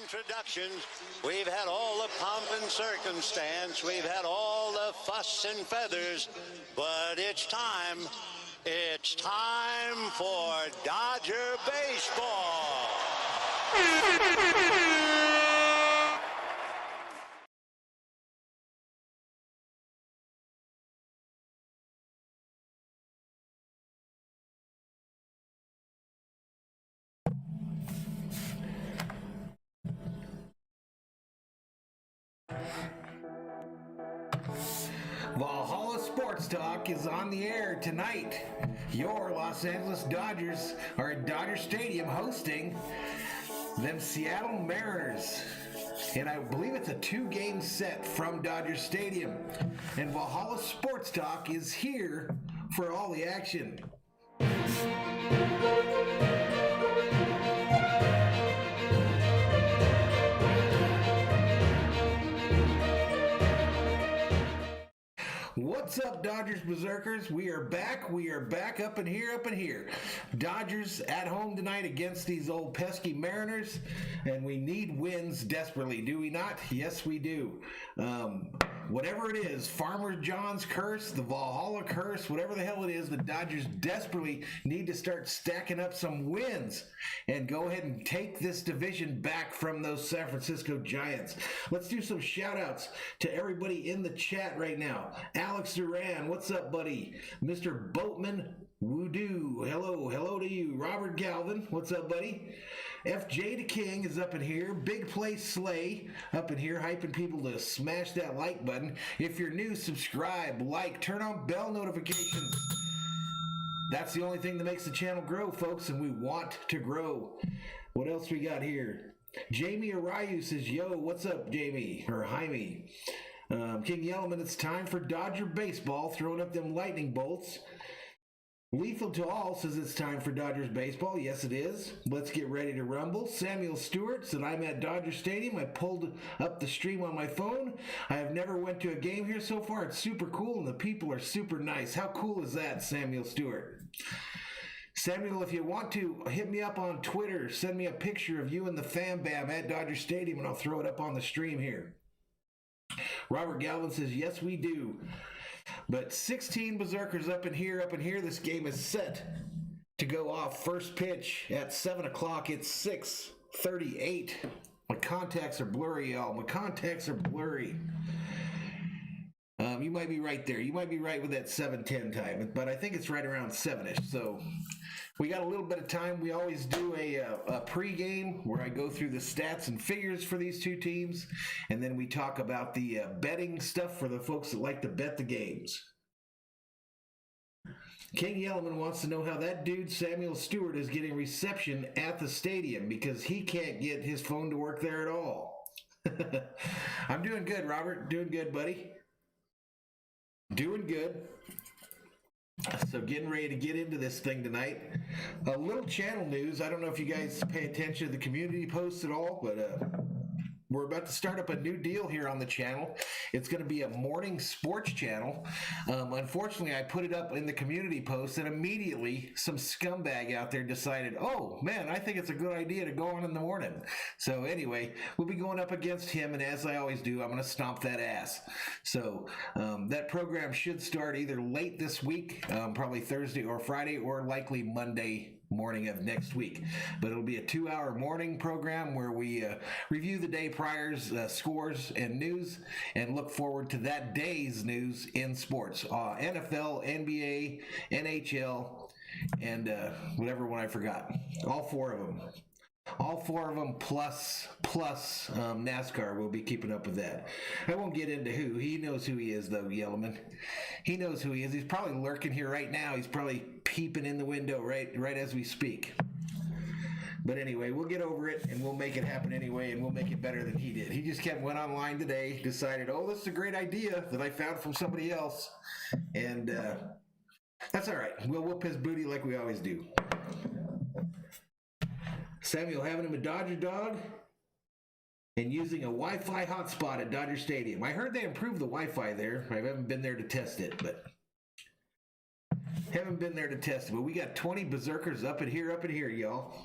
introductions. We've had all the pomp and circumstance. We've had all the fuss and feathers. But it's time. It's time for Dodger baseball. Valhalla Sports Talk is on the air tonight. Your Los Angeles Dodgers are at Dodger Stadium hosting them Seattle Mariners. And I believe it's a 2-game set from Dodger Stadium. And Valhalla Sports Talk is here for all the action. What's up, Dodgers Berzerkers? We are back. We are back up in here. Dodgers at home tonight against these old pesky Mariners, and we need wins desperately, do we not? Yes, we do. Whatever it is, Farmer John's curse, the Valhalla curse, whatever the hell it is, the Dodgers desperately need to start stacking up some wins and go ahead and take this division back from those San Francisco Giants. Let's do some shout-outs to everybody in the chat right now. Alex Duran, what's up, buddy? Mr. Boatman Voodoo, hello to you. Robert Galvin, what's up, buddy? FJ the King is up in here. Big Play Slay up in here, hyping people to smash that like button. If you're new, subscribe, like, turn on bell notifications. That's the only thing that makes the channel grow, folks, and we want to grow. What else we got here? Jamie Arayu says, yo, what's up, Jamie? Or Jaime. King Yellowman, it's time for Dodger baseball, throwing up them lightning bolts. Lethal to All says it's time for Dodgers baseball. Yes, it is. Let's get ready to rumble. Samuel Stewart said, I'm at Dodger Stadium. I pulled up the stream on my phone. I have never went to a game here so far. It's super cool, and the people are super nice. How cool is that, Samuel Stewart? Samuel, if you want to, hit me up on Twitter. Send me a picture of you and the Fam Bam at Dodger Stadium, and I'll throw it up on the stream here. Robert Galvin says, yes, we do. But 16 Berzerkers up in here. This game is set to go off. First pitch at 7 o'clock. It's 6:38. My contacts are blurry, y'all. My contacts are blurry. You might be right there. You might be right with that 7:10 time, but I think it's right around 7-ish. So we got a little bit of time. We always do a pregame where I go through the stats and figures for these two teams, and then we talk about the betting stuff for the folks that like to bet the games. King Yellowman wants to know how that dude Samuel Stewart is getting reception at the stadium because he can't get his phone to work there at all. I'm doing good, Robert. Doing good, buddy. Doing good. So getting ready to get into this thing tonight. A little channel news. I don't know if you guys pay attention to the community posts at all, but we're about to start up a new deal here on the channel. It's going to be a morning sports channel. Unfortunately, I put it up in the community post, and immediately some scumbag out there decided, oh, man, I think it's a good idea to go on in the morning. So anyway, we'll be going up against him, and as I always do, I'm going to stomp that ass. So that program should start either late this week, probably Thursday or Friday, or likely Monday morning of next week. But it'll be a 2-hour morning program where we review the day prior's scores and news and look forward to that day's news in sports. NFL, NBA, NHL, and whatever one I forgot. All four of them. All four of them plus NASCAR. We'll be keeping up with that. I won't get into who. He knows who he is, though, Yellowman. He knows who he is. He's probably lurking here right now. He's probably peeping in the window right as we speak. But anyway, we'll get over it, and we'll make it happen anyway, and we'll make it better than he did. He just went online today, decided, oh, this is a great idea that I found from somebody else. And that's all right. We'll whoop his booty like we always do. Samuel having him a Dodger dog and using a Wi-Fi hotspot at Dodger Stadium. I heard they improved the Wi-Fi there. I haven't been there to test it, but we got 20 Berzerkers up in here, y'all.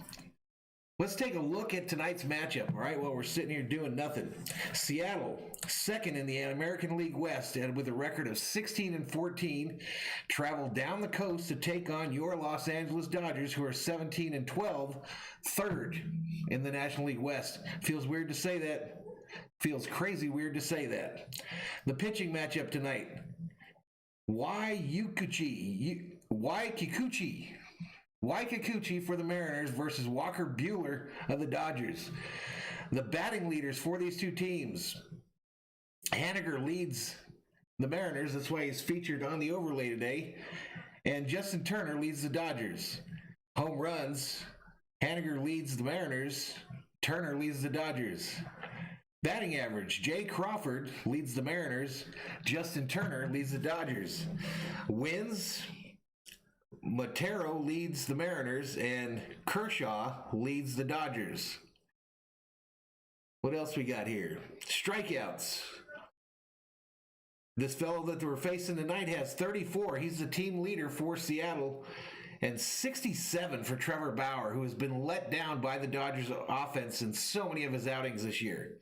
Let's take a look at tonight's matchup, all right, while we're sitting here doing nothing. Seattle, second in the American League West, and with a record of 16-14, travel down the coast to take on your Los Angeles Dodgers, who are 17-12, third in the National League West. Feels weird to say that. Feels crazy weird to say that. The pitching matchup tonight, Waikikuchi for the Mariners versus Walker Buehler of the Dodgers. The batting leaders for these two teams. Haniger leads the Mariners. That's why he's featured on the overlay today. And Justin Turner leads the Dodgers. Home runs. Haniger leads the Mariners. Turner leads the Dodgers. Batting average. Jay Crawford leads the Mariners. Justin Turner leads the Dodgers. Wins. Montero leads the Mariners, and Kershaw leads the Dodgers. What else we got here? Strikeouts. This fellow that we're facing tonight has 34. He's the team leader for Seattle. And 67 for Trevor Bauer, who has been let down by the Dodgers offense in so many of his outings this year.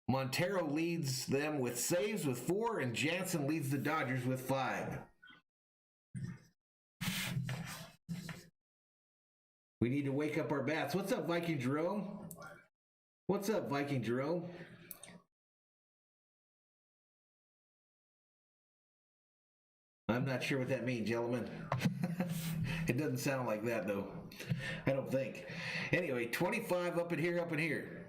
Montero leads them with saves with 4, and Jansen leads the Dodgers with 5. We need to wake up our bats. What's up, Viking Jerome? What's up, Viking Jerome? I'm not sure what that means, gentlemen. It doesn't sound like that, though. I don't think. Anyway, 25 up in here.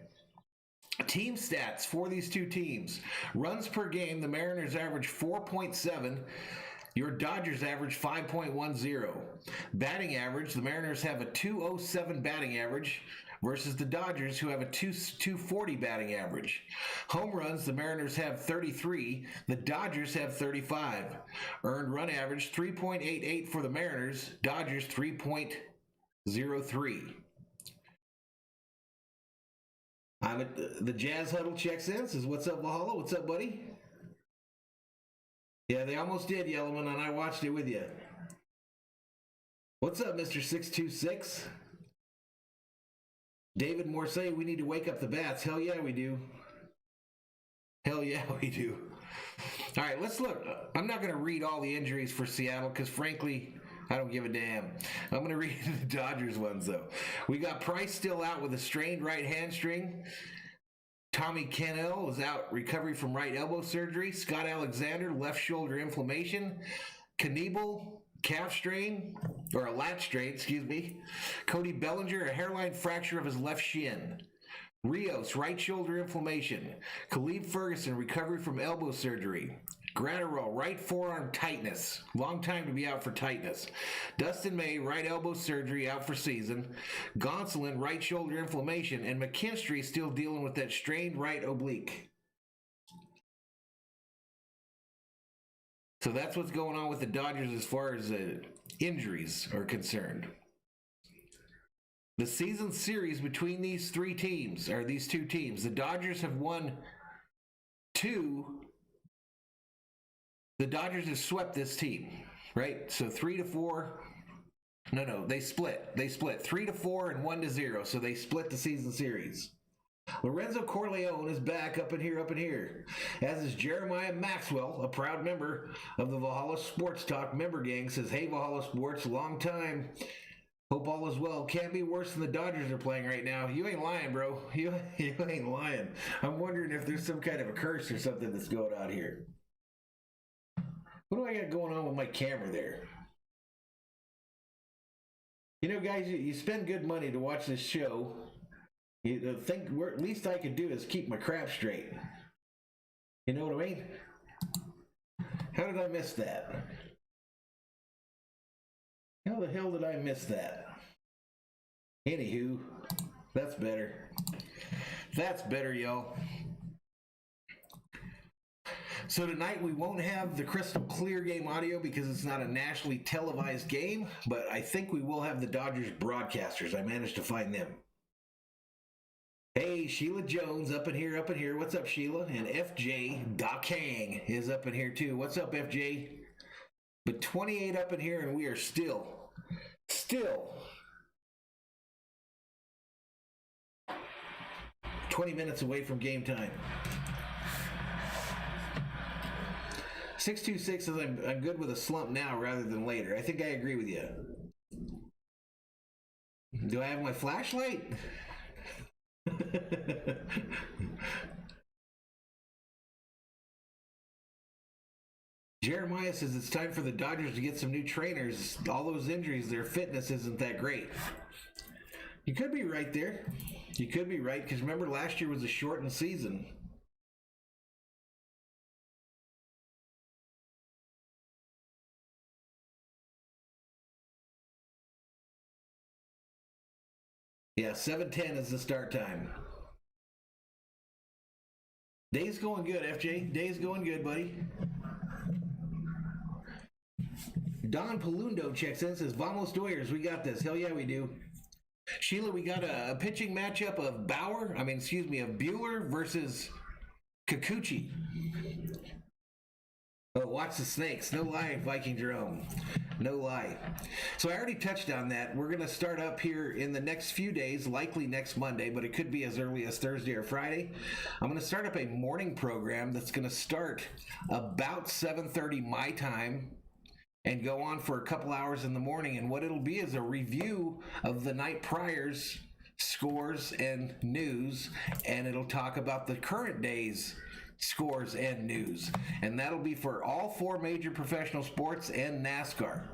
Team stats for these two teams. Runs per game, the Mariners average 4.7. Your Dodgers average 5.10. Batting average, the Mariners have a 207 batting average versus the Dodgers, who have a 240 batting average. Home runs, the Mariners have 33. The Dodgers have 35. Earned run average, 3.88 for the Mariners. Dodgers, 3.03. I'm at the Jazz Huddle checks in. Says, what's up, Valhalla? What's up, buddy? Yeah, they almost did, Yellowman, and I watched it with you. What's up, Mr. 626? David Morsey, we need to wake up the bats. Hell yeah, we do. Hell yeah, we do. All right, let's look. I'm not going to read all the injuries for Seattle because, frankly, I don't give a damn. I'm going to read the Dodgers ones, though. We got Price still out with a strained right hamstring. Tommy Cannell is out, recovery from right elbow surgery. Scott Alexander, left shoulder inflammation. Knievel, calf strain, or a lat strain, excuse me. Cody Bellinger, a hairline fracture of his left shin. Rios, right shoulder inflammation. Khalib Ferguson, recovery from elbow surgery. Gratterall, right forearm tightness. Long time to be out for tightness. Dustin May, right elbow surgery, out for season. Gonsolin, right shoulder inflammation. And McKinstry still dealing with that strained right oblique. So that's what's going on with the Dodgers as far as injuries are concerned. The season series between these two teams, the Dodgers have won 2. The Dodgers have swept this team, right? So 3-4. No, they split. They split 3-4 and 1-0. So they split the season series. Lorenzo Corleone is back up in here. As is Jeremiah Maxwell, a proud member of the Valhalla Sports Talk member gang, says, hey, Valhalla Sports, long time. Hope all is well. Can't be worse than the Dodgers are playing right now. You ain't lying, bro. You ain't lying. I'm wondering if there's some kind of a curse or something that's going on here. What do I got going on with my camera there? You know, guys, you spend good money to watch this show. You think at least I could do is keep my crap straight. You know what I mean? How did I miss that? How the hell did I miss that? Anywho, that's better. That's better, y'all. So tonight we won't have the crystal clear game audio because it's not a nationally televised game, but I think we will have the Dodgers broadcasters. I managed to find them. Hey, Sheila Jones up in here. What's up, Sheila? And FJ Dakang is up in here too. What's up, FJ? But 28 up in here, and we are still 20 minutes away from game time. 626 says I'm good with a slump now rather than later. I think I agree with you. Do I have my flashlight? Jeremiah says it's time for the Dodgers to get some new trainers. All those injuries, their fitness isn't that great. You could be right there. You could be right, because remember last year was a shortened season. Yeah, 7:10 is the start time. Day's going good, FJ. Day's going good, buddy. Don Palundo checks in and says, Vamos Doyers, we got this. Hell yeah, we do. Sheila, we got a pitching matchup of Bueller versus Kikuchi. Oh, watch the snakes. No lie, Viking Jerome. No lie. So I already touched on that. We're going to start up here in the next few days, likely next Monday, but it could be as early as Thursday or Friday. I'm going to start up a morning program that's going to start about 7:30 my time and go on for a couple hours in the morning. And what it'll be is a review of the night prior's scores and news, and it'll talk about the current day's scores and news, and that'll be for all four major professional sports and NASCAR.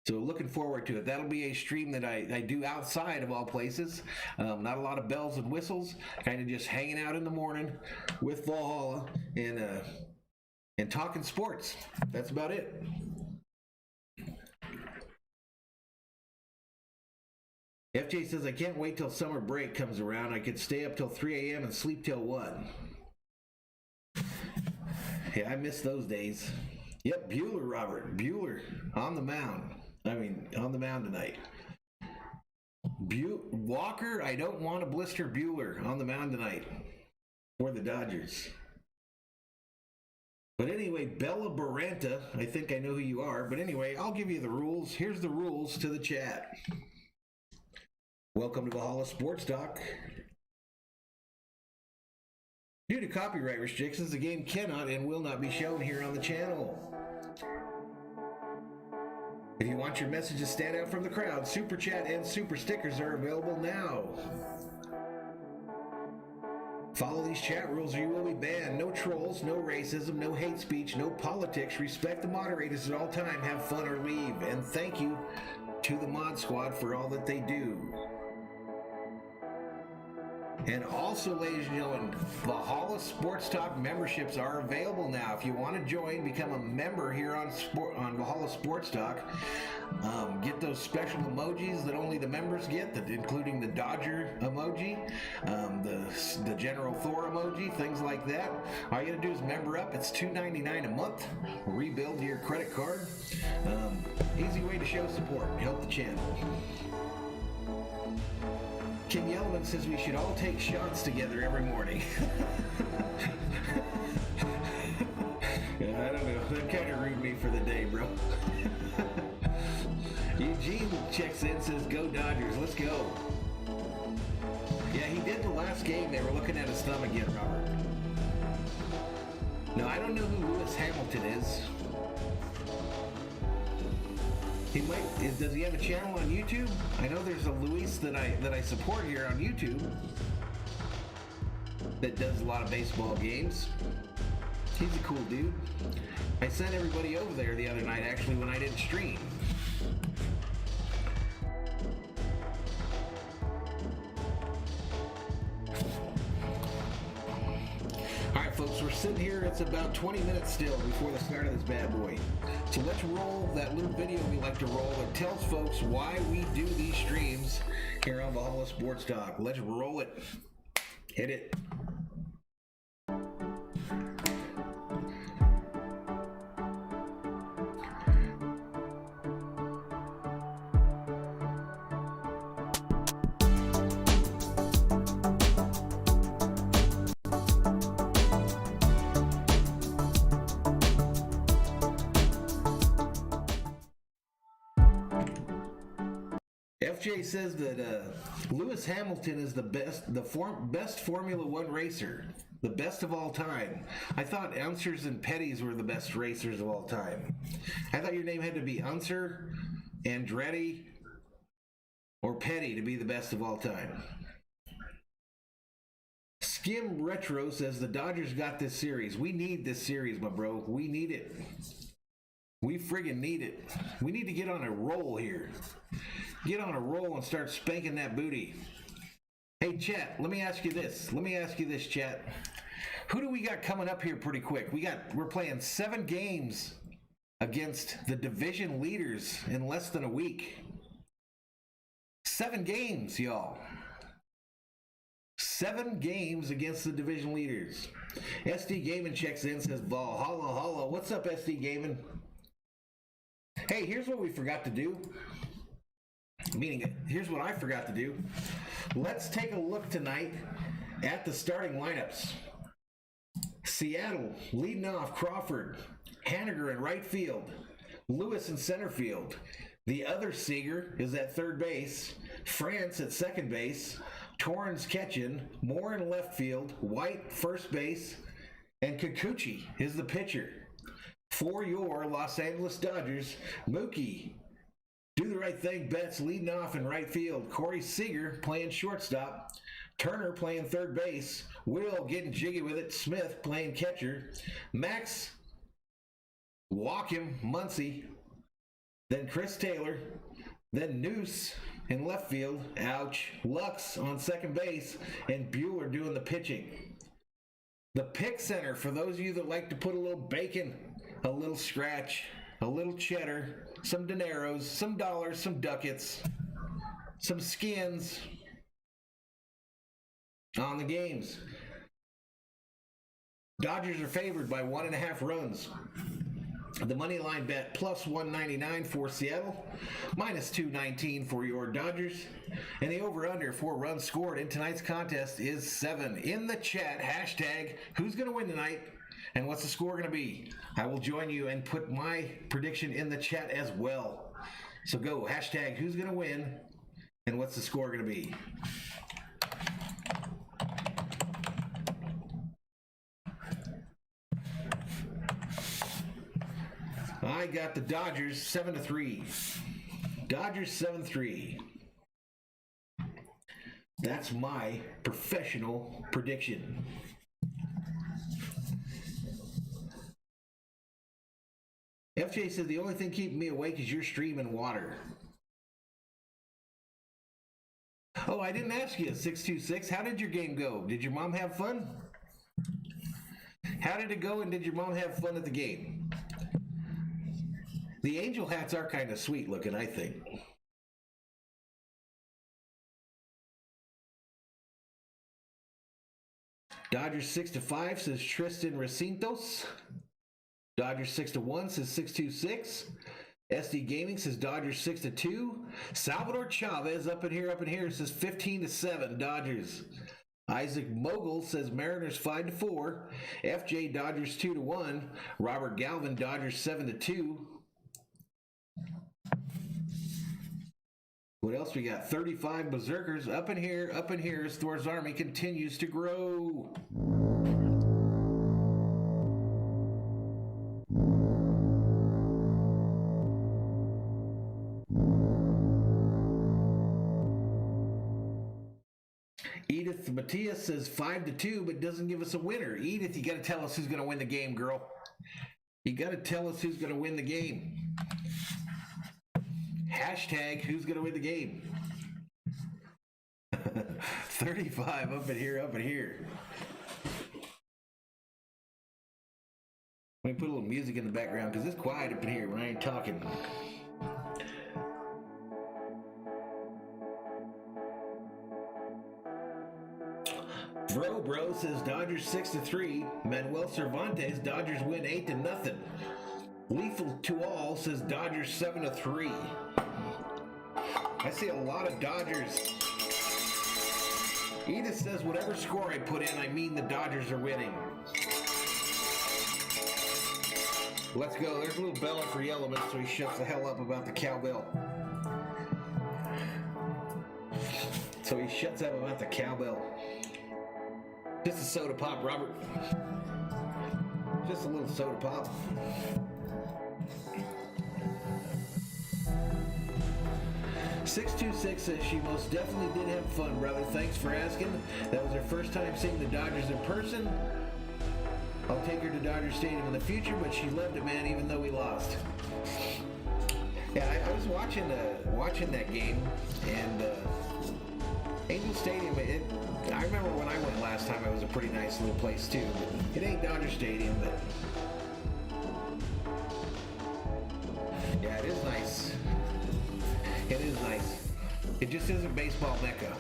So looking forward to it. That'll be a stream that I do outside of all places. Not a lot of bells and whistles, kind of just hanging out in the morning with Valhalla and talking sports. That's about it. FJ says, I can't wait till summer break comes around. I could stay up till 3 a.m. and sleep till 1. Yeah, I miss those days. Yep, Bueller, Robert. Bueller on the mound. On the mound tonight. Walker, I don't want to blister Bueller on the mound tonight for the Dodgers. But anyway, Bella Baranta, I think I know who you are. But anyway, I'll give you the rules. Here's the rules to the chat. Welcome to Valhalla Sports Talk. Due to copyright restrictions, the game cannot and will not be shown here on the channel. If you want your message to stand out from the crowd, Super Chat and Super Stickers are available now. Follow these chat rules or you will be banned. No trolls, no racism, no hate speech, no politics. Respect the moderators at all times. Have fun or leave. And thank you to the Mod Squad for all that they do. And also, ladies and gentlemen, Valhalla Sports Talk memberships are available now. If you want to join, become a member here on Valhalla Sports Talk. Get those special emojis that only the members get, including the Dodger emoji, the General Thor emoji, things like that. All you got to do is member up. It's $2.99 a month. Rebuild your credit card. Easy way to show support. Help the channel. King Yellowman says we should all take shots together every morning. I don't know. That kind of ruined me for the day, bro. Eugene checks in, says, go Dodgers. Let's go. Yeah, he did the last game. They were looking at his thumb again, Robert. No, I don't know who Lewis Hamilton is. He might. Does he have a channel on YouTube? I know there's a Luis that I support here on YouTube that does a lot of baseball games. He's a cool dude. I sent everybody over there the other night, actually, when I didn't stream. Alright folks, we're sitting here, it's about 20 minutes still before the start of this bad boy. So let's roll that little video we like to roll that tells folks why we do these streams here on Valhalla Sports Talk. Let's roll it. Hit it. FJ says that Lewis Hamilton is the best Formula One racer, the best of all time. I thought Unsers and Petty's were the best racers of all time. I thought your name had to be Unser, Andretti, or Petty to be the best of all time. Skim Retro says the Dodgers got this series. We need this series, my bro. We need it. We friggin' need it. We need to get on a roll here. Get on a roll and start spanking that booty. Hey, chat, let me ask you this. Chat. Who do we got coming up here pretty quick? We're playing 7 games against the division leaders in less than a week. 7 games, y'all. 7 games against the division leaders. SD Gaming checks in, says Valhalla. What's up, SD Gaming? Hey, here's what we forgot to do. Meaning, here's what I forgot to do. Let's take a look tonight at the starting lineups. Seattle leading off, Crawford, Haniger in right field, Lewis in center field. The other Seager is at third base, France at second base, Torrens catching, Moore in left field, White first base, and Kikuchi is the pitcher. For your Los Angeles Dodgers, Mookie, do the right thing, Betts leading off in right field, Corey Seager playing shortstop, Turner playing third base, Will getting jiggy with it, Smith playing catcher, Max, walk him, Muncy, then Chris Taylor, then Noose in left field, ouch, Lux on second base, and Bueller doing the pitching. The pick center, for those of you that like to put a little bacon, a little scratch, a little cheddar, some dineros, some dollars, some ducats, some skins on the games. Dodgers are favored by 1.5 runs. The money line bet plus 199 for Seattle, minus 219 for your Dodgers, and the over-under for runs scored in tonight's contest is 7. In the chat, hashtag who's going to win tonight and what's the score going to be? I will join you and put my prediction in the chat as well. So go, hashtag who's going to win and what's the score going to be? I got the Dodgers 7-3. Dodgers 7-3. That's my professional prediction. FJ said the only thing keeping me awake is your stream and water. Oh, I didn't ask you, 626. How did your game go? Did your mom have fun? How did it go, and did your mom have fun at the game? The angel hats are kind of sweet looking, I think. Dodgers 6-5 says Tristan Recintos. Dodgers 6-1 says 626. SD Gaming says Dodgers 6-2. Salvador Chavez up in here says 15-7 Dodgers. Isaac Mogul says Mariners 5-4. FJ Dodgers 2-1. Robert Galvin Dodgers 7-2. What else we got? 35 Berzerkers up in here as Thor's army continues to grow. Edith Matias says 5-2, but doesn't give us a winner. Edith, you got to tell us who's going to win the game, girl. You got to tell us who's going to win the game. Hashtag who's going to win the game. 35 up in here. Let me put a little music in the background because it's quiet up in here when I ain't talking. Bro says Dodgers 6-3. Manuel Cervantes, Dodgers win 8-0. Lethal to all says Dodgers 7-3. I see a lot of Dodgers. Edith says whatever score I put in, I mean the Dodgers are winning. Let's go. There's a little bell for Yellowman so he shuts the hell up about the cowbell. So he shuts up about the cowbell. Just a soda pop, Robert. Just a little soda pop. "626 says she most definitely did have fun, brother. Thanks for asking. That was her first time seeing the Dodgers in person. I'll take her to Dodger Stadium in the future, but she loved it, man, even though we lost." Yeah, I was watching that game, and Angel Stadium, I remember when I went last time, it was a pretty nice little place too. But it ain't Dodger Stadium, but yeah, it is nice. It is nice. It just isn't baseball mecca.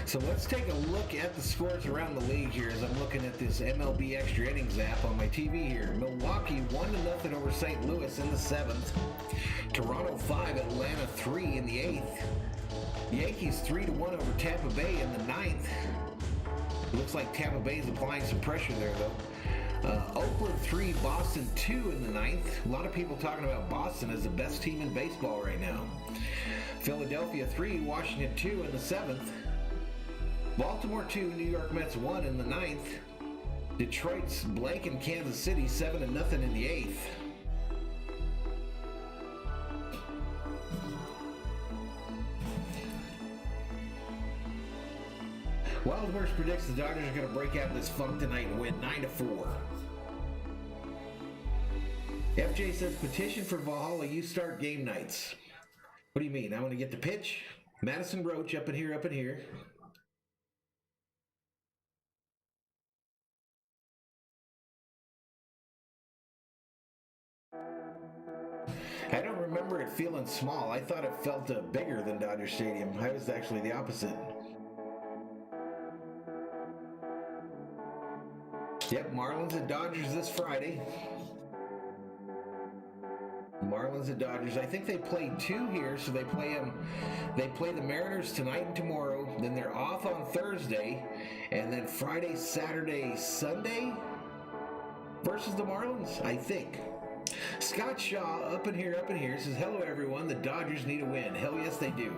So let's take a look at the scores around the league here as I'm looking at this MLB Extra Innings app on my TV here. Milwaukee 1-0 over St. Louis in the 7th. Toronto 5, Atlanta 3 in the 8th. Yankees 3-1 over Tampa Bay in the 9th. It looks like Tampa Bay is applying some pressure there, though. Oakland 3, Boston 2 in the 9th. A lot of people talking about Boston as the best team in baseball right now. Philadelphia 3, Washington 2 in the 7th. Baltimore 2, New York Mets 1 in the 9th. Detroit's blanking Kansas City 7-0 in the 8th. Wildhorse predicts the Dodgers are going to break out of this funk tonight and win 9-4. FJ says, "Petition for Valhalla, you start game nights." What do you mean? I want to get the pitch? Madison Roach up in here, up in here. I don't remember it feeling small. I thought it felt bigger than Dodger Stadium. I was actually the opposite. Yep, Marlins at Dodgers this Friday. Marlins at Dodgers. I think they play 2 here, so they play the Mariners tonight and tomorrow. Then they're off on Thursday, and then Friday, Saturday, Sunday versus the Marlins, I think. Scott Shaw up in here says, "Hello everyone, the Dodgers need a win." Hell yes they do.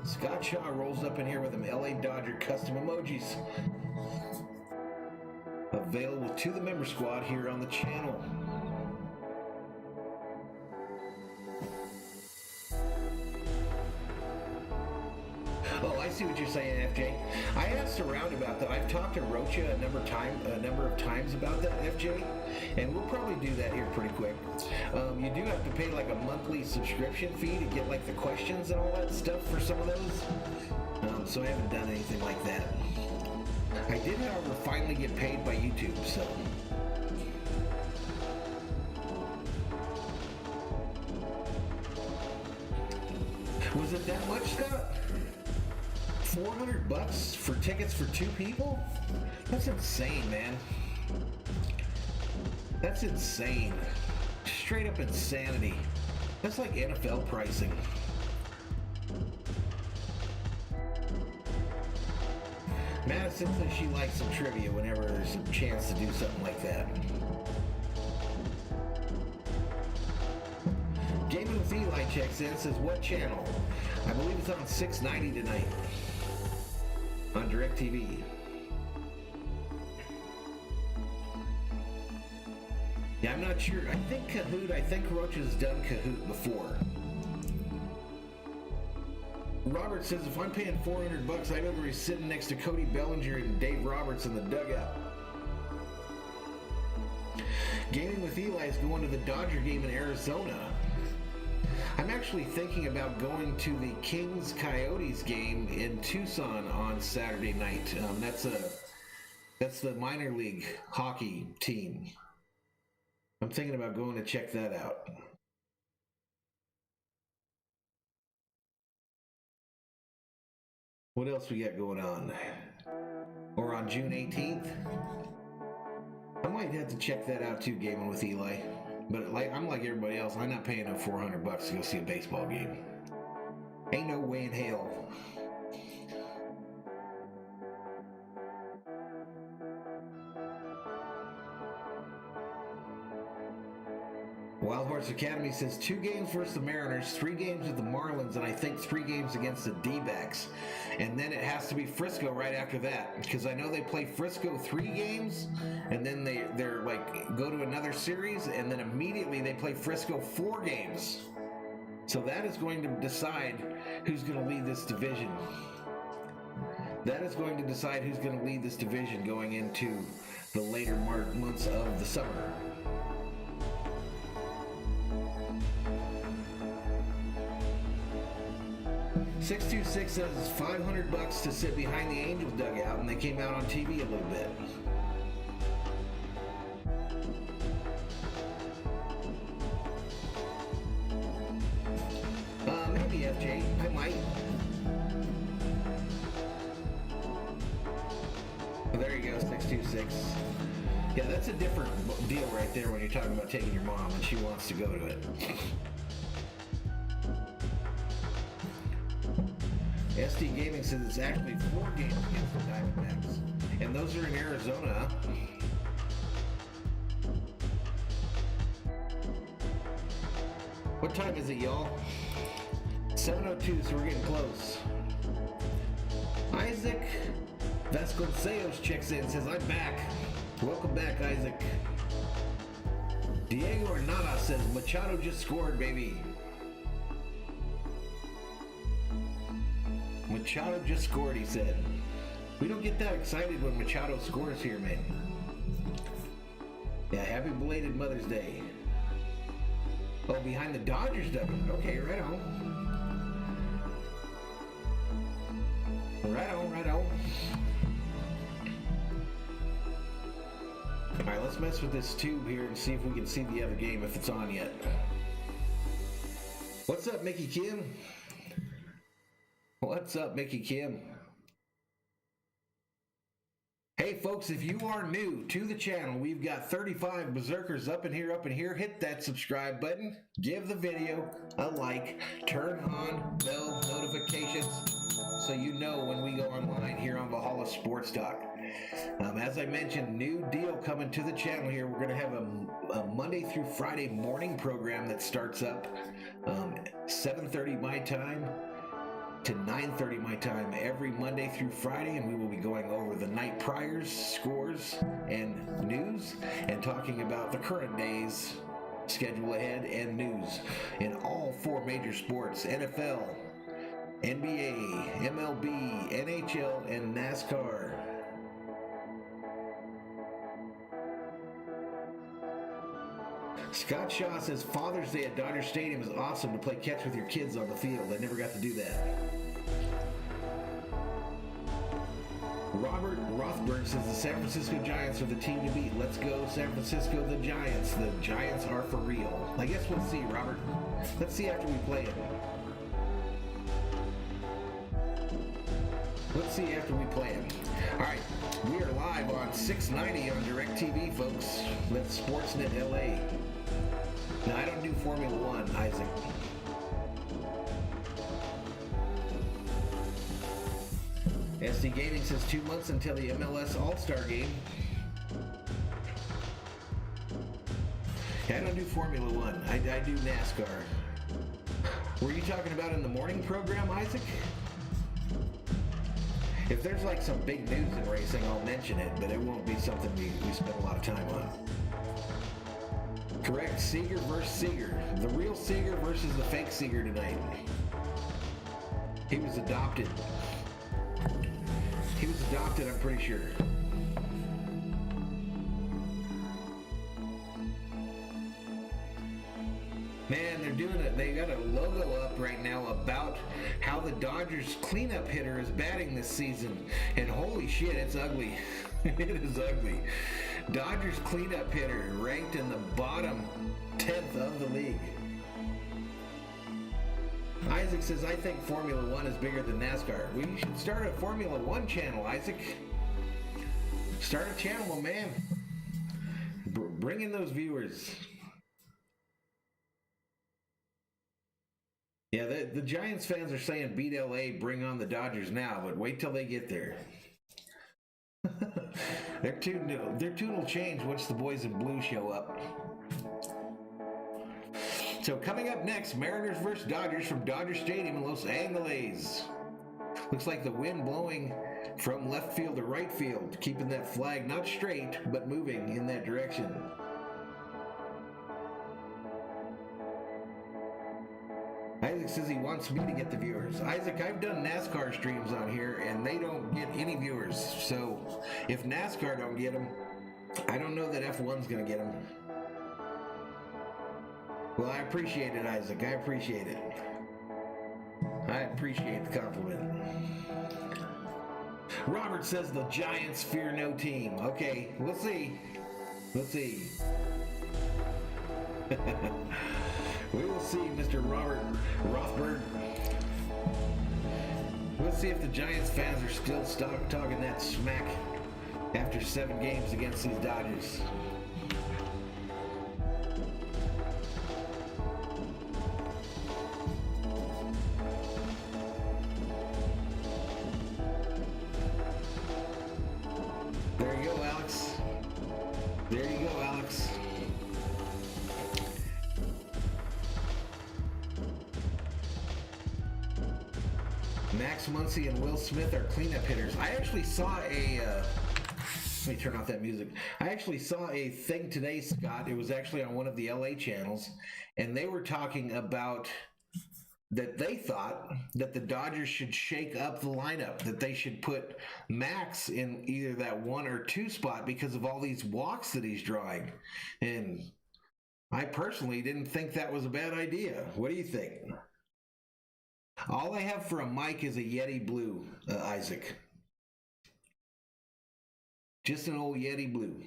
Scott Shaw rolls up in here with them LA Dodger custom emojis. Available to the member squad here on the channel. Oh, I see what you're saying, FJ. I asked around about that. I've talked to Rocha a number of times about that, FJ, and we'll probably do that here pretty quick. You do have to pay like a monthly subscription fee to get like the questions and all that stuff for some of those. So I haven't done anything like that. I did, however, finally get paid by YouTube, so. Was it that much, Scott? $400 for tickets for 2 people? That's insane, man. That's insane. Straight up insanity. That's like NFL pricing. Madison says she likes some trivia whenever there's a chance to do something like that. Gaming with Eli checks in, says, "What channel?" I believe it's on 690 tonight on DirecTV. Yeah, I'm not sure. I think Roach has done Kahoot before. Robert says, "If I'm paying $400, I'd rather be sitting next to Cody Bellinger and Dave Roberts in the dugout." Gaming with Eli is going to the Dodger game in Arizona. I'm actually thinking about going to the Kings-Coyotes game in Tucson on Saturday night. That's the minor league hockey team. I'm thinking about going to check that out. What else we got going on? Or on June 18th? I might have to check that out too, Gaming with Eli. But I'm like everybody else, I'm not paying up $400 to go see a baseball game. Ain't no way in hell. Horse Academy says 2 games versus the Mariners, 3 games with the Marlins, and I think 3 games against the D-backs. And then it has to be Frisco right after that, because I know they play Frisco 3 games, and then they're like go to another series, and then immediately they play Frisco 4 games. So that is going to decide who's going to lead this division. That is going to decide who's going to lead this division going into the later months of the summer. $626 says it's $500 to sit behind the Angels dugout, and they came out on TV a little bit. Maybe FJ, I might. Well, there you go, 626. Yeah, that's a different deal right there when you're talking about taking your mom and she wants to go to it. SD Gaming says it's actually 4 games against the Diamondbacks. And those are in Arizona. What time is it, y'all? 7:02, so we're getting close. Isaac Vasconcelos checks in and says, I'm back. Welcome back, Isaac. Diego Arnada says, Machado just scored, baby. Machado just scored, he said. We don't get that excited when Machado scores here, man. Yeah, happy belated Mother's Day. Oh, behind the Dodgers dugout. Okay, right on. Right on, right on. All right, let's mess with this tube here and see if we can see the other game if it's on yet. What's up, Mickey Kim? What's up, Mickey Kim? Hey, folks, if you are new to the channel, we've got 35 Berserkers up in here. Hit that subscribe button. Give the video a like. Turn on bell notifications so you know when we go online here on Valhalla Sports Talk. As I mentioned, new deal coming to the channel here. We're going to have a Monday through Friday morning program that starts up 7:30 my time to 9:30 my time every Monday through Friday, and we will be going over the night priors, scores, and news, and talking about the current day's schedule ahead and news in all 4 major sports: NFL, NBA, MLB, NHL, and NASCAR. Scott Shaw says Father's Day at Dodger Stadium is awesome to play catch with your kids on the field. I never got to do that. Robert Rothberg says the San Francisco Giants are the team to beat. Let's go, San Francisco, the Giants. The Giants are for real. I guess we'll see, Robert. Let's see after we play it. Let's see after we play it. All right, we are live on 690 on DirecTV, folks. That's Sportsnet LA. Now, I don't do Formula One, Isaac. SD Gaming says 2 months until the MLS All-Star game. Yeah, I don't do Formula One. I do NASCAR. Were you talking about in the morning program, Isaac? If there's like some big news in racing, I'll mention it, but it won't be something we spend a lot of time on. Correct, Seager versus Seager. The real Seager versus the fake Seager tonight. He was adopted. He was adopted, I'm pretty sure. Man, they're doing it. They got a logo up right now about how the Dodgers cleanup hitter is batting this season. And holy shit, it's ugly. It is ugly. Dodgers cleanup hitter ranked in the bottom 10th of the league. Isaac says, I think Formula One is bigger than NASCAR. We should start a Formula One channel, Isaac. Start a channel, my man. Bring in those viewers. Yeah, the Giants fans are saying beat LA, bring on the Dodgers now, but wait till they get there. Their tune will change once the boys in blue show up. So coming up next, Mariners versus Dodgers from Dodger Stadium in Los Angeles. Looks like the wind blowing from left field to right field, keeping that flag not straight, but moving in that direction. Isaac says he wants me to get the viewers. Isaac, I've done NASCAR streams on here, and they don't get any viewers. So if NASCAR don't get them, I don't know that F1's going to get them. Well, I appreciate it, Isaac. I appreciate it. I appreciate the compliment. Robert says the Giants fear no team. Okay, we'll see. We'll see. We will see, Mr. Robert Rothberg. We'll see if the Giants fans are still talking that smack after 7 games against these Dodgers. There you go, Alex. There you go, Alex. Max Muncy and Will Smith are cleanup hitters. I actually saw let me turn off that music. I actually saw a thing today, Scott. It was actually on one of the LA channels, and they were talking about that they thought that the Dodgers should shake up the lineup, that they should put Max in either that 1 or 2 spot because of all these walks that he's drawing. And I personally didn't think that was a bad idea. What do you think? All I have for a mic is a Yeti Blue, Isaac. Just an old Yeti Blue.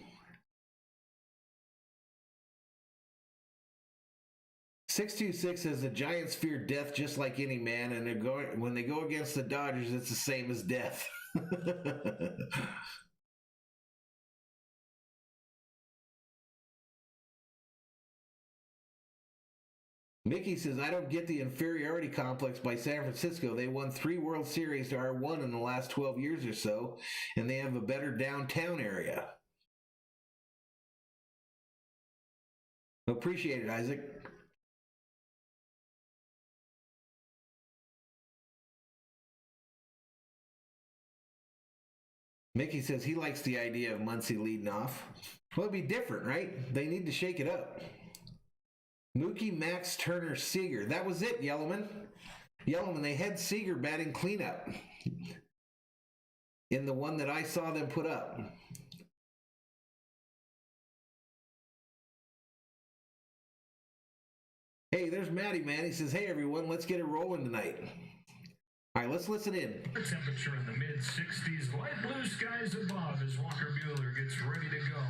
626 says the Giants fear death just like any man, and when they go against the Dodgers, it's the same as death. Mickey says, I don't get the inferiority complex by San Francisco. They won 3 World Series to our 1 in the last 12 years or so, and they have a better downtown area. Appreciate it, Isaac. Mickey says he likes the idea of Muncy leading off. Well, it'd be different, right? They need to shake it up. Mookie, Max, Turner, Seager. That was it, Yellowman. Yellowman, they had Seager batting cleanup in the one that I saw them put up. Hey, there's Matty, man. He says, hey, everyone, let's get it rolling tonight. All right, let's listen in. Temperature in the mid-60s, light blue skies above as Walker Buehler gets ready to go.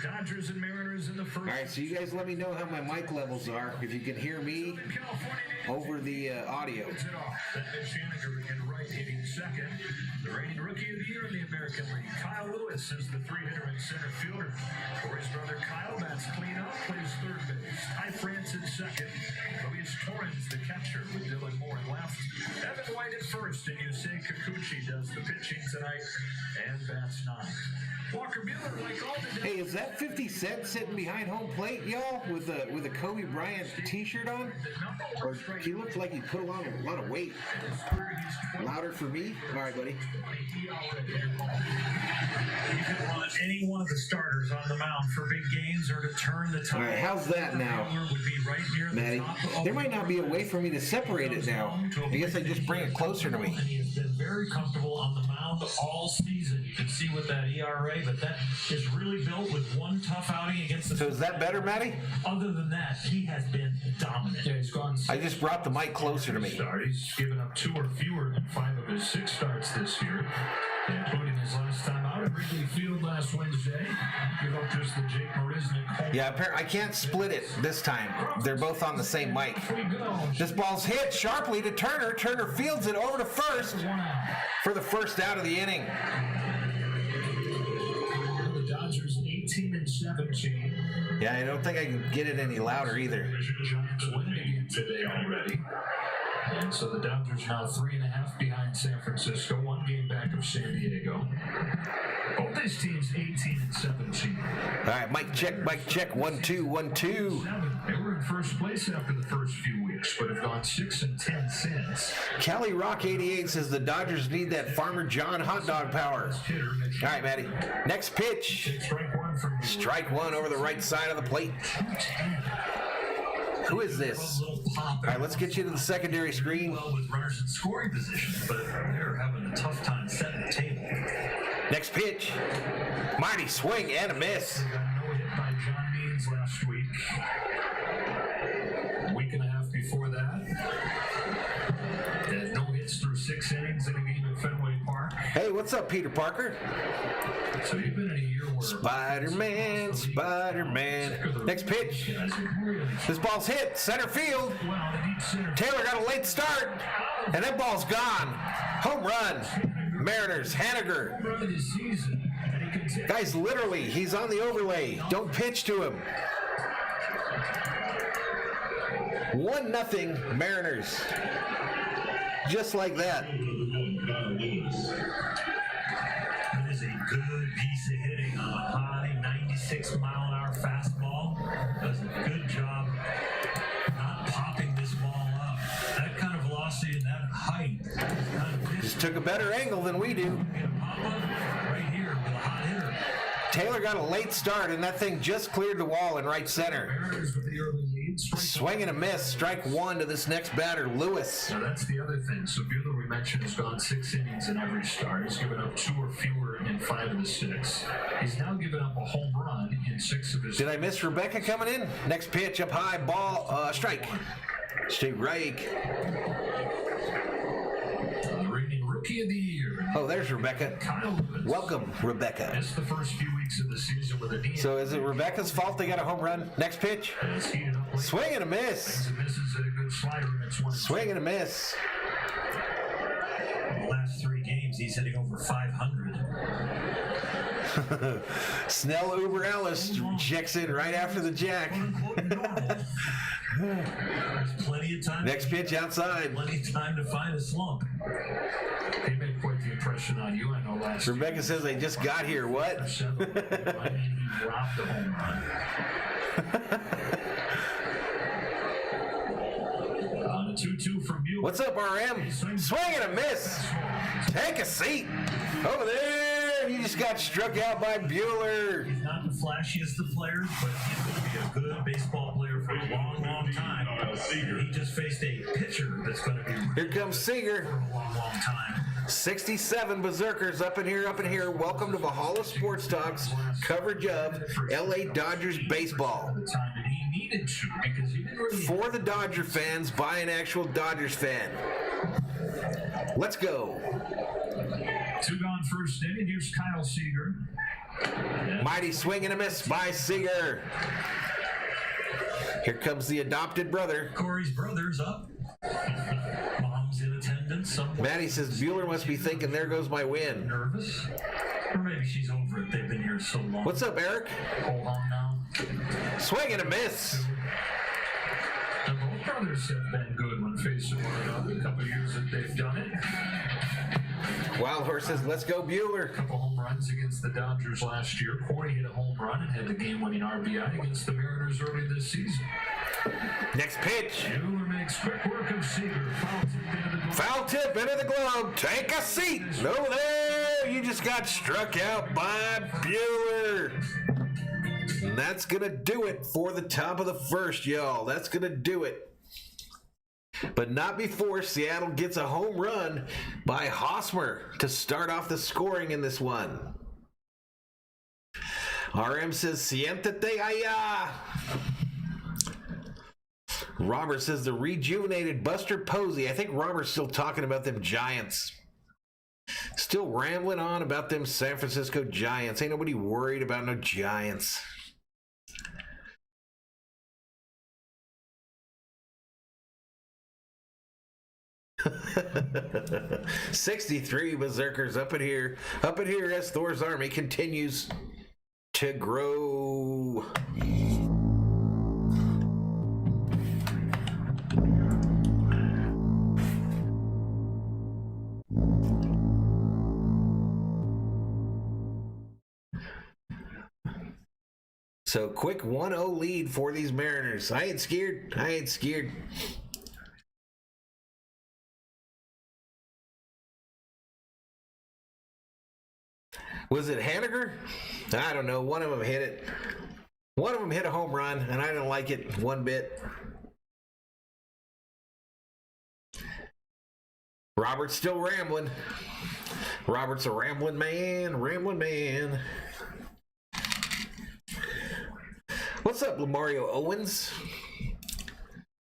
The Dodgers and Mariners in the first. All right, so you guys let me know how my mic levels are, if you can hear me over the audio. And right hitting second. The reigning rookie of the year in the American League, Kyle Lewis, is the 3-hitter and center fielder. Corey's brother Kyle bats clean up, plays third base. Ty France in second. Luis Torrens, the catcher, with Dylan Moore left. Evan White at first, and Yusei Kikuchi does the pitching tonight and bats 9. Walker Buehler, like all the Hey, is that 50 Cent sitting behind home plate, y'all, with a Kobe Bryant t-shirt on? Or he looks like he put a lot of weight. Louder for me? All right, buddy. You can run any one of the starters on the mound for big gains or to turn the tide. All right, how's that now, Maddie? There might not be a way for me to separate it now. I guess I just bring it closer to me. He has been very comfortable on the mound all season. You can see with that ERA, but that is really built with one tough outing against the. So is that better, Maddie? Other than that, he has been dominant. Yeah, he's gone. I just brought the mic closer to me. He's given up 2 or fewer than 5 of his 6 starts this year, including his last time out at Wrigley Field last Wednesday. Give up just the Jake Marisnik. Yeah, I can't split it this time. They're both on the same mic. This ball's hit sharply to Turner. Turner fields it over to first for the first out of the inning. The Dodgers 18-17. Yeah, I don't think I can get it any louder either. Giants winning again today already. And so the Dodgers now 3.5 behind San Francisco, 1 game back of San Diego. Both these teams 18 and 17. All right, mic check. 1 2 1 2. They were in first place after the first few weeks, but have gone 6 and 10 since. Cali Rock 88 says the Dodgers need that Farmer John hot dog power. All right, Matty. Next pitch. Strike one over the right side of the plate. Who is this? All right, let's get you to the secondary screen. Well, with runners in scoring position, but they're having a tough time setting the table. Next pitch. Mighty swing and a miss. They got no hit by John Means last week. A week and a half before that. They had no hits through 6 innings in a game at Fenway Park. Hey, what's up, Peter Parker? So you've been in a year where Spider-Man. Next pitch. This ball's hit. Center field. Taylor got a late start. And that ball's gone. Home run. Mariners. Haniger. Guys, literally, he's on the overlay. Don't pitch to him. 1-0 Mariners. Just like that. That is a good piece of hitting on a high 96-mile-an-hour fastball. Does a good job not popping this ball up. That kind of velocity and that height. Just took a better angle than we do. Pop up right here with a hot hitter. Taylor got a late start, and that thing just cleared the wall in right center. Mariners with the early lead. Swing and a miss. Strike one to this next batter, Lewis. Now that's the other thing. So Buehler, we mentioned, has gone 6 innings in every start. He's given up 2 or fewer in 5 of the 6. He's now given up a home run in 6 of his. Did I miss Rebecca coming in? Next pitch up high, ball, strike. Straight right. The reigning rookie of the year. Oh, there's Rebecca. Welcome, Rebecca. It's the first few weeks of the season with a knee. So is it Rebecca's fault they got a home run? Next pitch. Swing and a miss. Swing and a miss. The last 3 games, he's hitting over 500. Snell Uber Ellis checks in right after the jack. There's plenty of time. Next pitch outside. Plenty of time to find a slump. He made quite the impression on you, I know, last year. Rebecca says they just got here. What? I mean, he dropped the home run. On a 2-2 from Buehler. What's up, RM? Swing and a miss. Take a seat. Over there. You just got struck out by Buehler. He's not the flashiest of players, but he's going to be a good baseball player for a long, long time. He just faced a pitcher that's going to be Here comes Seager. for a long, long time. 67 Berzerkers up in here. Welcome to Valhalla Sports Talk's coverage of LA Dodgers baseball. The time that he needed to, because he didn't really. For the Dodger fans, by an actual Dodgers fan. Let's go. 2 gone first inning. Here's Kyle Seager. Mighty swing and a miss by Seager. Here comes the adopted brother. Corey's brother's up. Mom's in attendance somewhere. Maddie says Buehler must be thinking, there goes my win. Nervous. Or maybe she's over it. They've been here so long. What's up, Eric? Hold on now. Swing and a miss. And both brothers have been good when facing one another. A couple years that they've done it. Wild Horse says, let's go Buehler. A couple home runs against the Dodgers last year. Corey hit a home run and had the game-winning RBI against the Mariners early this season. Next pitch. Buehler makes quick work of Seager. Foul tip into the glove. Take a seat. Over there. You just got struck out by Buehler. And that's going to do it for the top of the first, y'all. That's going to do it. But not before Seattle gets a home run by Hosmer to start off the scoring in this one. RM says, siéntate allá. Robert says, the rejuvenated Buster Posey. I think Robert's still talking about them Giants. Still rambling on about them San Francisco Giants. Ain't nobody worried about no Giants. $63 Berzerkers up in here as Thor's army continues to grow. So quick 1-0 lead for these Mariners. I ain't scared. I ain't scared. Was it Haniger? I don't know. One of them hit it. One of them hit a home run, and I didn't like it one bit. Robert's still rambling. Robert's a rambling man, rambling man. What's up, Lamario Owens?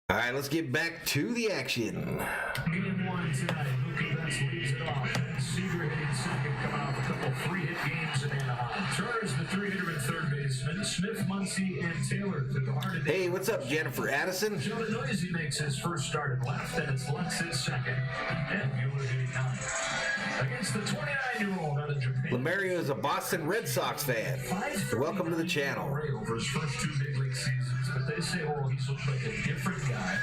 All right, let's get back to the action. Game one tonight. Mookie Betts leads it off. Seager hitting second, coming off a couple three-hit games in Anaheim. Turner's the three-hitter and third baseman. Smith, Muncy, and Taylor took a hard day. Hey, what's up, Jennifer Addison? Joe Noisy makes his first start at left, and it's Lutz his second. And Mueller hitting ninth. Against the 29-year-old out of Japan. Lamario is a Boston Red Sox fan. Welcome to the channel. For his first two big league seasons, but they say, oh, he's looked like a different guy.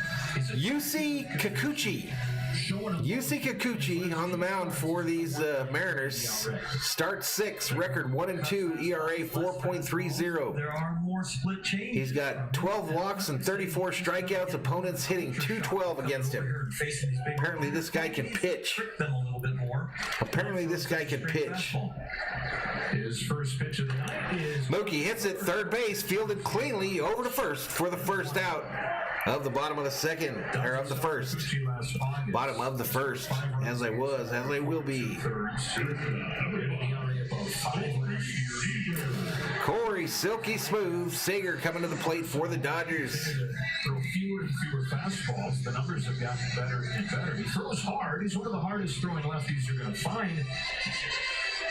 Yusi Kikuchi. Yusi Kikuchi on the mound for these Mariners. Start 6, record 1-2, ERA 4.30. There are more split changes. He's got 12 walks and 34 strikeouts. Opponents hitting .212 against him. Apparently this guy can pitch. Apparently this guy can pitch. His first pitch of the night is Mookie hits it third base, fielded cleanly over to first for the first out of the bottom of the second, or of the first. Bottom of the first, as I will be. Corey Silky Smooth Seager coming to the plate for the Dodgers. Throw fewer and fewer fastballs. The numbers have gotten better and better. He throws hard. He's one of the hardest throwing lefties you're going to find.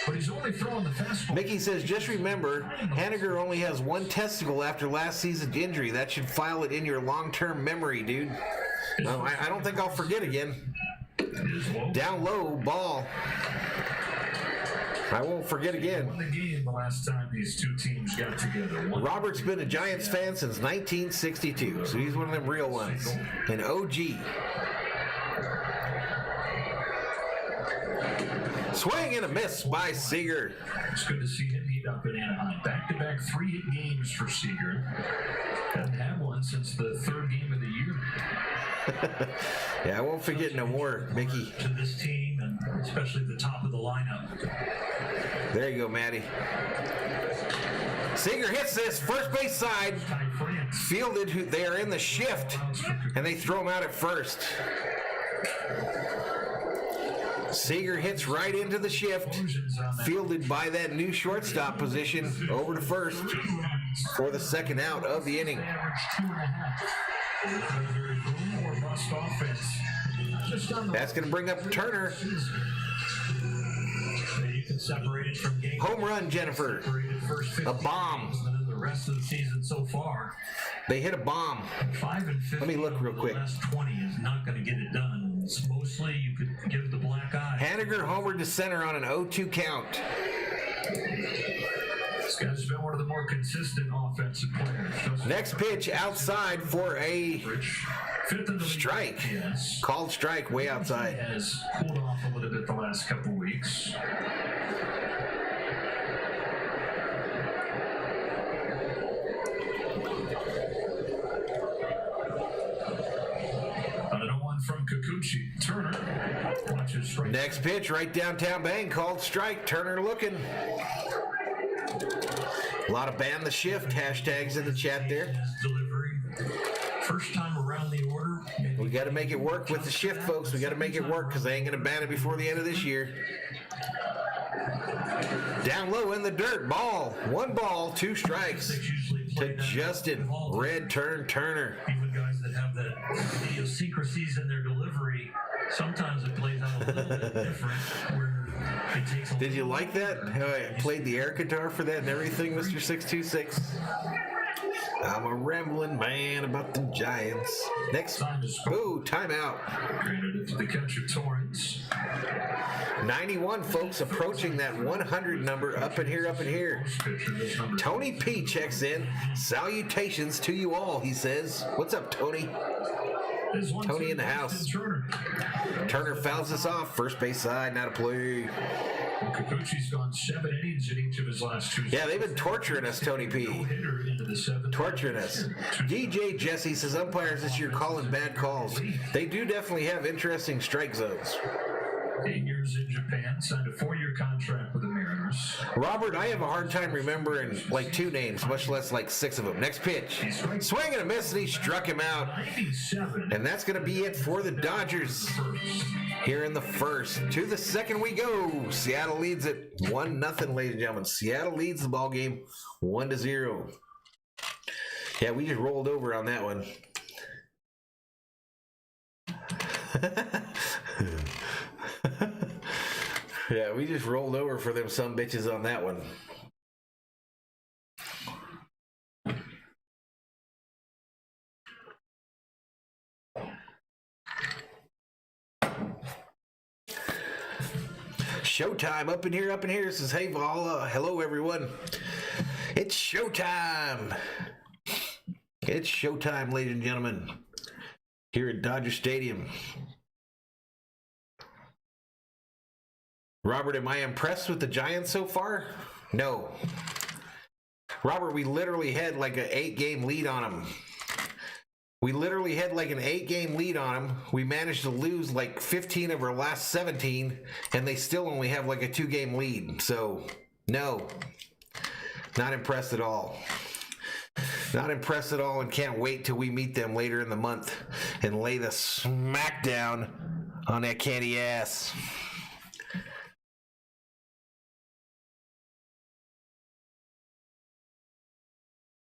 But he's only throwing the fastball. Mickey says, just remember, Haniger only has one testicle after last season's injury. That should file it in your long-term memory, dude. I don't think I'll forget again. Down low, ball. I won't forget again. Won the game the last time these two teams got together. Robert's been a Giants fan since 1962, so he's one of them real ones. An OG. Swing and a miss by Seager. It's good to see him heat up in Anaheim. Back-to-back three-hit games for Seager. Hadn't had one since the third game of the year. Yeah, I won't forget no more, Mickey. To this team, and especially the top of the lineup. There you go, Matty. Seager hits this first base side. Fielded, they are in the shift, and they throw him out at first. Seager hits right into the shift, fielded by that new shortstop position over to first for the second out of the inning. That's going to bring up Turner. Home run, Jennifer. A bomb. The rest of the season so far. They hit a bomb. 5 and 50. Let me look real quick. The last 20 is not going to get it done. It's mostly you could give the black eye. Haniger homered to center on an 0-2 count. This guy's been one of the more consistent offensive players. Next pitch outside for a strike. Yes. Called strike way outside. Has cooled off a little bit the last couple weeks. From Kikuchi. Turner watches right. Next pitch right downtown bang, called strike. Turner looking. A lot of ban the shift hashtags in the chat there. Delivery. First time around the order. We got to make it work with the shift, folks. We got to make it work because they ain't going to ban it before the end of this year. Down low in the dirt. Ball. 1 ball, 2 strikes to Justin Red Turner. Even guys that have that idiosyncrasies in their delivery, sometimes it plays out a little bit different. Where it takes Did you like that? How I played the air guitar for that and everything, Mr. 626? I'm a rambling man about the Giants. Next, boo, timeout. Granted, it's the catcher Torrance. 91 folks approaching that 100 number up in here. Tony P checks in. Salutations to you all, he says. What's up, Tony? Tony in the house. Turner fouls us off. First base side, not a play. Well, Kikuchi's gone 7 innings in each of his last 2. Yeah, they've been torturing us, Tony P. Torturing us. DJ Jesse says umpires this year calling bad calls. They do definitely have interesting strike zones. 8 years in Japan, signed a 4-year contract with the Mariners. Robert, I have a hard time remembering like 2 names, much less like 6 of them. Next pitch. Swing and a miss, and he struck him out. And that's going to be it for the Dodgers here in the first. To the second we go. Seattle leads it 1-0, ladies and gentlemen. Seattle leads the ball game 1-0. Yeah, we just rolled over on that one. Yeah, we just rolled over for them some bitches on that one. Showtime up in here. Says, hey, Valhalla. Hello, everyone. It's showtime. It's showtime, ladies and gentlemen, here at Dodger Stadium. Robert, am I impressed with the Giants so far? No. Robert, we literally had like an 8-game lead on them. We literally had like an 8-game lead on them. We managed to lose like 15 of our last 17, and they still only have like a 2-game lead. So, no. Not impressed at all. Not impressed at all, and can't wait till we meet them later in the month and lay the smackdown on that candy ass.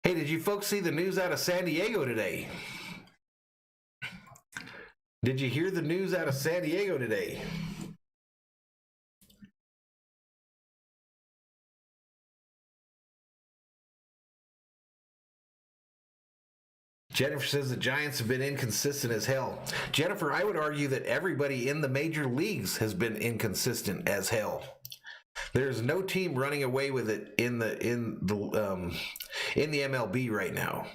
Hey, did you folks see the news out of San Diego today? Did you hear the news out of San Diego today? Jennifer says the Giants have been inconsistent as hell. Jennifer, I would argue that everybody in the major leagues has been inconsistent as hell. There's no team running away with it in the MLB right now.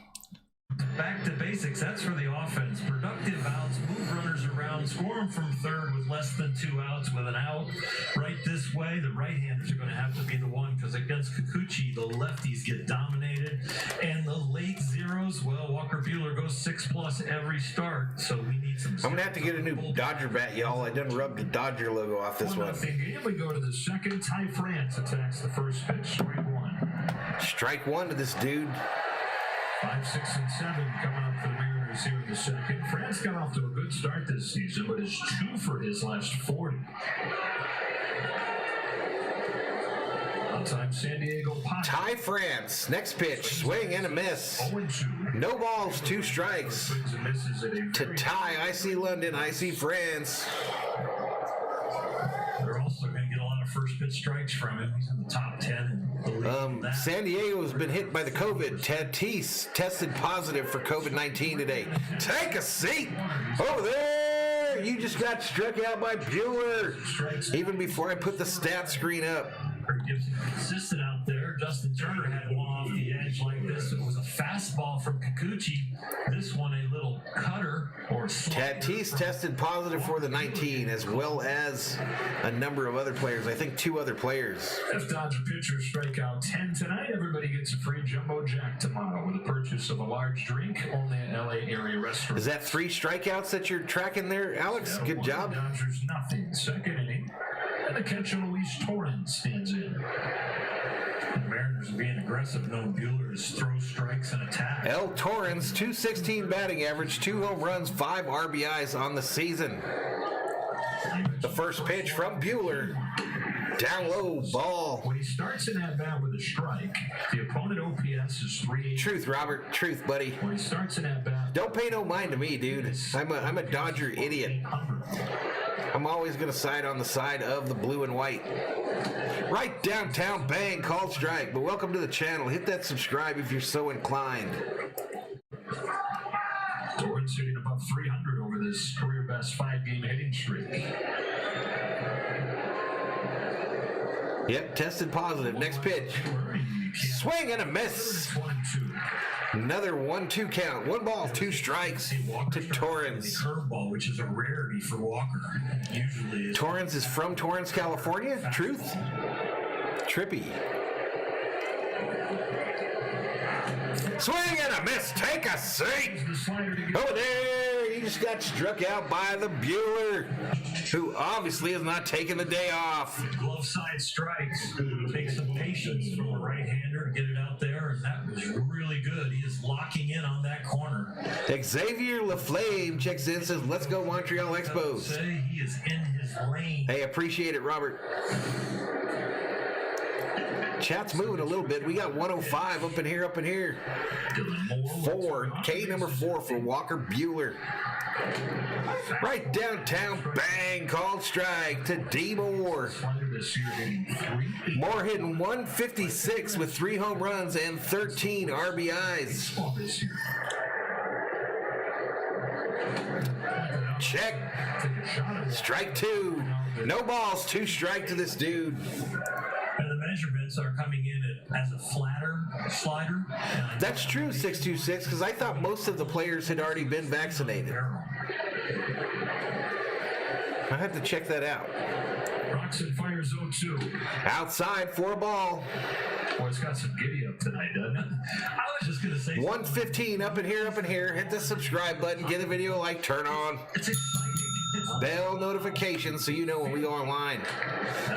Back to basics. That's for the offense. Productive outs, move runners around, score them from third with less than 2 outs with an out. Right this way, the right-handers are going to have to be the one, because against Kikuchi, the lefties get dominated. And the late zeros, well, Walker Buehler goes 6+ every start, so we need some. I'm going to have to get a new Dodger bat, y'all. I done rubbed the Dodger logo off this one. Game. We go to the second. Ty France attacks the first pitch, strike 1. Strike 1 to this dude. 5, 6, and 7 coming up for the Mariners here in the second. France got off to a good start this season, but is 2 for his last 40. On-time San Diego Padres. Ty France. Next pitch. Swing and a miss. 0-2. No balls, 2 strikes. To Ty, I see London, I see France. They're also going to get a lot of first pitch strikes from him. He's in the top 10. San Diego has been hit by the COVID. Tatis tested positive for COVID-19 today. Take a seat. Over there. You just got struck out by Buehler. Even before I put the stat screen up. Gibson consistent out there. Justin Turner had one off the edge like this. It was a fastball from Kikuchi. This one a little cutter or Tatis tested positive for the 19, as well as a number of other players. I think 2 other players. If Dodger pitchers strike out 10 tonight, everybody gets a free Jumbo Jack tomorrow with the purchase of a large drink only at LA area restaurant. Is that 3 strikeouts that you're tracking there, Alex? Yeah, good job. Dodgers nothing. Second inning. And the catcher Luis Torrens stands in. The Mariners being aggressive, knowing Buehler's throw strikes and attack. L. Torrens, 216 batting average, 2 home runs, 5 RBIs on the season. The first pitch from Buehler. Down low, ball. When he starts in at bat with a strike, the opponent OPS is 380. Truth, Robert. Truth, buddy. When he starts in at bat, don't pay no mind to me, dude. I'm a Dodger idiot. I'm always going to side on the side of the blue and white. Right downtown, bang, called strike. But welcome to the channel. Hit that subscribe if you're so inclined. Torrens hitting above 300 over this career best 5-game hitting streak. Yep, tested positive. Next pitch. Swing and a miss. Another 1-2 count. 1 ball, 2 strikes to Torrens. Curveball, which is a rarity for Walker. Usually, Torrens is from Torrens, California. Truth. Trippy. Swing and a miss. Take a seat. Over there, he just got struck out by the Bueller, who obviously is not taking the day off. Glove side strikes. Take some patience from a right-hander to get it out there, and that was really good. He is locking in on that corner. Xavier LaFlame checks in, says, "Let's go Montreal Expos." Say he is in his lane. Hey, appreciate it, Robert. Chat's moving a little bit. We got 105 up in here, up in here. 4, K number 4 for Walker Bueller. Right downtown, bang, called strike to D. Moore. Moore hitting 156 with 3 home runs and 13 RBIs. Check. Strike 2. No balls, 2 strike to this dude. And the measurements are coming in as a flatter slider. That's true, 626, because I thought most of the players had already been vaccinated. I have to check that out. Roxon fires 0-2. Outside for a ball. Boy, it's got some giddy up tonight, doesn't it? I was just going to say 115 up in here, up in here. Hit the subscribe button. Give the video a like. Turn on it's exciting. bell notifications so you know when we go online.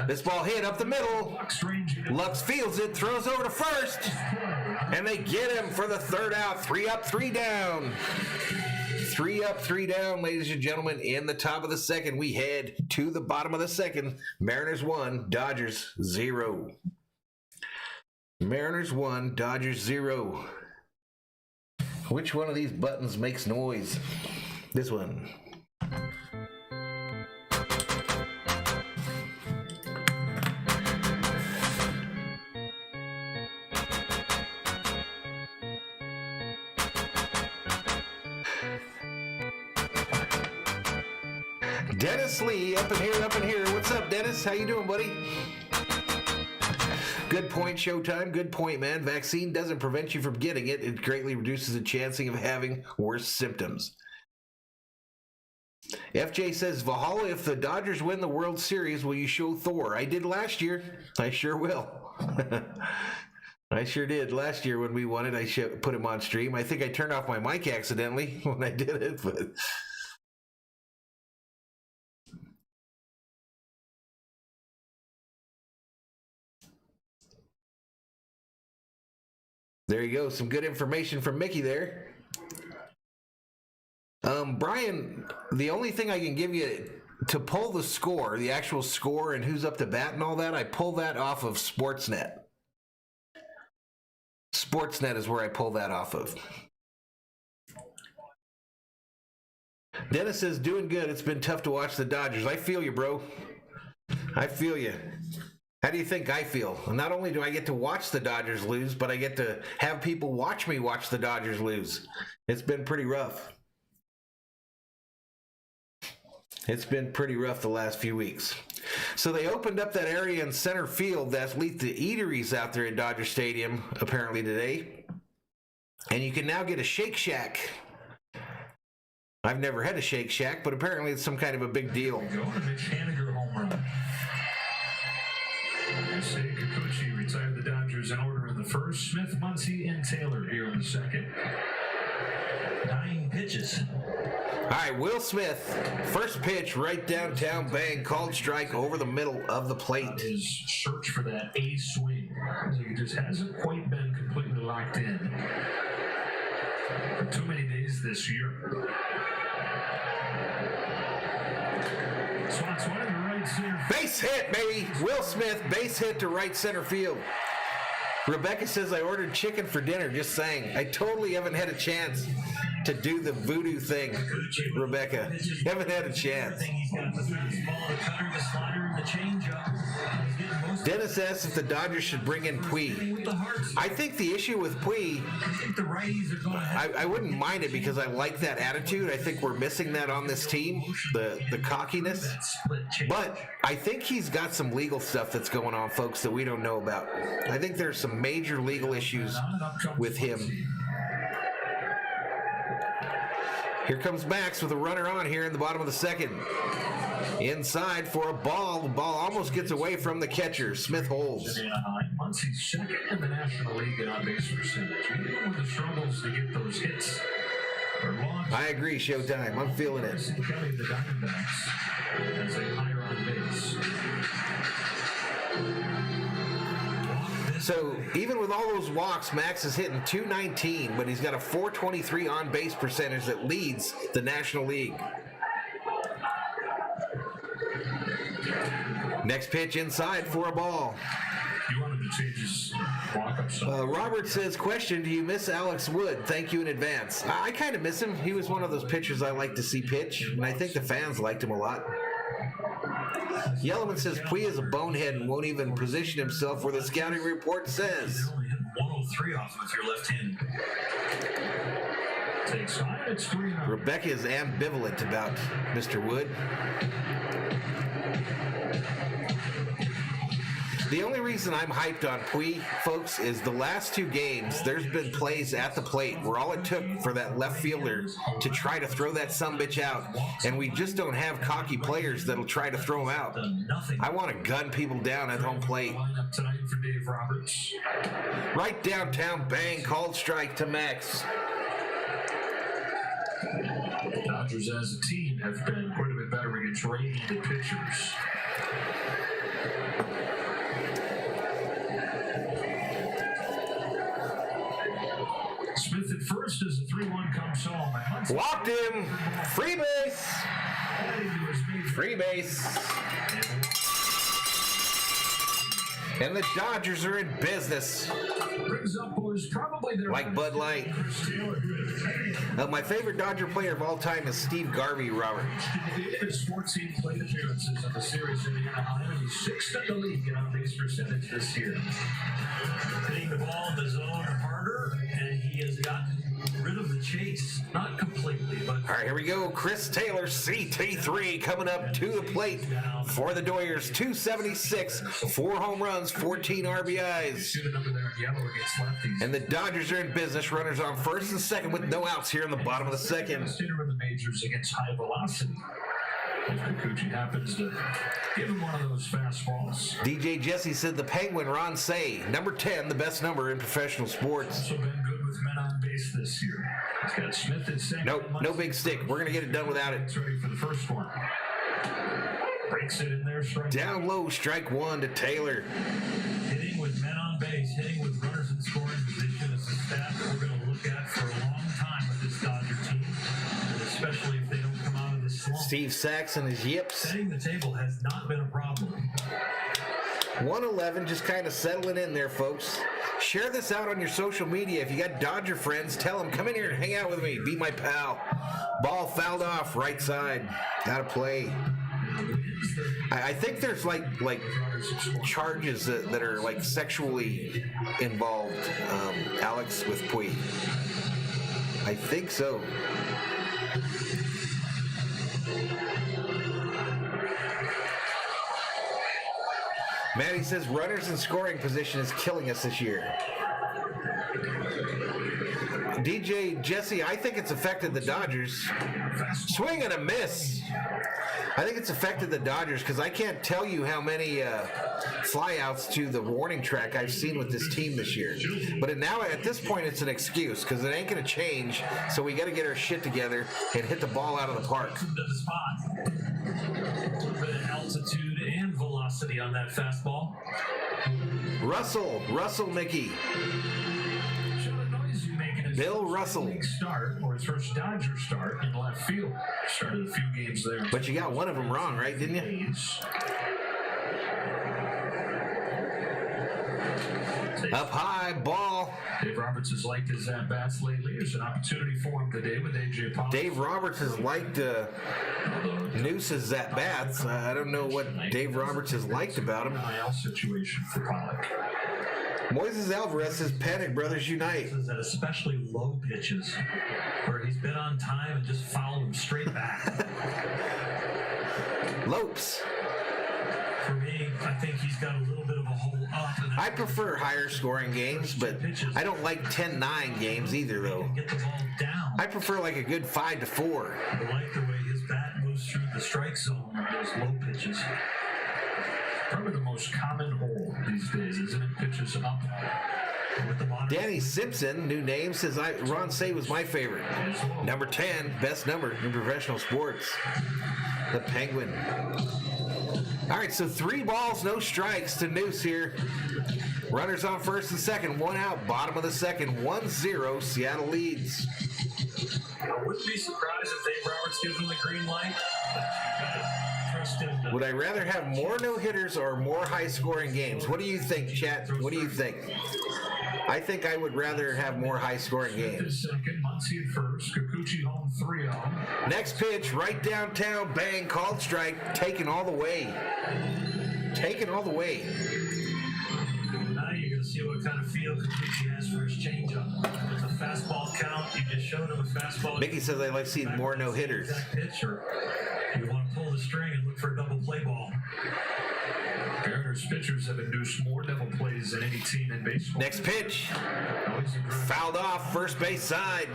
This ball hit up the middle. Lux fields it, throws over to first, and they get him for the 3rd out. 3 up, 3 down. 3 up, 3 down, ladies and gentlemen. In the top of the 2nd, we head to the bottom of the 2nd. Mariners 1, Dodgers 0. Mariners 1, Dodgers 0. Which one of these buttons makes noise? This one. Dennis Lee, up in here, up in here. What's up, Dennis? How you doing, buddy? Good point, Showtime. Good point, man. Vaccine doesn't prevent you from getting it. It greatly reduces the chancing of having worse symptoms. FJ says, Valhalla, if the Dodgers win the World Series, will you show Thor? I did last year. I sure will. I sure did. Last year when we won it, I put him on stream. I think I turned off my mic accidentally when I did it, but... There you go. Some good information from Mickey there. Brian, the only thing I can give you to pull the score, the actual score and who's up to bat and all that, I pull that off of Sportsnet. Sportsnet is where I pull that off of. Dennis says, doing good. It's been tough to watch the Dodgers. I feel you, bro. I feel you. How do you think I feel? Not only do I get to watch the Dodgers lose, but I get to have people watch me watch the Dodgers lose. It's been pretty rough. It's been pretty rough the last few weeks. So they opened up that area in center field that's leaked to eateries out there at Dodger Stadium apparently today. And you can now get a Shake Shack. I've never had a Shake Shack, but apparently it's some kind of a big deal. Say Kikuchi retired the Dodgers in order in the 1st. Smith, Muncy, and Taylor here in the 2nd. 9 pitches. All right, Will Smith, first pitch right downtown, bang, called strike over the middle of the plate. His search for that A swing. It just hasn't quite been completely locked in for too many days this year. Swats one in the right center. Base hit, baby. Will Smith, base hit to right center field. Rebecca says, I ordered chicken for dinner, just saying. I totally haven't had a chance to do the voodoo thing, Rebecca. Haven't had a chance. Dennis asks if the Dodgers should bring in Puig. I think the issue with Puig, I wouldn't mind it because I like that attitude. I think we're missing that on this team, the cockiness. But I think he's got some legal stuff that's going on, folks, that we don't know about. I think there's some major legal issues with him. Here comes Max with a runner on here in the bottom of the second. Inside for a ball. The ball almost gets away from the catcher. Smith holds. Muncie's second in the National League in on-base percentage. Even with the struggles to get those hits. I agree, Showtime. I'm feeling it. Kelly of the Diamondbacks has a higher on base. So even with all those walks, Max is hitting .219, but he's got a .423 on-base percentage that leads the National League. Next pitch inside for a ball. You wanted to change his walk-up. Robert says, question, do you miss Alex Wood? Thank you in advance. I kind of miss him. He was one of those pitchers I like to see pitch, and I think the fans liked him a lot. Yellowman says Pui is a bonehead and won't even position himself where the scouting report says. Only hit 103 off with your left hand. Takes time. It's 3-0. Rebecca is ambivalent about Mr. Wood. The only reason I'm hyped on Pui, folks, is the last two games, there's been plays at the plate where all it took for that left fielder to try to throw that sumbitch out, and we just don't have cocky players that'll try to throw him out. I want to gun people down at home plate. Tonight for Dave Roberts. Right downtown, bang, called strike to Max. The Dodgers as a team have been quite a bit better against right-handed pitchers. Smith at first as a 3-1 comes home. Walked him. Free base. Free base. And the Dodgers are in business. Like Bud Light. My favorite Dodger player of all time is Steve Garvey, Robert. He has 14 plate appearances in the series in Anaheim, and he's 6th in the league in on-base percentage this year. Hitting the ball in the zone harder, and he has gotten rid of the chase. Not completely, but... All right, here we go. Chris Taylor, CT3, coming up to the plate for the Doyers. 276, 4 home runs, 14 RBIs. And the Dodgers are in business. Runners on first and second with no outs here in the bottom of the second. In the majors against high velocity. If Kikuchi happens to give him one of those fastballs. DJ Jesse said the Penguin, Ron Say, number 10, the best number in professional sports. Also been good with men on base this year. He's got Smith at second. Nope, no big stick. We're going to get it done without it. He's ready for the first one. Breaks it in there. Down low, strike one to Taylor. Hitting with men on base, hitting with runners in scoring position is a stat that we're going to look at for a long time with this Dodger team, and especially if they don't come out of this slump. Steve Saxon is yips. Setting the table has not been a problem. 111, just kind of settling in there, folks. Share this out on your social media. If you got Dodger friends, tell them, come in here and hang out with me. Be my pal. Ball fouled off, right side. Gotta play. I think there's like charges that are like sexually involved, Alex, with Pui. I think so. Maddie says runners in scoring position is killing us this year. DJ Jesse, I think it's affected the Dodgers. Swing and a miss. I think it's affected the Dodgers because I can't tell you how many flyouts to the warning track I've seen with this team this year. But now at this point, it's an excuse because it ain't going to change. So we got to get our shit together and hit the ball out of the park. To the spot. A little bit of altitude and velocity on that fastball. Russell Mickey. Bill Russell. Start or his first Dodger start in left field. Started a few games there. But you got one of them wrong, right? Didn't you? Up high, ball. Dave Roberts has liked his at-bats lately. There's an opportunity for him today with A.J. Pollock. Dave Roberts has liked Noose's at-bats. I don't know what Dave Roberts has liked about him. IL situation for Pollock. Moises Alvarez says, Panic Brothers Unite. At especially low pitches, where he's been on time and just fouled him straight back. Lopes. For me, I think he's got a little bit of a hole up. I prefer higher scoring games, but I don't like 10-9 games either, though. Get the ball down. I prefer like a good 5-4. I like the way his bat moves through the strike zone on those low pitches. Probably the most common hole these days, isn't it? Pitches up. Danny Simpson, new name, says Ron Say was my favorite. Number 10, best number in professional sports. The Penguin. All right, so 3 balls, no strikes to Noose here. Runners on first and second, 1 out, bottom of the second, 1-0, Seattle leads. I wouldn't be surprised if Dave Roberts gives him the green light. Would I rather have more no-hitters or more high-scoring games? What do you think, chat? What do you think? I think I would rather have more high-scoring games. Second, Muncy at first, Kikuchi home 3-0. Next pitch, right downtown, bang, called strike, taken all the way. Taken all the way. Now you're going to see what kind of feel Kikuchi has for his changeup. It's a fastball count. You just showed him a fastball. Mickey says I like seeing more no-hitters. Pitch, or you want to pull the string and look for a double play ball. Mariners pitchers have induced more double plays than any team in baseball. Next pitch. Fouled off, first base side.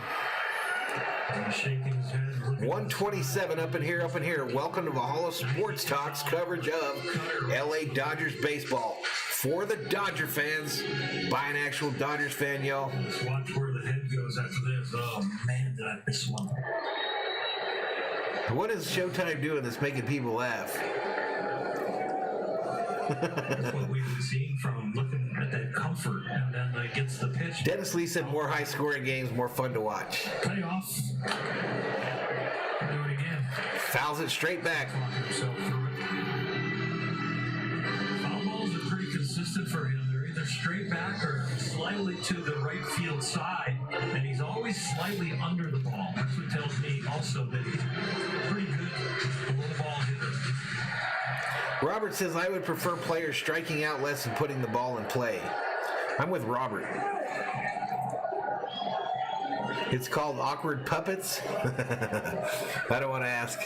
Shaking his head. 127 up in here. Welcome to Valhalla Sports Talk's coverage of LA Dodgers baseball. For the Dodger fans, by an actual Dodgers fan, y'all. Let's watch where the head goes after this. Oh, man, did I miss one. What is Showtime doing that's making people laugh? That's what we've been seeing from him, looking at that comfort, and then gets the pitch. Dennis Lee said more high-scoring games, more fun to watch. Payoff. Do it again. Fouls it straight back. Himself through it. Foul balls are pretty consistent for him. They're either straight back or slightly to the right field side, and he's always slightly under the ball. That's what tells me also that he's pretty good below ball hitter. Robert says, I would prefer players striking out less and putting the ball in play. I'm with Robert. It's called awkward puppets. I don't want to ask.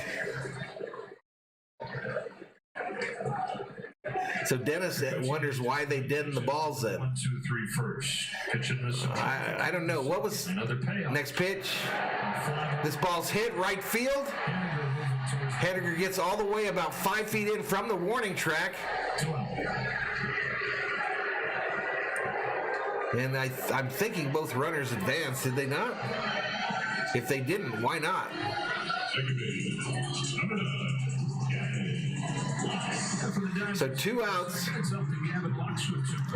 So Dennis wonders why they deadened the balls then. 1, 2, 3 first. Pitch in this. I don't know. What was another payoff? Next pitch? This ball's hit right field. Henniger gets all the way about 5 feet in from the warning track. 12. And I'm thinking both runners advanced. Did they not? If they didn't, why not? So 2 outs.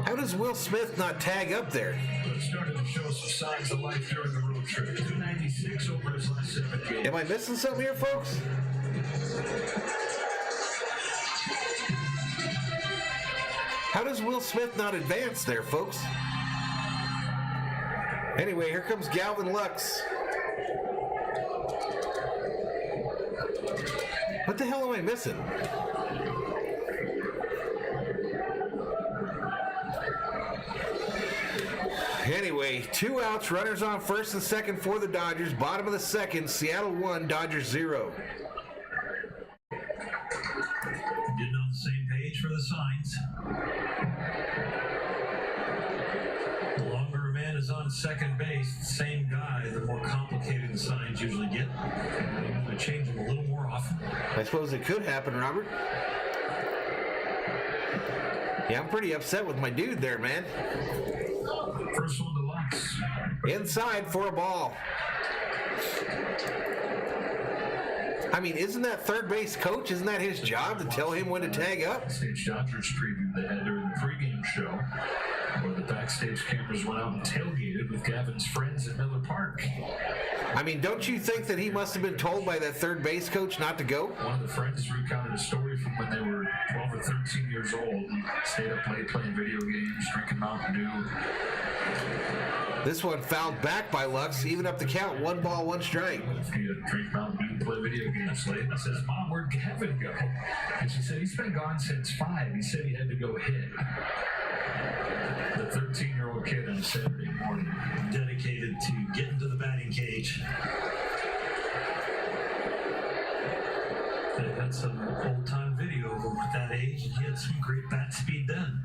How does Will Smith not tag up there? Started to show some signs of life during the road trip. 296 over his last 7 games. Am I missing something here, folks? How does Will Smith not advance there, folks? Anyway, here comes Galvin Lux. What the hell am I missing? Anyway, 2 outs, runners on first and second for the Dodgers. Bottom of the second, Seattle 1, Dodgers 0. Getting on the same page for the signs. The longer a man is on second base, the same guy, the more complicated the signs usually get. I'm going to change them a little more often. I suppose it could happen, Robert. Yeah, I'm pretty upset with my dude there, man. First one to Lux. Inside for a ball. I mean, isn't that third base coach? Isn't that his job to tell him when to tag up? Backstage Dodgers preview they had during the pregame show, where the backstage cameras went out and tailgated with Gavin's friends at Miller Park. I mean, don't you think that he must have been told by that third base coach not to go? One of the friends recounted a story from when they were 12 or 13 years old. Stayed up late playing video games, drinking Mountain Dew. This one fouled back by Lux, even up the count, 1 ball, 1 strike. He had drink Mountain Dew, play video games late. I says, Mom, where'd Gavin go? And she said, he's been gone since 5. He said he had to go hit. The 13-year-old kid on Saturday morning. Dedicated to getting to the batting cage. They had some old-time video of at that age, and he had some great bat speed then.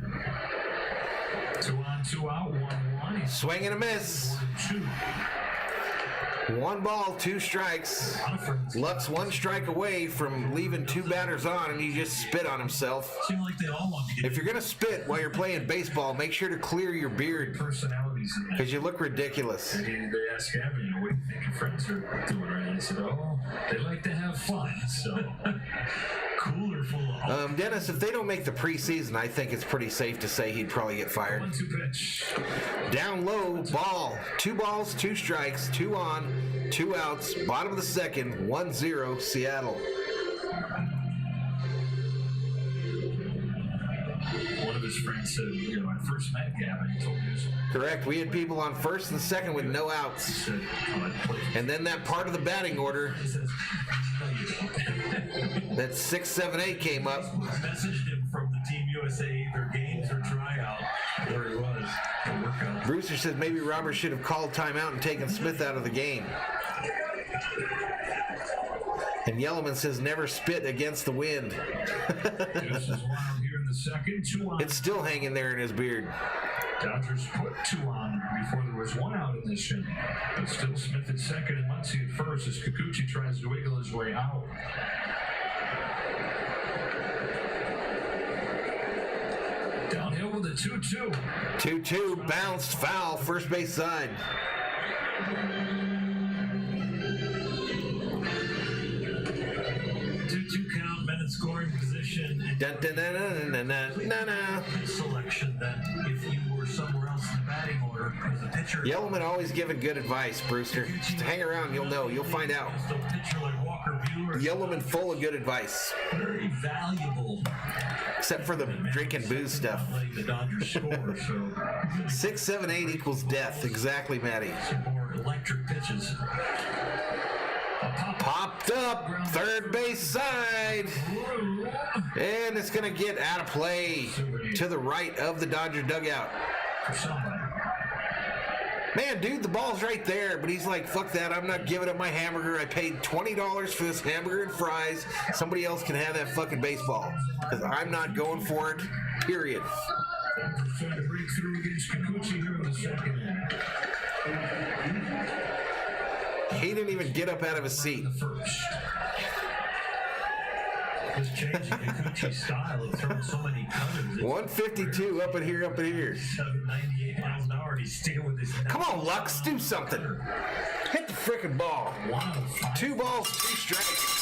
2 on, 2 out, 1-1. Swing and a miss. 2. 1 ball, 2 strikes. Luck's 1 strike away from leaving 2 batters on, and he just spit on himself. Seemed like they all want to get If you're going to spit while you're playing baseball, make sure to clear your beard, Personalities in that. because you look ridiculous. They asked Gavin, what do you think your friends are doing right? And he said, oh, they like to have fun. So, cooler full of Dennis, if they don't make the preseason, I think it's pretty safe to say he'd probably get fired. 1-2 pitch. Down low, ball. 2 balls, 2 strikes, 2 on, 2 outs. Bottom of the second, 1-0 Seattle. One of his friends said, when I first met Gavin, he told me this. Correct. We had people on first and second with no He outs. said, oh, I played. And then that part of the batting order, He says, no, you don't. that 6, 7, 8 came up. Messaged him from the Team USA, either games or tryout, where he was, to work out. Brewster says maybe Robert should have called timeout and taken Smith out of the game. And Yellowman says never spit against the wind. This is one out here in the second. 2 on. It's still hanging there in his beard. Dodgers put 2 on before there was 1 out in this inning. But still Smith at second and Muncy at first as Kikuchi tries to wiggle his way out. Downhill with a 2-2. 2-2, bounced, foul, first base side. 2-2 count, men in scoring position, and Dun, dun, dun, dun, dun, dun, dun, dun. selection that if you were somewhere else in the batting order as a pitcher, Yellowman always giving good advice, Brewster. Just hang around, you'll know, you'll find out. as a pitcher like Walker Buehler, Yellowman full of good advice, very valuable. except for the drinking booze stuff. Not letting the Dodgers score, so 6, 7, 8 equals death. Exactly, Matty. some more electric pitches. Popped up, third base side. And it's going to get out of play to the right of the Dodger dugout. For somebody. Man, dude, the ball's right there, but he's like, fuck that, I'm not giving up my hamburger. I paid $20 for this hamburger and fries. Somebody else can have that fucking baseball, because I'm not going for it, period. Dodgers trying to break through against Kikuchi here in the second. He didn't even get up out of his seat. The first. Just changing Kikuchi's style of throwing so many cutters. 152 up in here, up in here. 98 miles an hour, and he's still with his. Come on, Lux, do something. Hit the frickin' ball. 2 balls, 2 strikes.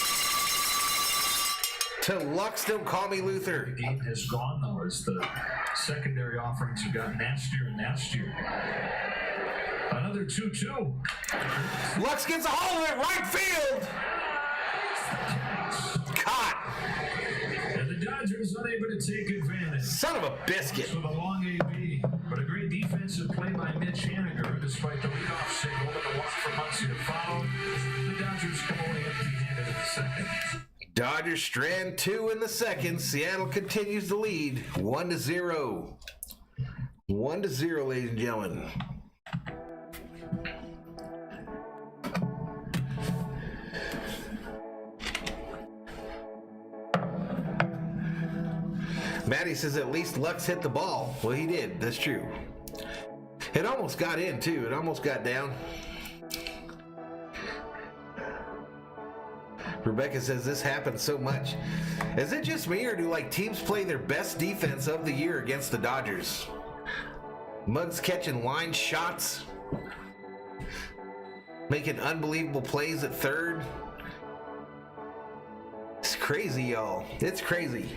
To Lux, don't call me Luther. The game has gone, though, as the secondary offerings have gotten nastier and nastier. Another 2-2. Lux gets a hold of it, right field. Caught. And the Dodgers unable to take advantage. Son of a biscuit. With a long AB, but a great defensive play by Mitch Haniger, despite the leadoff single and the 1 for Muncy to follow. The Dodgers come away empty-handed in the second. Dodgers strand 2 in the second. Seattle continues to lead 1-0. 1-0, ladies and gentlemen. Matty says at least Lux hit the ball. Well, he did. That's true. It almost got in, too. It almost got down. Rebecca says this happens so much. Is it just me, or do like teams play their best defense of the year against the Dodgers? Muggs catching line shots, making unbelievable plays at third. It's crazy, y'all. It's crazy.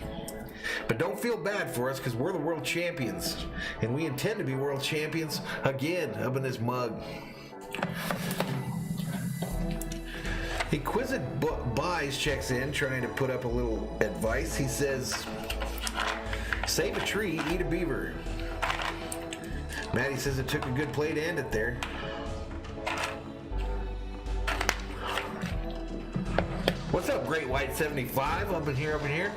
But don't feel bad for us, because we're the world champions. And we intend to be world champions again up in this mug. Exquisite Buys checks in, trying to put up a little advice. He says, save a tree, eat a beaver. Maddie says it took a good play to end it there. What's up, Great White 75? Up in here, up in here.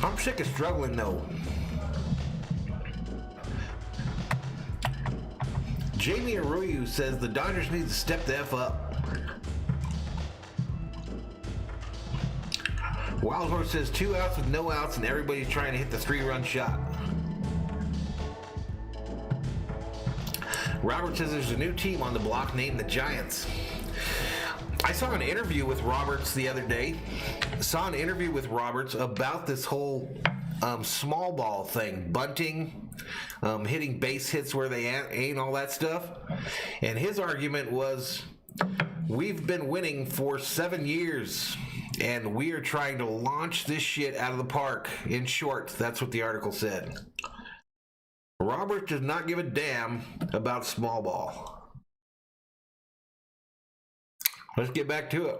I'm sick of struggling, though. Jamie Arroyo says the Dodgers need to step the F up. Wild Horse says 2 outs with no outs and everybody's trying to hit the 3-run shot. Robert says there's a new team on the block named the Giants. I saw an interview with Roberts the other day. About this whole small ball thing, bunting, hitting base hits where they ain't, all that stuff. And his argument was, we've been winning for 7 years, and we are trying to launch this shit out of the park. In short, that's what the article said. Robert does not give a damn about small ball. Let's get back to it.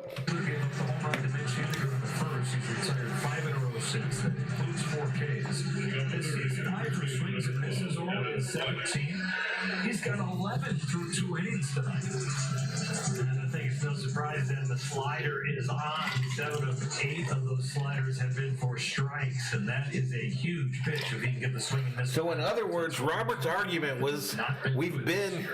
He's retired 5 in a row since. That includes 4 Ks. This season, high for swings and misses, only in 17. He's got 11 through 2 innings tonight. And I think it's no surprise that the slider is on. 7 of 8 of those sliders have been for strikes, and that is a huge pitch if he can get the swing and miss. So in other words, Robert's argument was, we've been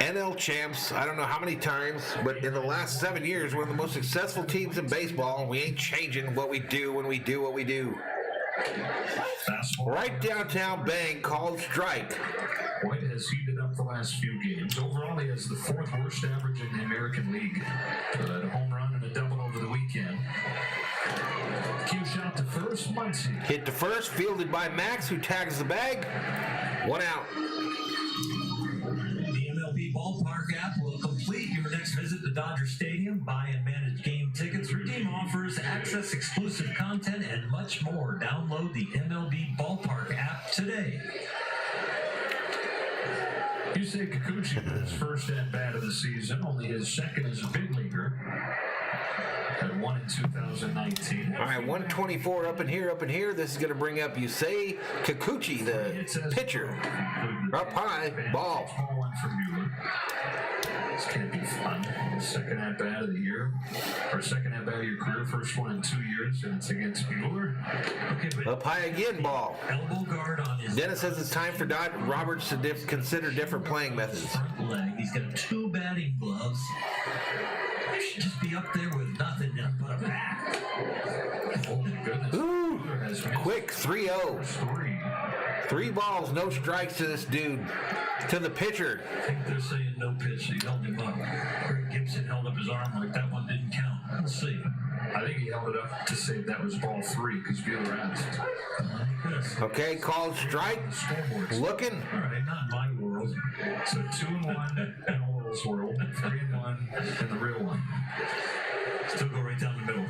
NL champs, I don't know how many times, but in the last 7 years, we're the most successful teams in baseball, and we ain't changing what we do when we do what we do. Right downtown bang, called strike. White has heated up the last few games. Overall, he has the 4th worst average in the American League. A home run and a double over the weekend. Cue shot to first, Muncie. Hit to first, fielded by Max, who tags the bag. 1 out. The MLB Ballpark app will complete your next visit to Dodger Stadium. Buy and manage game tickets, redeem offers, access exclusive content, and much more. Download the MLB Ballpark app today. Yusei Kikuchi with his first at-bat of the season, only his second as a big leaguer. Had 1 in 2019. All right, 124 up in here. This is going to bring up Yusei Kikuchi, the pitcher. Up high, ball. Ball one for Mueller. This can't be fun. Second at-bat of the year. Or second at-bat of your career. First one in 2 years, and it's against Mueller. Okay, Up high again, ball. elbow guard on his Dennis says it's time for Roberts to consider different playing methods. front leg. He's got 2 batting gloves. He should just be up there with nothing but a bat. Oh my goodness. Ooh, Mueller has missed quick 3-0. 3. 3 balls, no strikes to this dude. To the pitcher. I think they're saying no pitch. He held him up. Greg Gibson held up his arm like that one didn't count. We'll see. I think he held it up to say that was ball 3 because Mueller asked. Okay, called strike. Looking. All right, not in my world. So 2-1 in Oral's world, 3-1 in the real one. Still go right down the middle.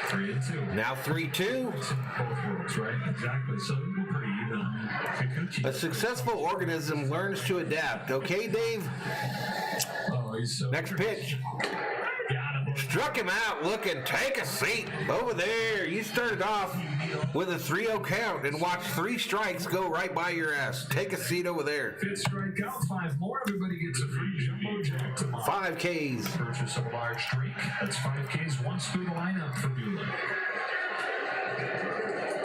3-2. Now 3-2. It's in both worlds, right? Exactly. So we're pretty even. Kikuchi. A successful organism learns to adapt. Okay, Dave? Oh, he's so Next pitch. Got him. Struck him out looking. Take a seat over there. You started off with a 3-0 count and watched 3 strikes go right by your ass. Take a seat over there. 5th strikeout, 5 more. Everybody gets a free jumbo jack tomorrow. 5 Ks. Purchase of a large drink. That's 5 Ks once through the lineup for Mueller.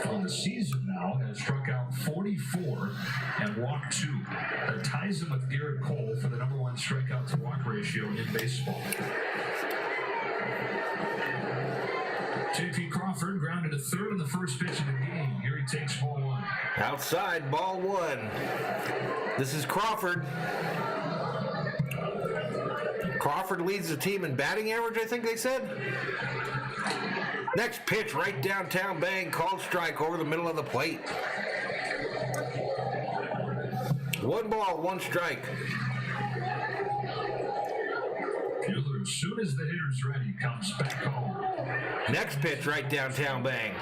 On the season now, has struck out 44 and walked 2. That ties him with Garrett Cole for the #1 strikeout to walk ratio in baseball. J.P. Crawford grounded a third in the first pitch of the game. Here he takes ball 1. Outside, ball 1. This is Crawford. Crawford leads the team in batting average, I think they said. Next pitch, right downtown bang, called strike over the middle of the plate. 1 ball, 1 strike. Mueller, as soon as the hitter's ready, comes back home. Next pitch, right downtown bang.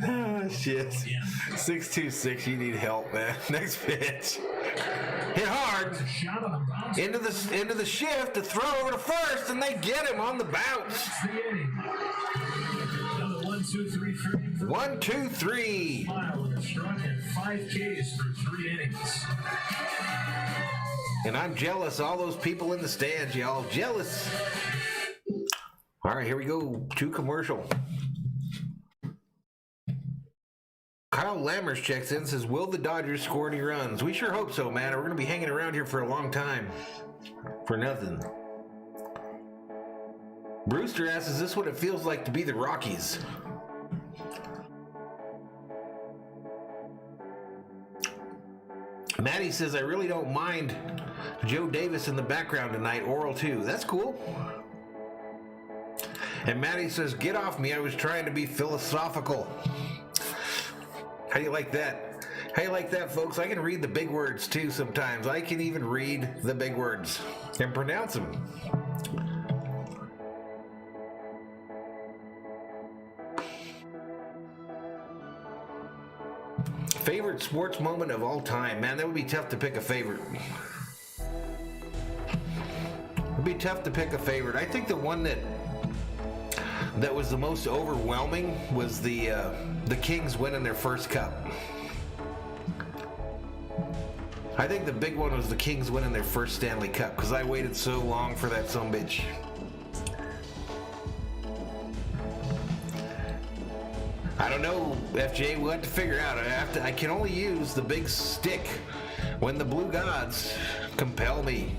Oh, shit. 626, you need help, man. Next pitch. Hit hard. Shot on a bounce. Into the shift to throw over to first, and they get him on the bounce. That's the inning. Now the 1-2-3 frame for 1-2-3. Smile and a struck and 5 Ks through 3 innings. And I'm jealous. All those people in the stands, y'all jealous. All right, here we go. To commercial. Kyle Lammers checks in and says, will the Dodgers score any runs? We sure hope so, man. We're going to be hanging around here for a long time. For nothing. Brewster asks, is this what it feels like to be the Rockies? Maddie says, I really don't mind Joe Davis in the background tonight, oral too. That's cool. And Maddie says, get off me. I was trying to be philosophical. How do you like that? How do you like that, folks? I can read the big words too sometimes. I can even read the big words and pronounce them. Favorite sports moment of all time? Man, that would be tough to pick a favorite. It'd be tough to pick a favorite. I think the one that was the most overwhelming was the Kings winning their first cup. I think the big one was the Kings winning their first Stanley Cup because I waited so long for that sumbitch. I don't know, FJ. We'll have to figure out. I can only use the big stick when the blue gods compel me.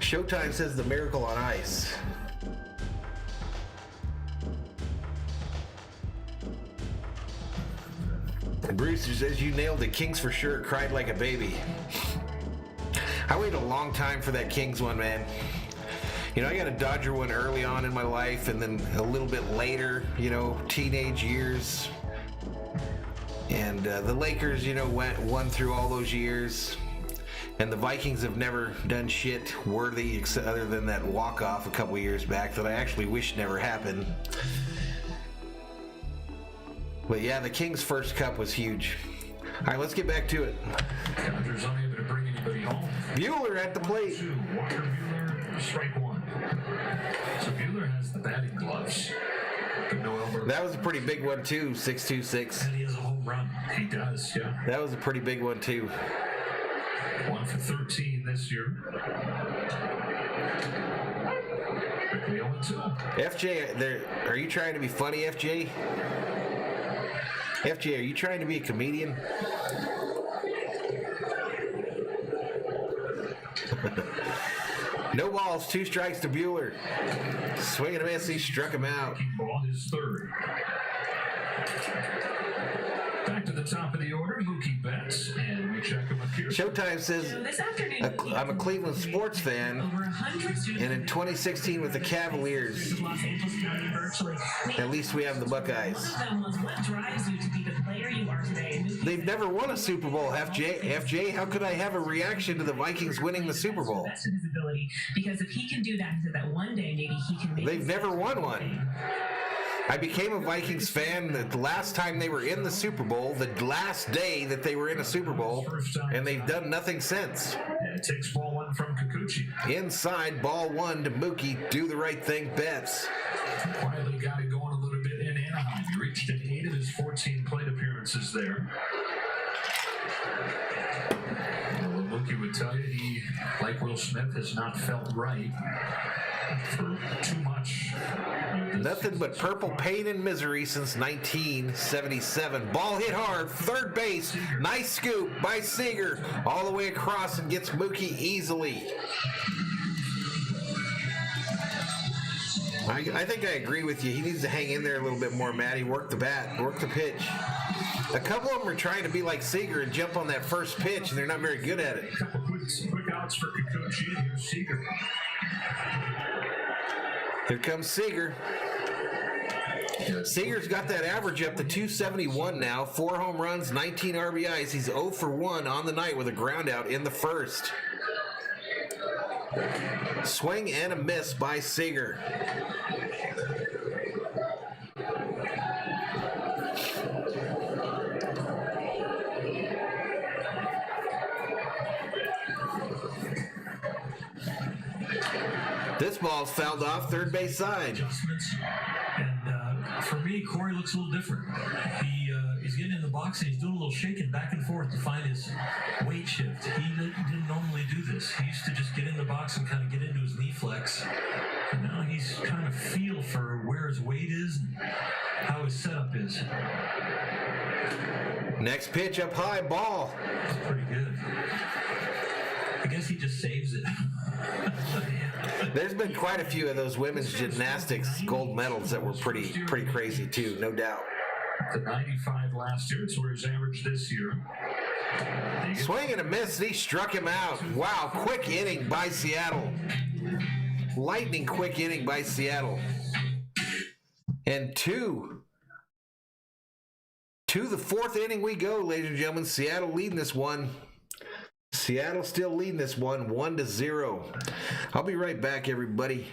Showtime says the Miracle on Ice. Brewster says you nailed it. Kings for sure. Cried like a baby. I waited a long time for that Kings one, man. You know, I got a Dodger one early on in my life, and then a little bit later, you know, teenage years. And the Lakers, you know, won through all those years. And the Vikings have never done shit worthy other than that walk-off a couple years back that I actually wish never happened. But yeah, the Kings' first cup was huge. All right, let's get back to it. Dodgers unable to bring anybody home. Bueller at the plate. Walker Bueller, strike one. So Bueller has the batting gloves. But no elbow. That was a pretty big one too, 6-2-6. And he has a home run. He does, yeah. That was a pretty big one too. 1 for 13 this year. Quickly 0-2. FJ, are you trying to be funny, FJ? FJ, are you trying to be a comedian? No balls, 2 strikes to Bueller. Swing and a miss, he struck him out. Ball is third. Back to the top of the order, Mookie Betts, and we check him up here. Showtime says, I'm a Cleveland sports fan, and in 2016 with the Cavaliers, at least we have the Buckeyes. They've never won a Super Bowl, FJ. How could I have a reaction to the Vikings winning the Super Bowl? Because if he can do that, that one day maybe he can. They've never won one. I became a Vikings fan the last time they were in the Super Bowl, the last day that they were in a Super Bowl, and they've done nothing since. It takes ball one from Kikuchi. Inside, ball one to Mookie. Do the right thing, Betts. Quietly got it going a little bit in Anaheim. He reached in 8 of his 14 plate appearances there. Mookie would tell you he, like Will Smith, has not felt right for too much. Nothing but purple pain and misery since 1977. Ball hit hard, third base. Nice scoop by Seager. All the way across and gets Mookie easily. I think I agree with you. He needs to hang in there a little bit more, Matty. Work the bat, work the pitch. A couple of them are trying to be like Seager and jump on that first pitch, and they're not very good at it. A couple quick outs for Kikuchi, and here's Seager. Here comes Seager. Seager's got that average up to 271 now. 4 home runs, 19 RBIs. He's 0 for 1 on the night with a ground out in the first. Swing and a miss by Seager. This ball's fouled off third base side. Adjustments. And for me, Corey looks a little different. He's getting in the box box, and he's doing a little shaking back and forth to find his weight shift. He didn't normally do this. He used to just get in the box and kind of get into his knee flex. And now he's trying to feel for where his weight is and how his setup is. Next pitch up high, ball. That's pretty good. I guess he just saves it. There's been quite a few of those women's gymnastics gold medals that were pretty crazy too, no doubt. The 95 last year, it's where he's averaged this year. Swing and a miss, he struck him out. Wow, quick inning by Seattle. Lightning quick inning by Seattle. And to the fourth inning we go, ladies and gentlemen. Seattle leading this one. Seattle still leading this one 1-0. I'll be right back, everybody.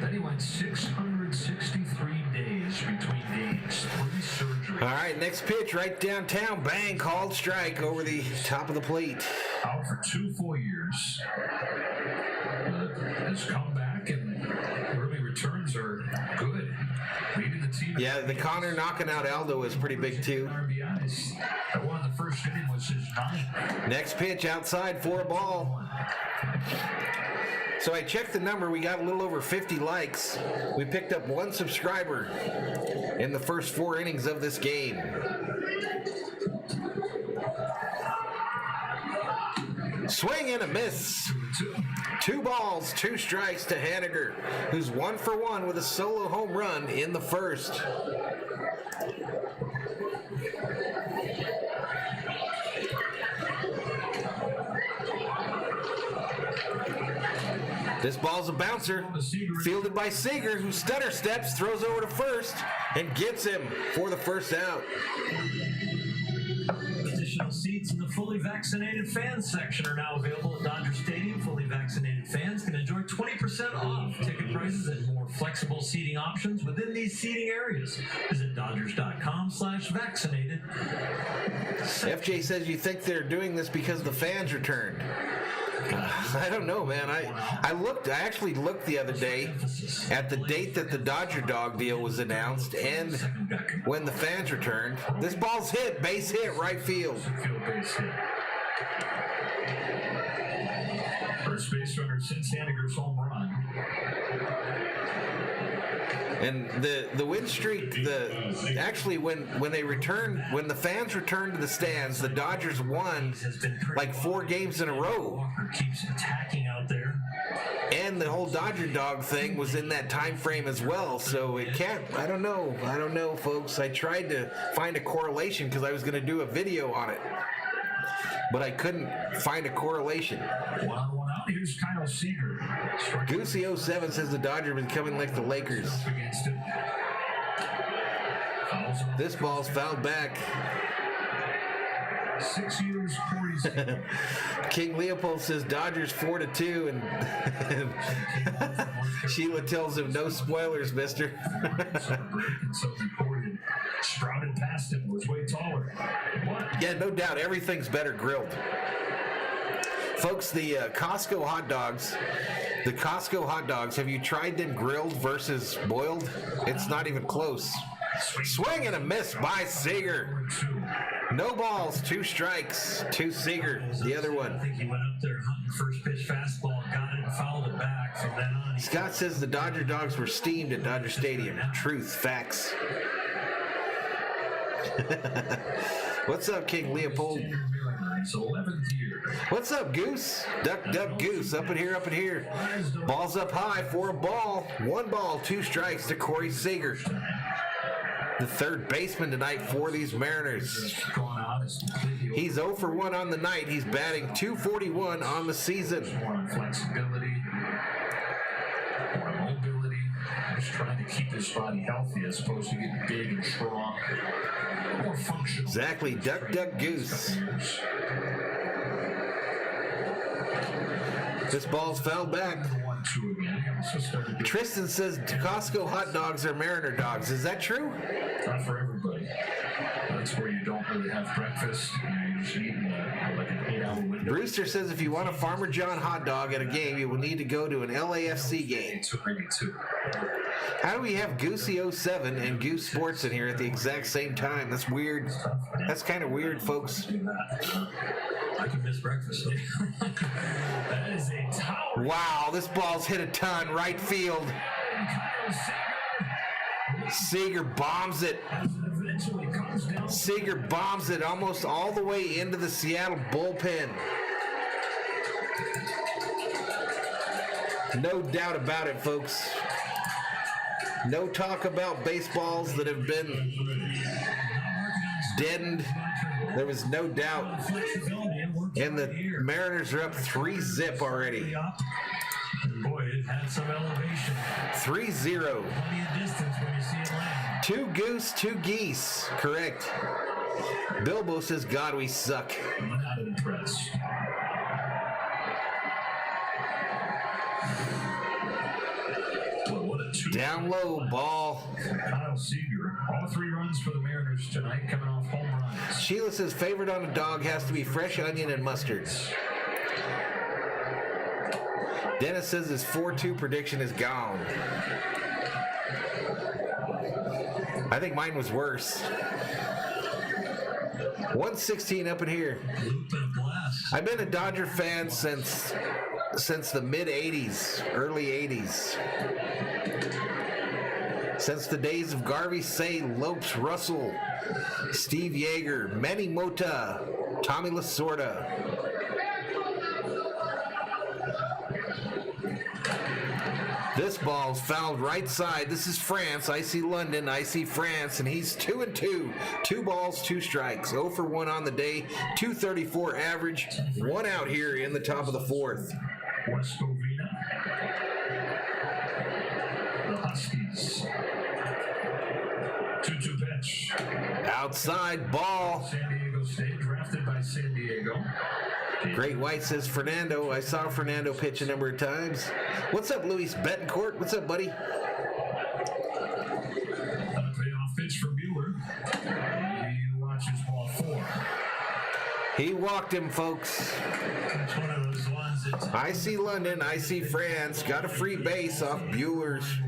Then he went 663 days between games, 3 surgeries. All right, next pitch right downtown. Bang, called strike over the top of the plate. Out for 2 full years. His comeback and early returns are good. Leading the team. Yeah, the Connor knocking out Aldo is pretty big too. RBIs. That one in the first inning was his 9th. Next pitch outside for a ball. So I checked the number. We got a little over 50 likes. We picked up 1 subscriber in the first 4 innings of this game. Swing and a miss. 2 balls, 2 strikes to Haniger, who's 1 for 1 with a solo home run in the first. This ball's a bouncer, fielded by Seager, who stutter steps, throws over to first, and gets him for the first out. Additional seats in the fully vaccinated fans section are now available at Dodger Stadium. Fully vaccinated fans can enjoy 20% off ticket prices and more flexible seating options within these seating areas. Visit Dodgers.com/vaccinated. FJ says you think they're doing this because the fans returned. I don't know, man. I actually looked the other day at the date that the Dodger dog deal was announced and when the fans returned. This ball's hit, base hit, right field. First base runner since Haniger's home run. And the win streak, actually when the fans returned to the stands, the Dodgers won like 4 games in a row. Walker keeps attacking out there. and the whole Dodger dog thing was in that time frame as well. So it can't. I don't know, folks. I tried to find a correlation because I was going to do a video on it, but I couldn't find a correlation. One out. Here's Kyle Seager. Goosey07 says the Dodgers are becoming like the Lakers. This ball's fouled back. 6 years, Corey Seager. King Leopold says Dodgers 4-2, and Sheila tells him no spoilers, mister. Sprouted past him, was way taller. What? Yeah, no doubt, everything's better grilled. Folks, the Costco hot dogs, have you tried them grilled versus boiled? It's not even close. Swing and a miss by Seager. No balls, 2 strikes, 2 Seager, the other one. I think he went up there hunting first pitch fastball, got it and fouled it back. From then on, Scott says the Dodger dogs were steamed at Dodger Stadium. Truth, facts. What's up, King Leopold? What's up, Goose? Duck, Goose. Up in here. Ball's up high for a ball. 1 ball, 2 strikes to Corey Seager. The third baseman tonight for these Mariners. He's 0 for 1 on the night. He's batting .241 on the season. More flexibility, more mobility. Just trying to keep his body healthy as opposed to getting big and strong. More functional. Exactly. Duck, Goose. This ball's fouled back. Tristan says Costco hot dogs are Mariner dogs. Is that true? Not for everybody. That's where you don't really have breakfast. You're just eating like an 8-hour window. Brewster says if you want a Farmer John hot dog at a game, you will need to go to an LAFC game. How do we have Goosey07 and Goose Sports in here at the exact same time? That's weird. That's kind of weird, folks. I could miss breakfast. That is a tower. Wow, this ball's hit a ton right field. Seager bombs it. Seager bombs it almost all the way into the Seattle bullpen. No doubt about it, folks. No talk about baseballs that have been deadened. There was no doubt. And the Mariners are up 3-0 already. Boy, it had some elevation. 3-0. Plenty of distance when you see it land. 2 goose, 2 geese. Correct. Bilbo says, God, we suck. I'm not impressed. Down low, ball. Kyle Seager. All 3 runs for the Mariners tonight, coming off home runs. Sheila says, favorite on a dog has to be fresh onion and mustard. Dennis says his 4-2 prediction is gone. I think mine was worse. 116 up in here. I've been a Dodger fan since the mid-'80s, early '80s. Since the days of Garvey Say, Lopes Russell, Steve Yeager, Manny Mota, Tommy Lasorda. This ball's fouled right side. This is France. I see London. I see France. And he's 2-2. 2 balls, 2 strikes. 0 for 1 on the day. .234 average. 1 out here in the top of the 4th. West Covina. The Huskies. 2-2 pitch. Outside ball. San Diego State, drafted by San Diego. Great White says Fernando. I saw Fernando pitch a number of times. What's up, Luis Betancourt? What's up, buddy? A payoff pitch for Bueller. He watches ball 4. He walked him, folks. It's one of those ones that I see London. I see France. Got a free base off Bueller's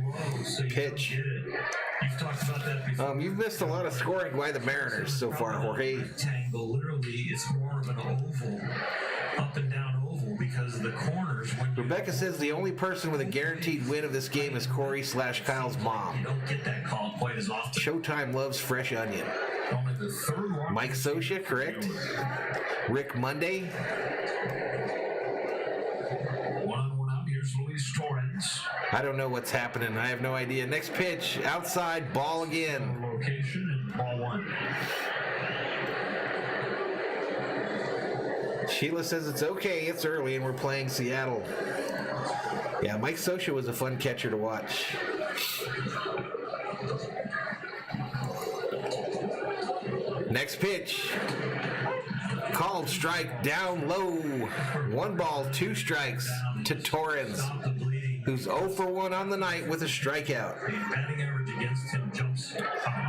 pitch. you've talked about that before. You've missed a lot of scoring by the Mariners so far, Jorge. Rectangle, literally, it's more of an oval, up and down oval, because of the corners. When Rebecca says the only person with a guaranteed win of this game is Corey/Kyle's mom. you don't get that call quite as often. Showtime loves fresh onion. Only the 3rd walk. Mike Sosha, correct? Rick Monday. 1-1 out. Here's Luis Torres. I don't know what's happening. I have no idea. Next pitch, outside, ball again. Location and ball 1. Sheila says it's okay. It's early and we're playing Seattle. Yeah, Mike Scioscia was a fun catcher to watch. Next pitch. Called strike, down low. 1 ball, 2 strikes to Torrens, who's 0 for 1 on the night with a strikeout. Batting average against him jumps.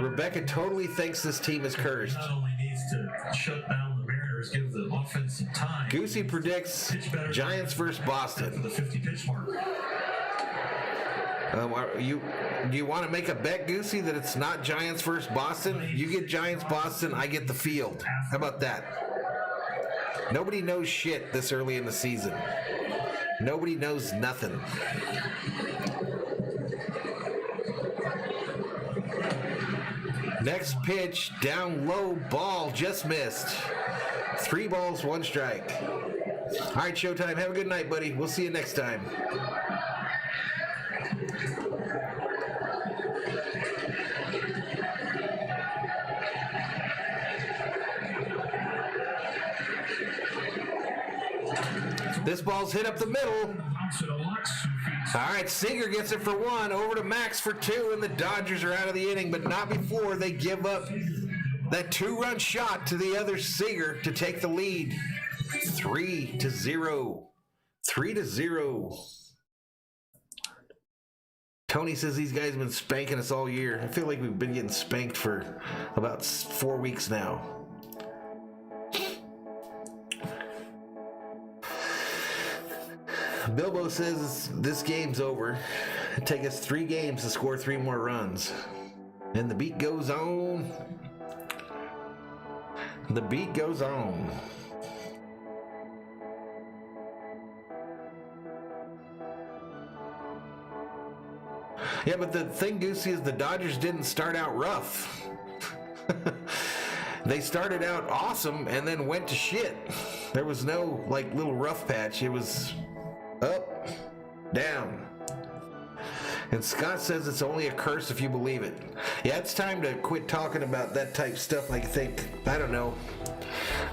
Rebecca totally thinks this team is cursed. Not only needs to shut down the Mariners, give the offense some time. Goosey predicts Giants versus Boston. The 50 pitch mark. Do you want to make a bet, Goosey, that it's not Giants versus Boston? You get Giants Boston, I get the field. How about that? Nobody knows shit this early in the season. Nobody knows nothing. Next pitch, down low, ball, just missed. 3 balls, 1 strike. All right, Showtime, have a good night, buddy. We'll see you next time. This ball's hit up the middle. All right, Seager gets it for 1, over to Max for 2, and the Dodgers are out of the inning, but not before they give up that 2-run shot to the other Seager to take the lead. 3-0. 3-0. Tony says these guys have been spanking us all year. I feel like we've been getting spanked for about 4 weeks now. Bilbo says this game's over. It'll take us 3 games to score 3 more runs. And the beat goes on. The beat goes on. Yeah, but the thing, Goosey, is the Dodgers didn't start out rough. They started out awesome and then went to shit. There was no, like, little rough patch. It was up, down. And Scott says it's only a curse if you believe it. Yeah, it's time to quit talking about that type stuff. I think, I don't know.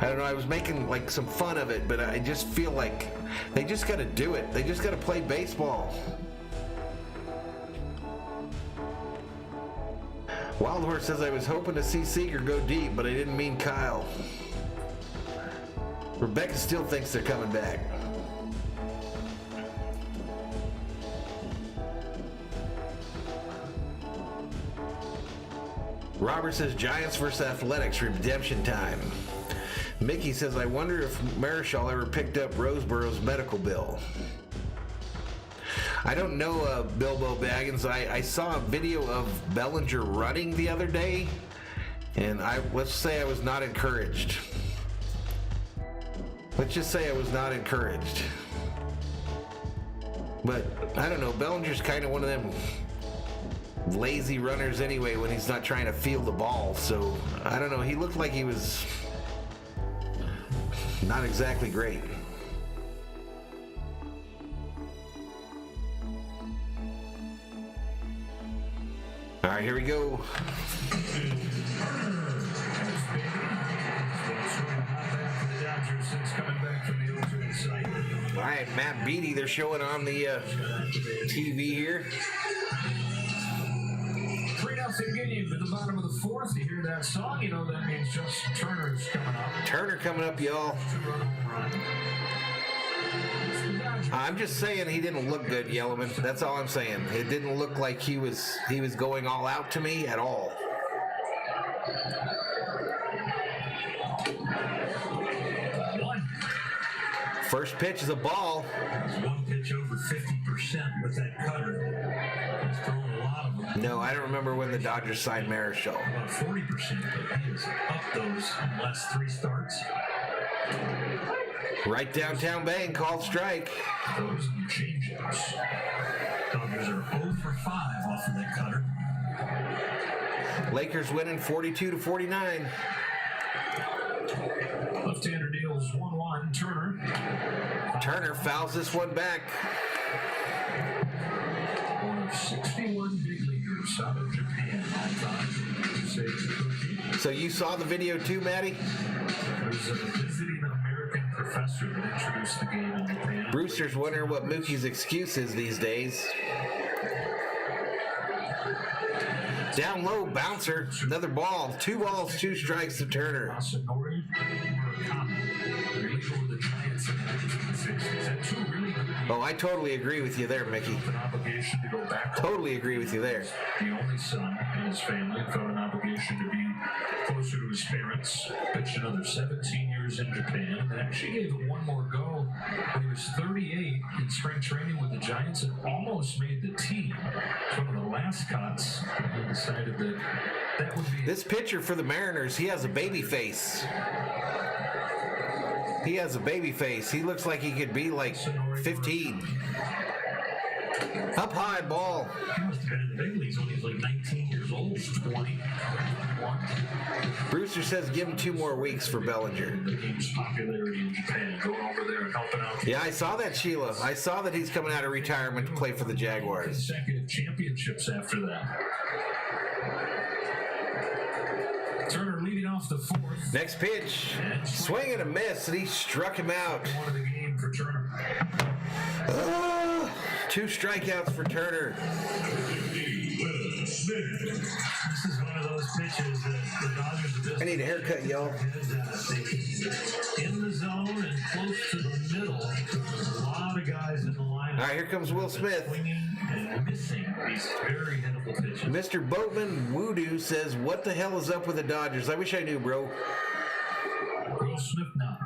I was making like some fun of it, but I just feel like they just got to do it. They just got to play baseball. Wild Horse says I was hoping to see Seager go deep, but I didn't mean Kyle. Rebecca still thinks they're coming back. Robert says Giants versus Athletics, redemption time. Mickey says I wonder if Marichal ever picked up Roseborough's medical bill. I don't know, Bilbo Baggins. I saw a video of Bellinger running the other day, and let's say I was not encouraged. Let's just say I was not encouraged. But I don't know, Bellinger's kind of one of them lazy runners anyway when he's not trying to field the ball. So I don't know, he looked like he was not exactly great. All right, here we go. All right, Matt Beatty, they're showing on the TV here. 3-0 game at the bottom of the 4th. You hear that song, you know that means Justin Turner's coming up. Turner coming up, y'all. 2-run home run. I'm just saying he didn't look good, Yellowman. That's all I'm saying. It didn't look like he was going all out to me at all. First pitch is a ball. One pitch over 50% with that cutter. He's thrown a lot of them. No, I don't remember when the Dodgers signed Marichal. About 40%, but he is up those in the last 3 starts. Right downtown Bang, called strike. Those and change-ups. Dodgers are 0 for 5 off of that cutter. Lakers winning 42-49. Left-hander deals 1-1. Turner. Turner fouls this one back. of 61 big leaguers out of Japan all time. So you saw the video too, Maddie? There's a visiting American professor that introduced the game in Japan. Brewster's wondering what Mookie's excuse is these days. Down low, bouncer, another ball. 2 balls, 2 strikes to Turner. Oh, I totally agree with you there, Mickey. Totally agree with you there. The only son in his family felt an obligation to be closer to his parents. Pitched another 17 years in Japan, and actually gave it one more go when he was 38 in spring training with the Giants and almost made the team. It's one of the last cuts. He decided that would be this pitcher for the Mariners. He has a baby face. He has a baby face. He looks like he could be like 15. Up high ball. He must have been in the big leagues when he was like 19 years old, 20. Brewster says give him 2 more weeks for Bellinger. the game's popularity in Japan, going over there and helping out. Yeah, I saw that, Sheila. I saw that he's coming out of retirement to play for the Jaguars. Consecutive championships after that. Turner leading off the 4th. Next pitch. Swing and a miss, and he struck him out. One of the game for Turner. 2 strikeouts for Turner. This is one of those pitches that the Dodgers I need a haircut, y'all. in the zone and close to the middle. A lot of guys in the lineup. All right, here comes Will Smith. Swinging and missing these very hittable pitches. Mr. Boatman Woodoo says, what the hell is up with the Dodgers? I wish I knew, bro. Will Smith now.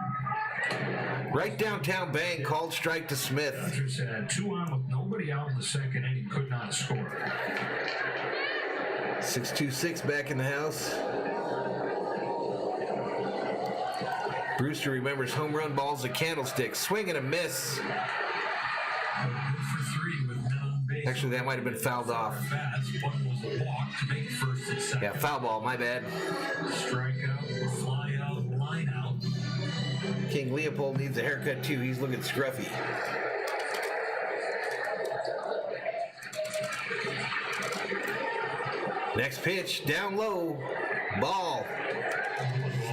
Right downtown bang, called strike to Smith. Dodgers had 2 on with nobody out in the second inning, could not score. 626 back in the house. Brewster remembers home run balls at Candlestick. Swing and a miss. For 3 with none base. Actually, that might have been fouled off. One was a walk to make first and second. Yeah, foul ball, my bad. Strikeout, fly out, line out. King Leopold needs a haircut too. He's looking scruffy. Next pitch, down low, ball.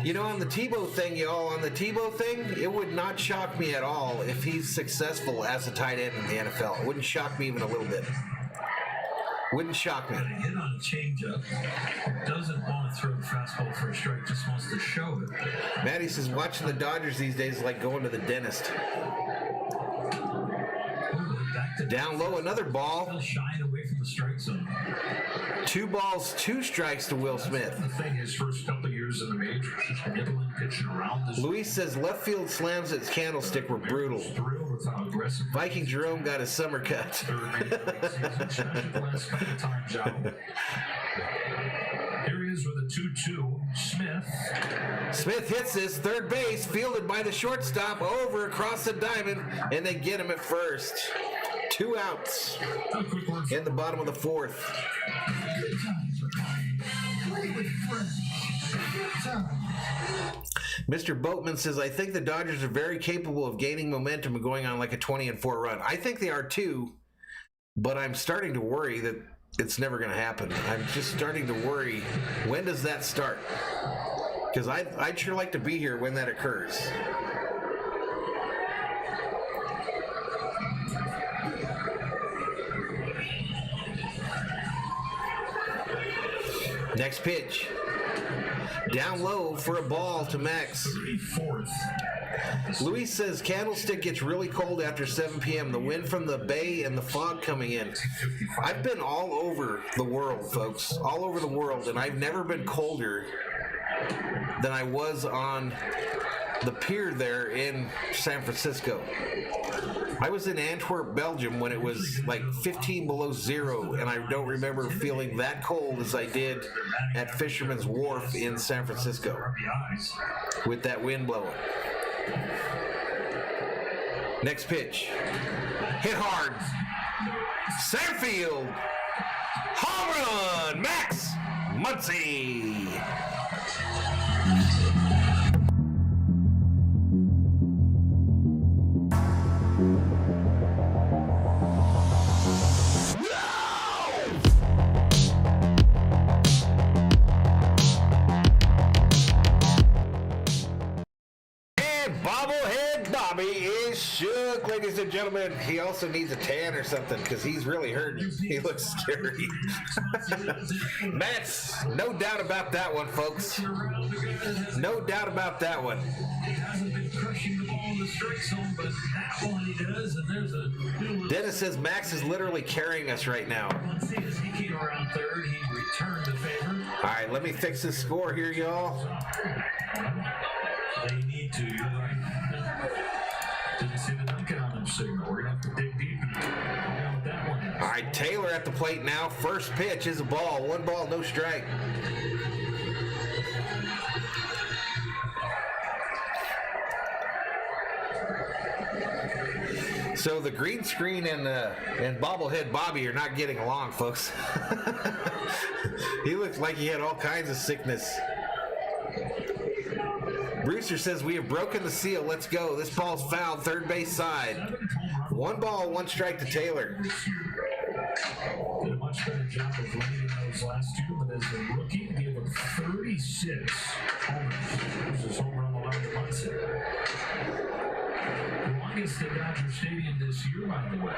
You know, on the Tebow thing, y'all, on the Tebow thing, it would not shock me at all if he's successful as a tight end in the NFL. It wouldn't shock me even a little bit. Wouldn't shock me. Got a hit on a changeup. Doesn't want to throw the fastball for a strike, just wants to show it. Maddie says watching the Dodgers these days is like going to the dentist. Down low, another ball. Still shying away from the strike zone. 2 balls, 2 strikes to Will Smith. The thing, his first couple of years in the majors, just nibbling, pitching around this. Luis says left field slams at Candlestick were brutal. Thrilled with how aggressive. Viking Jerome got his summer cut. Third major league season, especially the last couple of times out. Here he is with a 2-2. Smith hits this, third base, fielded by the shortstop, over across the diamond, and they get him at first. 2 outs in the bottom of the 4th. Mr. Boatman says, I think the Dodgers are very capable of gaining momentum and going on like a 20-4 run. I think they are too, but I'm starting to worry that it's never going to happen. I'm just starting to worry, when does that start? Because I'd sure like to be here when that occurs. Next pitch. Down low for a ball to Max. 34th. Luis says Candlestick gets really cold after 7 p.m. The wind from the bay and the fog coming in. I've been all over the world, folks. All over the world, and I've never been colder than I was on the pier there in San Francisco. I was in Antwerp, Belgium when it was like 15 below zero, and I don't remember feeling that cold as I did at Fisherman's Wharf in San Francisco with that wind blowing. Next pitch. Hit hard. Center field. Home run. Max Muncy. Bobby is shook, ladies and gentlemen. He also needs a tan or something because he's really hurting. He looks scary. Mets, no doubt about that one, folks. No doubt about that one. He hasn't been crushing the ball in the strike zone, but that one he does, and there's a Dennis says Max is literally carrying us right now. Let's see, as he came around third, he returned the favor. All right, let me fix this score here, y'all. They need to, you're right. Didn't see the Duncan on him signal. We're going to have to dig deep and find out what that one is. All right, Taylor at the plate now. First pitch is a ball. 1 ball, no strike. So the green screen and bobblehead Bobby are not getting along, folks. He looked like he had all kinds of sickness. Brewster says, we have broken the seal. Let's go. This ball's fouled, third base side. 1 ball, 1 strike to Taylor. Did a much better job of landing those last two, but as the rookie, gave him 36 homers. This is home run allowed to Munson. The longest at Dodger Stadium this year, by the way.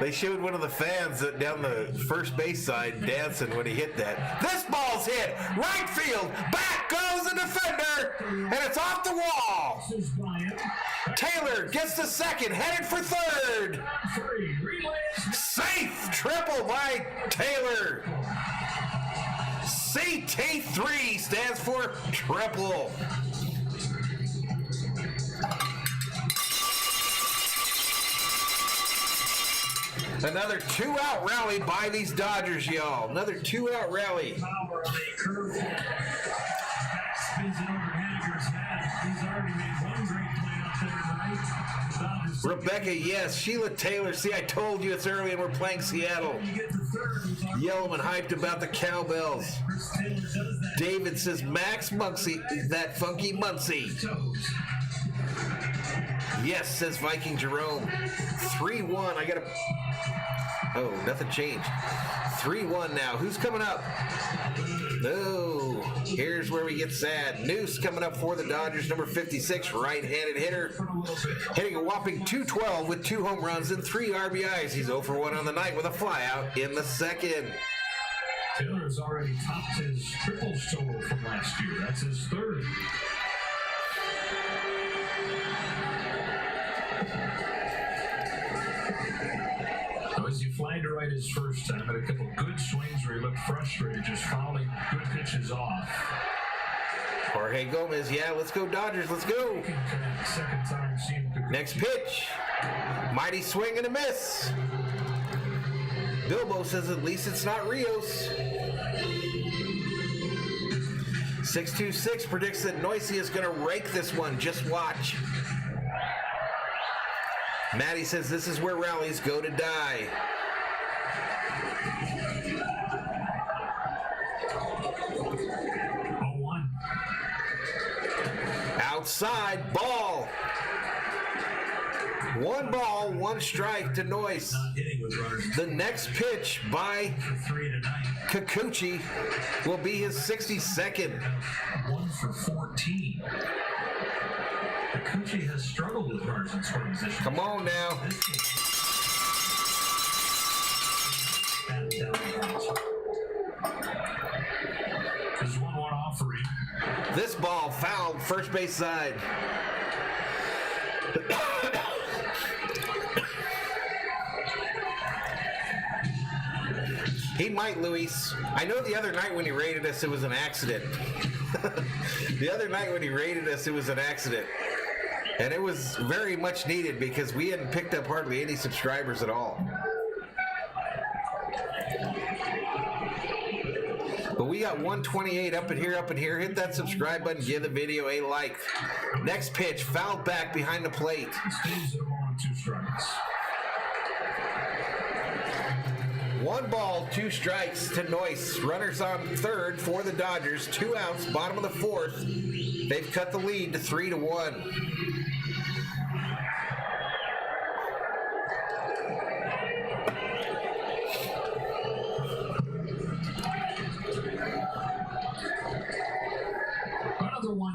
They showed one of the fans down the first base side dancing when he hit that. This ball's hit. Right field. Back goes the defender. And it's off the wall. Taylor gets the second. Headed for third. Safe. Triple by Taylor. CT3 stands for triple. Another 2-out rally by these Dodgers, y'all. Another 2-out rally. Power of a curve. Back spins it over Henniger's head. He's already made one great play out there tonight. Rebecca, yes. Sheila Taylor. See, I told you it's early and we're playing Seattle. Yellowman hyped about the cowbells. David says, Max Muncy, that funky Muncy. Yes, says Viking Jerome. 3-1. I got to... Oh, nothing changed. 3-1 now. Who's coming up? No. Here's where we get sad. Noose coming up for the Dodgers, number 56, right-handed hitter. Hitting a whopping .212 with 2 home runs and 3 RBIs. He's 0 for 1 on the night with a flyout in the second. Taylor's already topped his triples total from last year. That's his third. As he flagged to right his first time, had a couple good swings where he looked frustrated, just fouling good pitches off. Jorge Gomez, yeah, let's go Dodgers, let's go. Second time seeing Next pitch, mighty swing and a miss. Bilbo says at least it's not Rios. 626 predicts that Noisy is going to rake this one. Just watch. Maddie says this is where rallies go to die. Outside, ball. 1 ball, 1 strike to Noyce. The next pitch by Kikuchi will be his 62nd. 1 for 14. Kikuchi has struggled with runners in scoring position. Come on now. There's 1-1 offering. This ball fouled first base side. He might, Luis. I know the other night when he rated us, it was an accident. The other night when he rated us, it was an accident. And it was very much needed because we hadn't picked up hardly any subscribers at all. But we got 128 up in here. Hit that subscribe button. Give the video a like. Next pitch, fouled back behind the plate. Stays on 2 strikes. 1 ball, 2 strikes to Noyce. Runners on third for the Dodgers. 2 outs, bottom of the 4th. They've cut the lead to 3-1.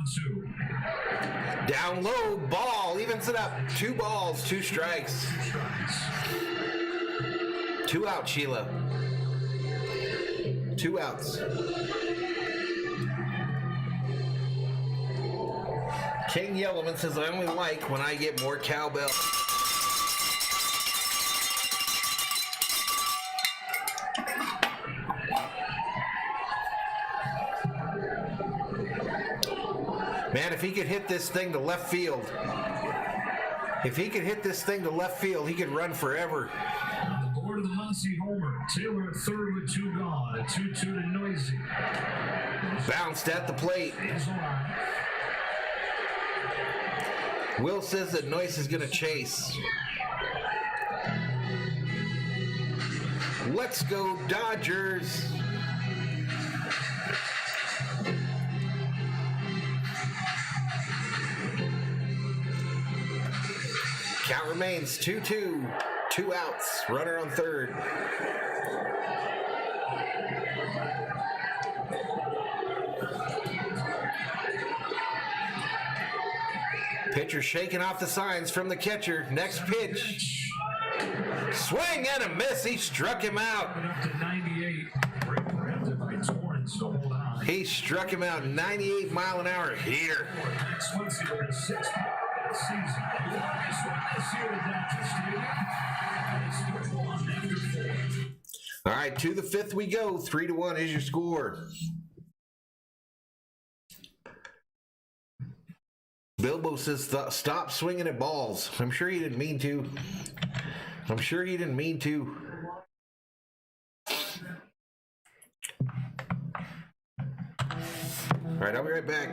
1-2. Down low, ball, evens it up. 2 balls, 2 strikes. 2 strikes. 2 out, Sheila. 2 outs. King Yellowman says, I only like when I get more cowbell. Man, if he could hit this thing to left field, he could run forever. On the board of the Muncie homer, Taylor at third with 2 gone. A 2-2 to Noisy. Bounced at the plate. Stays alive. Will says that Noyce is going to chase. Let's go, Dodgers. Count remains 2-2. 2 outs. Runner on third. Pitcher shaking off the signs from the catcher. Next pitch. Swing and a miss. He struck him out. Up to 98. Interrupted by Torrance to hold on. He struck him out. 98-mile-an-hour heater. Next one's here in 6th season. This one is here at Dodger Stadium. It's 1 after 4. All right, to the 5th we go. 3-1 is your score. Bilbo says, stop swinging at balls. I'm sure he didn't mean to. All right, I'll be right back.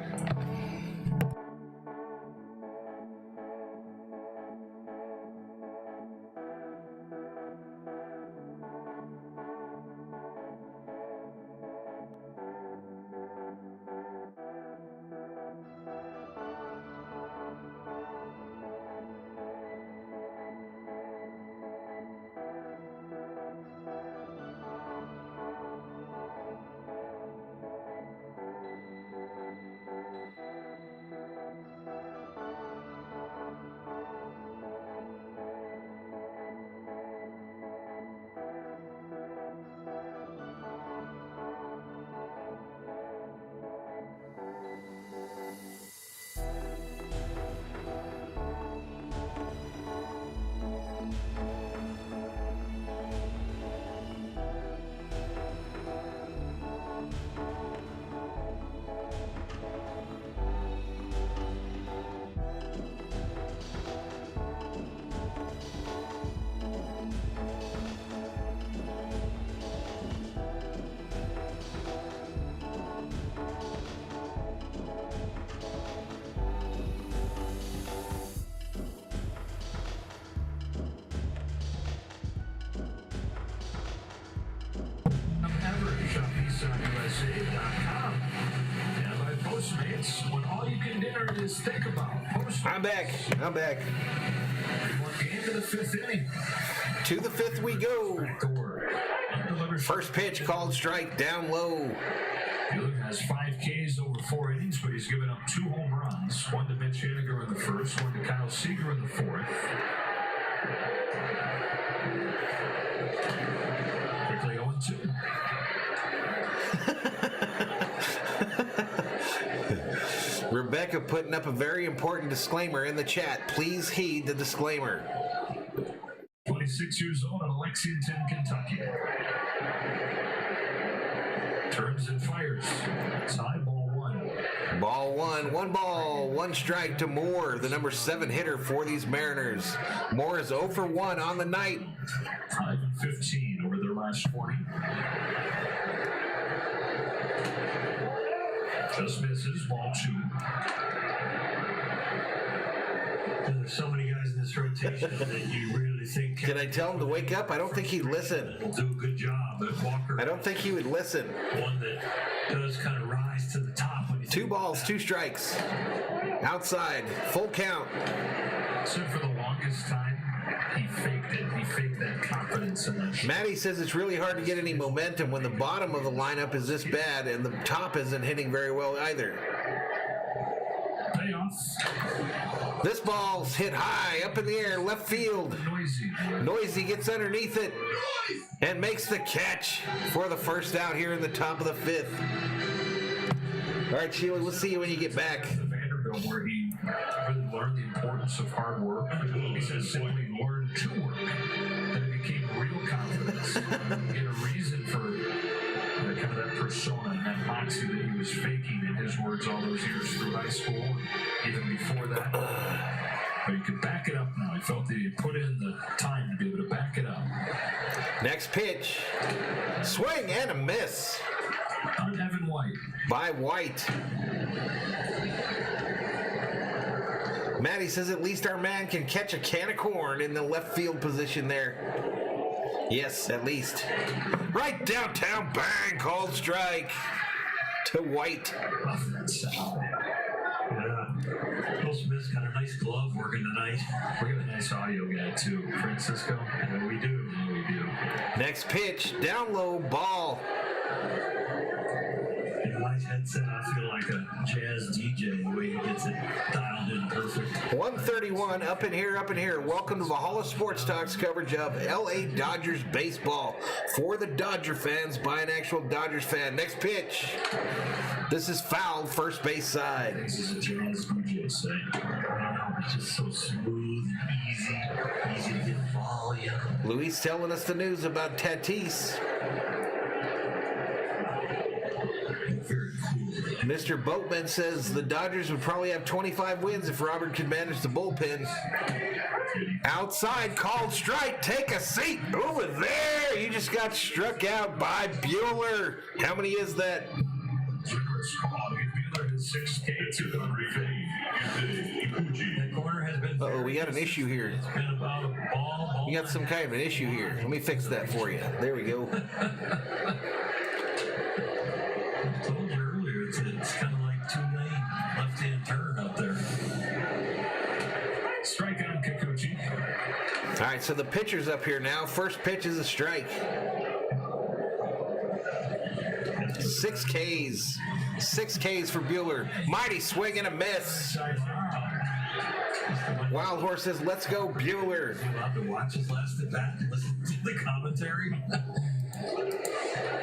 USA.com. And by Postmates, when all you can dinner is think about Postmates. I'm back. One game to the 5th inning. To the 5th we go. Back to work. First pitch called strike, down low. Gilligan has 5 Ks over 4 innings, but he's given up 2 home runs. One to Mitch Haniger in the first, one to Kyle Seager in the fourth. Quickly 0-2. Rebecca putting up a very important disclaimer in the chat. Please heed the disclaimer. 26 years old out of Lexington, Kentucky. Turns and fires. It's high, ball 1. Ball 1. 1 ball, 1 strike to Moore, the number 7 hitter for these Mariners. Moore is 0 for 1 on the night. 5-15 over their last 20. Just misses, ball 2. There's so many guys in this rotation that you really think. Did I tell him to wake up? I don't think he'd listen. Will do a good job, but Walker. I don't think he would listen. One that does kind of rise to the top when you 2 balls, 2 strikes. Outside, full count. Except for the longest time, he faked it. He faked that confidence in that. Maddie says it's really hard to get any momentum when the bottom of the lineup is this bad and the top isn't hitting very well either. payoff. This ball's hit high, up in the air, left field. Noisy gets underneath it and makes the catch for the first out here in the top of the 5th. All right, Sheila, we'll see you when you get back. Vanderbilt, where he really learned the importance of hard work. He says simply learned to work. Then it became real confidence. He had a reason for kind of that persona and that moxie that he was faking, in his words, all those years through high school, and even before that. But he could back it up now. He felt that he had put in the time to be able to back it up. Next pitch. Swing and a miss. On Evan White. By White. Matty says at least our man can catch a can of corn in the left field position there. Yes, at least. Right downtown, bang, called strike to White. Off that sound. Yeah. Will Smith's got a nice glove working tonight. We got a nice audio guy too, Francisco. Yeah, we do. Next pitch, down low, ball. In my headset, I feel like a jazz DJ the way he gets it dialed in perfect. 131, up in here. Welcome to Valhalla Sports Talk's coverage of LA Dodgers baseball for the Dodger fans by an actual Dodgers fan. Next pitch. This is foul, first base side. This is a jazz DJ say. It's just so smooth, easy to get volume. Luis telling us the news about Tatis. Very cool. Mr. Boatman says the Dodgers would probably have 25 wins if Robert could manage the bullpen. Outside, called strike. Take a seat over there. You just got struck out by Bueller. How many is that? Generous call. Bueller has 6 Ks to That corner has been. Uh-oh, we got an issue here. It's been about a ball. We got some kind of an issue here. Let me fix that for you. There we go. I told you earlier, it's kind of like 2-lane left-hand turn up there. Strike on Kikuchi. All right, so the pitcher's up here now. First pitch is a strike. 6 Ks. 6 Ks for Bueller. Mighty swing and a miss. Wild Horse says, let's go, Bueller. You have to watch his last at bat and listen to the commentary.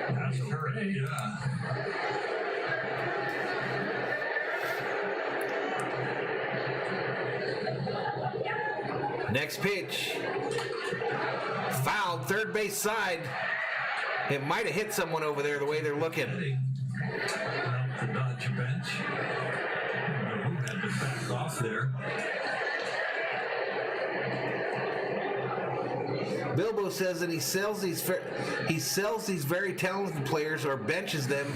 That's correct, yeah. Next pitch. Fouled, third base side. It might have hit someone over there the way they're looking. The Dodger bench. Who had to back off there? Bilbo says that he sells these very talented players or benches them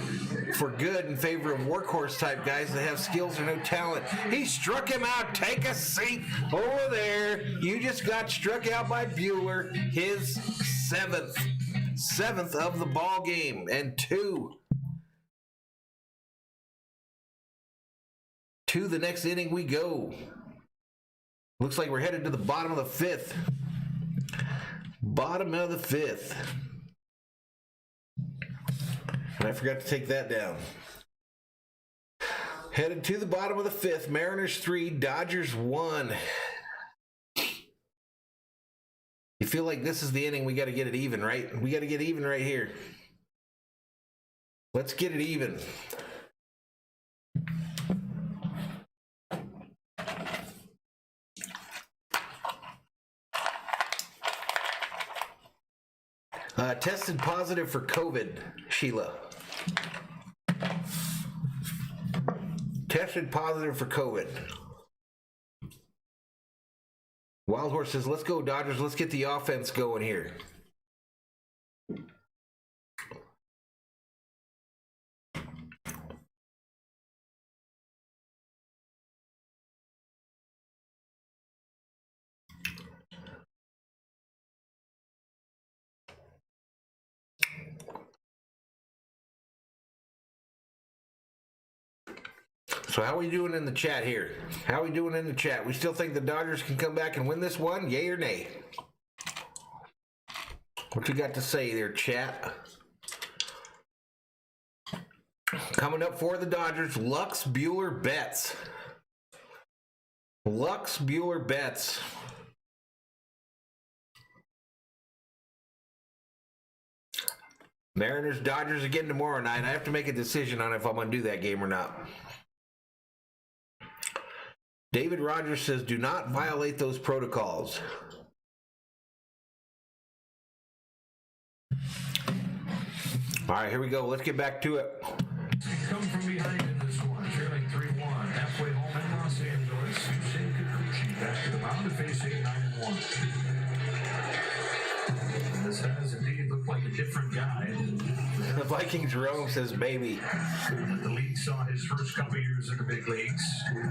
for good in favor of workhorse type guys that have skills or no talent. He struck him out. Take a seat over there. You just got struck out by Bueller. His seventh of the ball game, and two to the next inning we go. Looks like we're headed to the bottom of the 5th. Bottom of the 5th. And I forgot to take that down. Headed to the bottom of the 5th. Mariners 3, Dodgers 1. You feel like this is the inning we got to get it even, right? We got to get even right here. Let's get it even. Tested positive for COVID, Sheila. Tested positive for COVID. Wild Horse says, let's go, Dodgers. Let's get the offense going here. So how are we doing in the chat here? How are we doing in the chat? We still think the Dodgers can come back and win this one? Yay or nay? What you got to say there, chat? Coming up for the Dodgers, Lux, Bueller, Betts. Lux, Bueller, Betts. Mariners, Dodgers again tomorrow night. I have to make a decision on if I'm going to do that game or not. David Rogers says, do not violate those protocols. All right, here we go. Let's get back to it. Come from behind in this one, trailing 3-1. Halfway home in Los Angeles, Yusei Kikuchi back to the mound to face 8-9-1. This has indeed looked like a different guy. The Vikings Rome says, baby. The league saw his first couple years in the big leagues.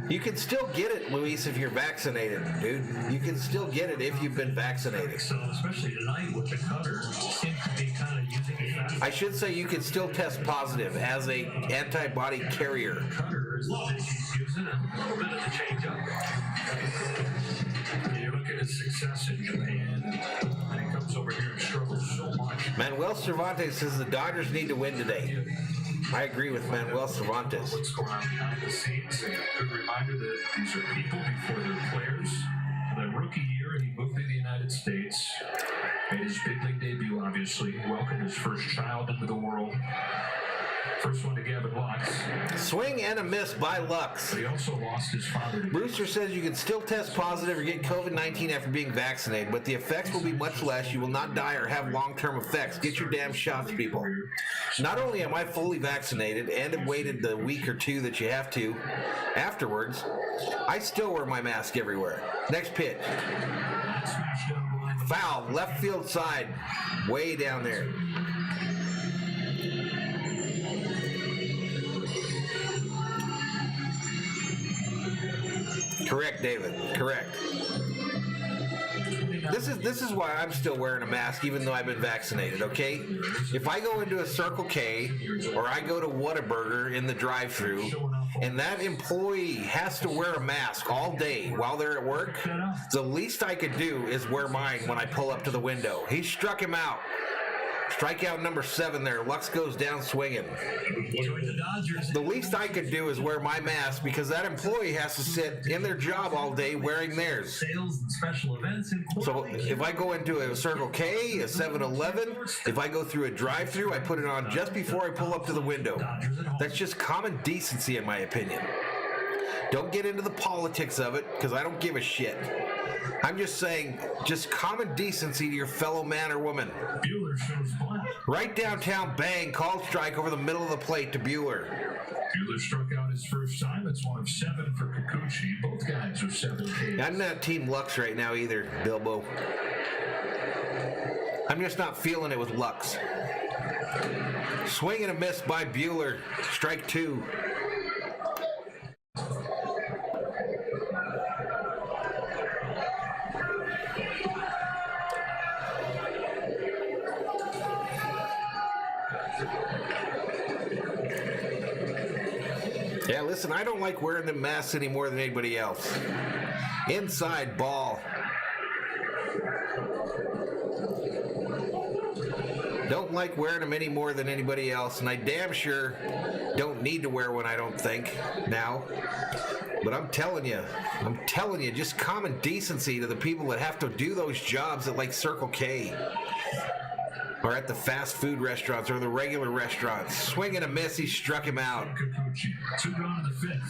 You can still get it, Luis, if you're vaccinated, dude. You can still get it if you've been vaccinated. So, especially tonight with the cutter, seems to be kind of using it. I should say you can still test positive as a antibody carrier. Cutter is what he's using, and a little bit of the changeup. You look at his success in Japan, and he comes over here and struggles so much. Manuel Cervantes says the Dodgers need to win today. I agree with Manuel Cervantes. What's going on behind the scenes? A good reminder that these are people before they're players. The rookie year, he moved to the United States, made his big league debut, obviously, welcomed his first child into the world. First one to Gavin Lux. Swing and a miss by Lux. But he also lost his father. Brewster says you can still test positive or get COVID-19 after being vaccinated, but the effects will be much less. You will not die or have long-term effects. Get your damn shots, people. Not only am I fully vaccinated and have waited the week or two that you have to afterwards, I still wear my mask everywhere. Next pitch. Foul, left field side, way down there. Correct, David. Correct. This is why I'm still wearing a mask even though I've been vaccinated, okay? If I go into a Circle K or I go to Whataburger in the drive-thru and that employee has to wear a mask all day while they're at work, the least I could do is wear mine when I pull up to the window. He struck him out. Strikeout number 7 there. Lux goes down swinging. The least I could do is wear my mask because that employee has to sit in their job all day wearing theirs. Sales and special events. So if I go into a Circle K, a 7-Eleven, if I go through a drive-thru, I put it on just before I pull up to the window. That's just common decency in my opinion. Don't get into the politics of it because I don't give a shit. I'm just saying, just common decency to your fellow man or woman. Bueller shows bunt. Right downtown, bang, called strike over the middle of the plate to Bueller. Bueller struck out his first time. It's one of 7 for Kikuchi. Both guys are 7 Ks. I'm not Team Lux right now either, Bilbo. I'm just not feeling it with Lux. Swing and a miss by Bueller. Strike 2. Yeah, listen, I don't like wearing the masks any more than anybody else. Inside ball. Don't like wearing them any more than anybody else, and I damn sure don't need to wear one, I don't think, now. But I'm telling you, just common decency to the people that have to do those jobs at like Circle K. Or at the fast food restaurants or the regular restaurants. Swing and a miss, he struck him out.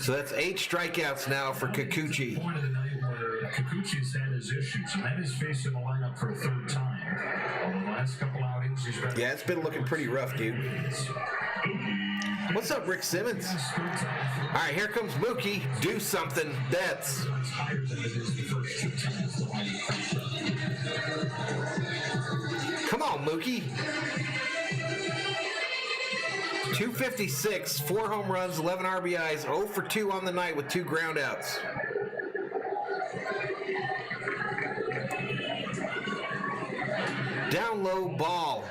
So that's 8 strikeouts now for Kikuchi. Point of the night where Kikuchi's had his issues, and that is facing the lineup for a 3rd time. On the last couple outings, he's been... Yeah, it's been looking pretty rough, dude. What's up, Rick Simmons? All right, here comes Mookie. Do something. That's... Come on, Mookie. 256, 4 home runs, 11 RBIs, 0 for 2 on the night with 2 groundouts. Down low ball.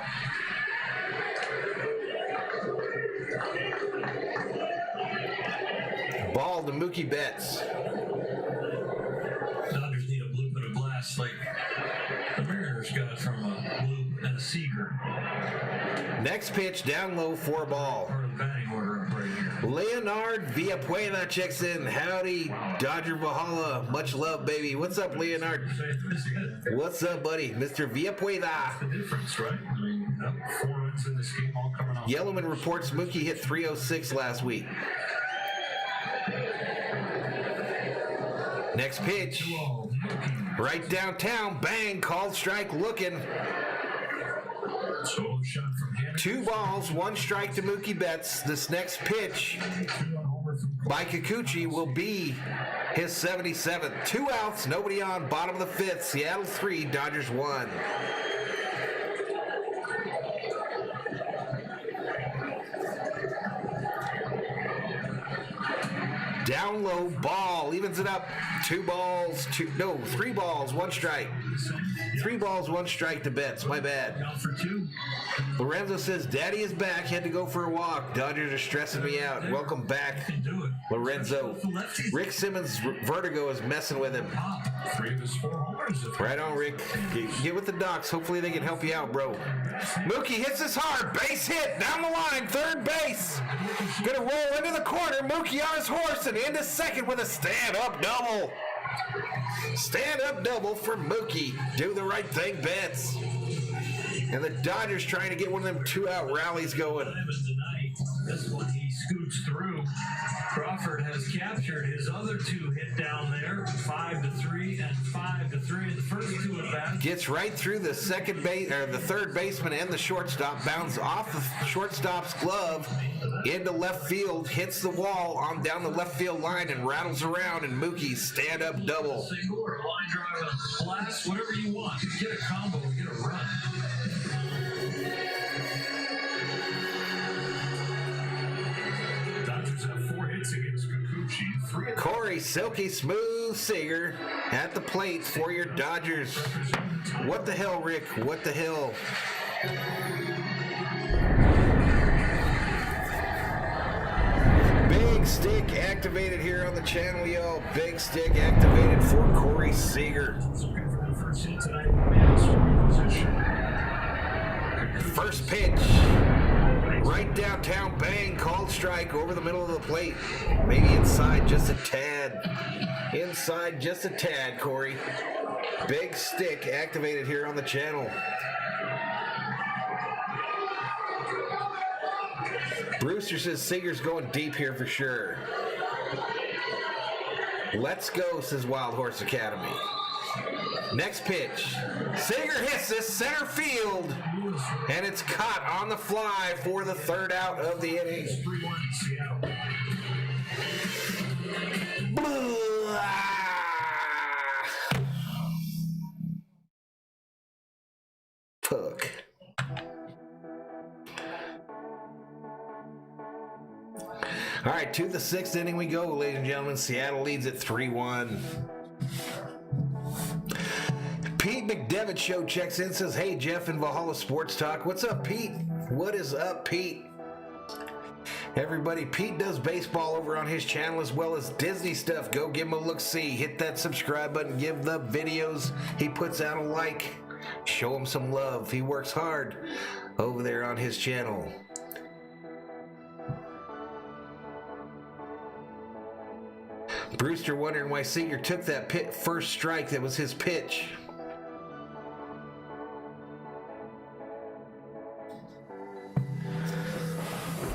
Ball to Mookie Betts. Dodgers need a blue and a blast like the Mariners got from a blue and a Seager. Next pitch, down low for a ball. Part of the batting order up right here. Leonard Villapueda checks in. Howdy, Dodger Valhalla. Much love, baby. What's up, Leonard? What's up, buddy? Mr. Villapueda. The difference, right? I mean, 4 runs in this game all coming off. Yellowman reports Mookie hit 306 last week. Next pitch. Right downtown. Bang. Called strike looking. Solo shot from Harvick. 2 balls, 1 strike to Mookie Betts. This next pitch by Kikuchi will be his 77th. 2 outs, nobody on, bottom of the 5th. Seattle 3, Dodgers 1. Down low, ball, evens it up. 3 balls, 1 strike. 3 balls, 1 strike to Betts. My bad. Out for 2. Lorenzo says, Daddy is back. Had to go for a walk. Dodgers are stressing me out. Welcome back, Lorenzo. Rick Simmons' vertigo is messing with him. 3 of his 4 homers. Right on, Rick. Get with the docs. Hopefully they can help you out, bro. Mookie hits this hard. Base hit. Down the line. Third base. Gonna roll into the corner. Mookie on his horse and into second with a stand-up double. Stand-up double for Mookie. Do the right thing, Betts. And the Dodgers trying to get one of them 2-out rallies going. This one he scoots through. Crawford has captured his other 2 hit down there, 5-3 and 5-3 in the first 2 at bats. Gets right through the the third baseman and the shortstop. Bounds off the shortstop's glove into left field. Hits the wall on down the left field line and rattles around. And Mookie's stand-up double. Single or a line drive, a blast, whatever you want. Get a combo, get a run. Dodgers have 4 hits against Kikuchi. 3 of Corey Silky Smooth Seager at the plate for your Dodgers. What the hell, Rick? What the hell? Big stick activated here on the channel, y'all. Big stick activated for Corey Seager. looking for the first hit tonight in the scoring position. First pitch. Right downtown, bang, called strike over the middle of the plate. Maybe inside just a tad. Inside just a tad, Corey. Big stick activated here on the channel. Brewster says Seager's going deep here for sure. Let's go, says Wild Horse Academy. Next pitch. Seager hits this center field, and it's caught on the fly for the 3rd out of the inning. 3-1 Seattle. Puck. All right, to the 6th inning we go, ladies and gentlemen. Seattle leads at 3-1. Pete McDevitt Show checks in, says, hey, Jeff and Valhalla Sports Talk. What's up, Pete? What is up, Pete? Everybody, Pete does baseball over on his channel as well as Disney stuff. Go give him a look-see. Hit that subscribe button. Give the videos he puts out a like. Show him some love. He works hard over there on his channel. Brewster wondering why Seager took that first strike that was his pitch.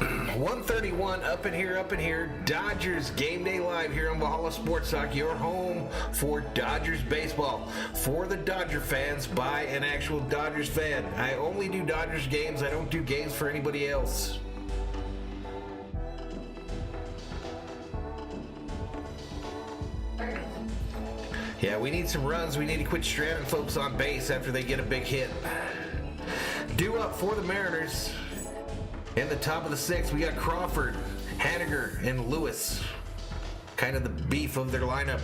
.131 up in here. Dodgers Game Day Live here on Valhalla Sports Talk, your home for Dodgers baseball. For the Dodger fans, by an actual Dodgers fan. I only do Dodgers games. I don't do games for anybody else. Yeah, we need some runs. We need to quit stranding folks on base after they get a big hit. Due up for the Mariners. In the top of the 6th, we got Crawford, Haniger, and Lewis. Kind of the beef of their lineup.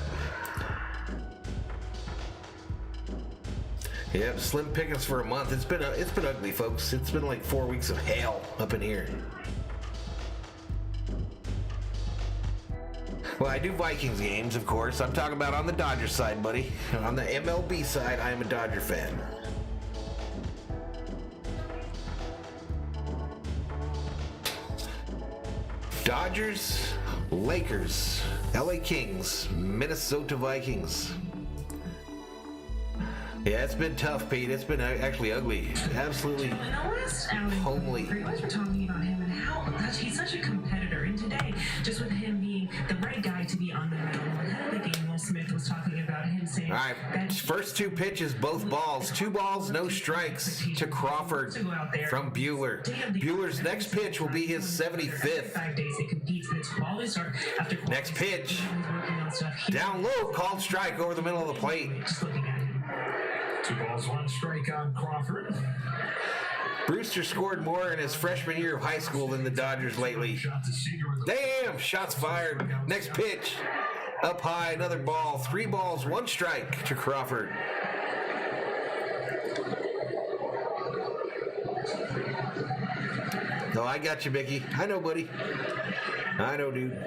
Yep, slim pickings for a month. It's been ugly, folks. It's been like 4 weeks of hell up in here. Well, I do Vikings games, of course. I'm talking about on the Dodgers side, buddy. On the MLB side, I am a Dodger fan. Dodgers, Lakers, LA Kings, Minnesota Vikings. Yeah, it's been tough, Pete. It's been actually ugly. Absolutely homely. You guys were talking about him and how he's such a competitor. And today, just with him being the right guy to be on the mound, ahead of the game, Will Smith was talking about him saying, all right, first two pitches, both balls. 2 balls, no strikes to Crawford from Bueller. Bueller's next pitch will be his 75th. Next pitch, down low, called strike over the middle of the plate. 2 balls, 1 strike on Crawford. Brewster scored more in his freshman year of high school than the Dodgers lately. Damn, shots fired. Next pitch, up high, another ball. 3 balls, 1 strike to Crawford. No, I got you, Mickey. I know, buddy. I know, dude.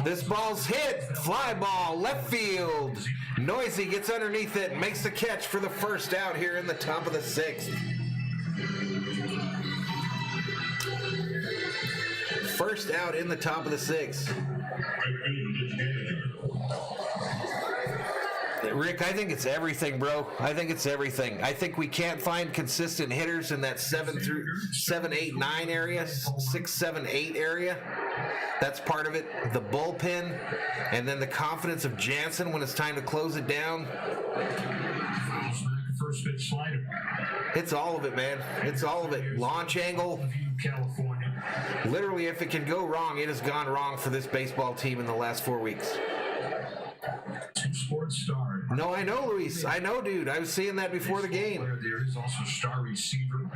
This ball's hit. Fly ball, left field. Noisy gets underneath it and makes the catch for the first out here in the top of the 6th. First out in the top of the 6th. Rick, I think it's everything, bro. I think it's everything. I think we can't find consistent hitters in that 7 through 7, 8, 9 area, 6, 7, 8 area. That's part of it. The bullpen, and then the confidence of Jansen when it's time to close it down. First pitch slider. It's all of it, man. It's all of it. Launch angle. California. Literally, if it can go wrong, it has gone wrong for this baseball team in the last 4 weeks. Sports star. No, I know, Luis. I know, dude. I was seeing that before the game. There is also star receiver.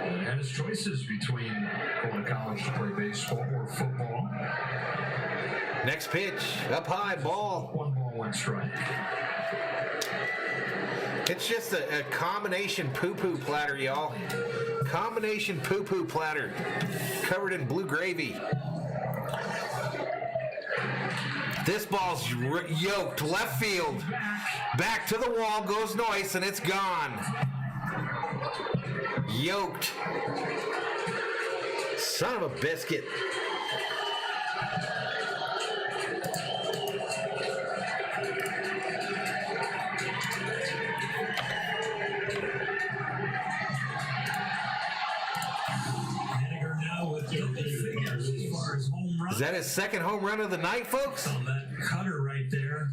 And his choices between going to college to play baseball or football. Next pitch, up high, ball. 1 ball, 1 strike. It's just a combination poo-poo platter, y'all. Combination poo-poo platter covered in blue gravy. This ball's yoked left field. Back to the wall goes Noyce, and it's gone. Yoked. Son of a biscuit. Is that his second home run of the night, folks? On that cutter right there,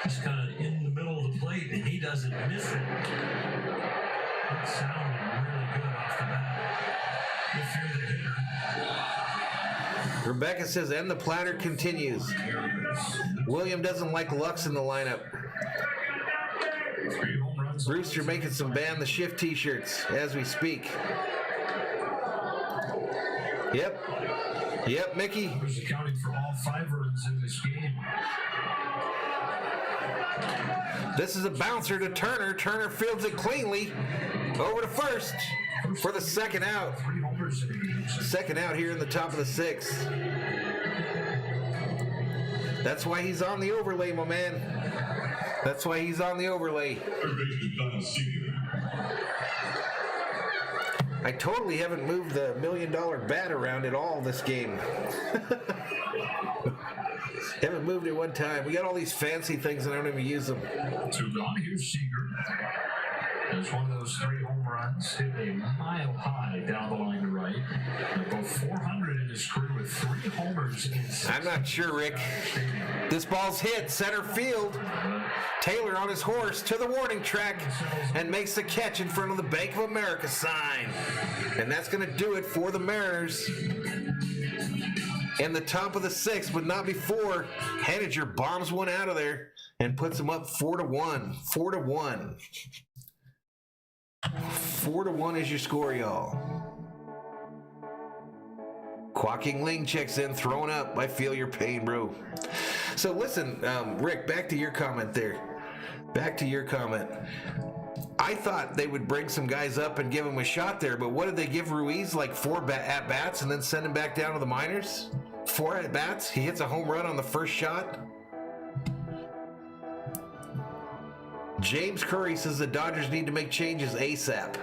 he's kind of in the middle of the plate, and he doesn't miss it. It sounded really good off the bat. If you're the hitter. Rebecca says, and the platter continues. William doesn't like Lux in the lineup. Brewster making some ban the shift t-shirts as we speak. Yep. Yep, Mickey. Who's accounting for all 5 runs in this game. This is a bouncer to Turner. Turner fields it cleanly over to first for the second out. 3 homers in the game. Second out here in the top of the 6th. That's why he's on the overlay, my man. That's why he's on the overlay. I totally haven't moved the $1 million bat around at all this game. Haven't moved it one time. We got all these fancy things and I don't even use them. 2 gone. Here's Seager. There's one of those 3 home runs hit a mile high down the line to right. About 400 in his career with 3 homers in 6. I'm not sure, Rick. This ball's hit center field. Taylor on his horse to the warning track and makes the catch in front of the Bank of America sign. And that's going to do it for the Mariners. In the top of the 6th, but not before Henniger bombs one out of there and puts them up 4-1. 4-1. 4-1 is your score, y'all. Quacking Ling checks in, throwing up. I feel your pain, bro. So listen, Rick, back to your comment there. Back to your comment. I thought they would bring some guys up and give him a shot there, but what did they give Ruiz? Like 4 at-bats and then send him back down to the minors? 4 at-bats? He hits a home run on the first shot? James Curry says the Dodgers need to make changes ASAP.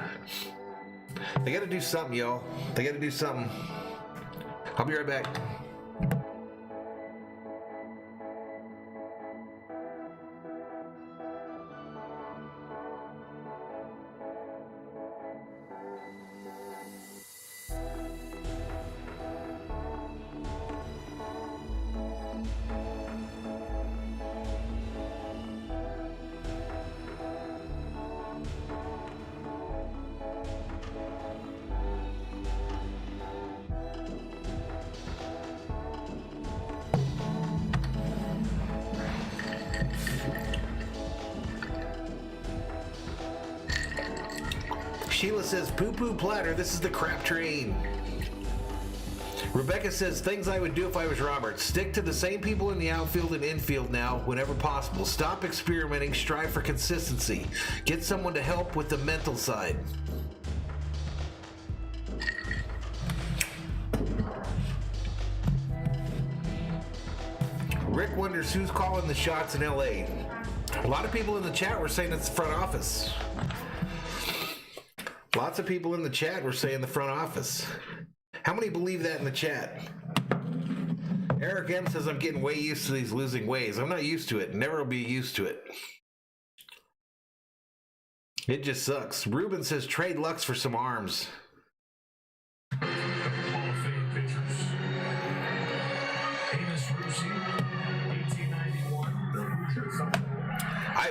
They got to do something, y'all. They got to do something. I'll be right back. Sheila says, poo-poo platter, this is the crap train. Rebecca says, things I would do if I was Robert. Stick to the same people in the outfield and infield now, whenever possible. Stop experimenting, strive for consistency. Get someone to help with the mental side. Rick wonders who's calling the shots in LA. A lot of people in the chat were saying it's the front office. Lots of people in the chat were saying the front office. How many believe that in the chat? Eric M says, I'm getting way used to these losing ways. I'm not used to it. Never will be used to it. It just sucks. Ruben says, trade Lux for some arms. Hall of Fame pitchers. Amos Rusi, 1891. The Hoosier Thunder.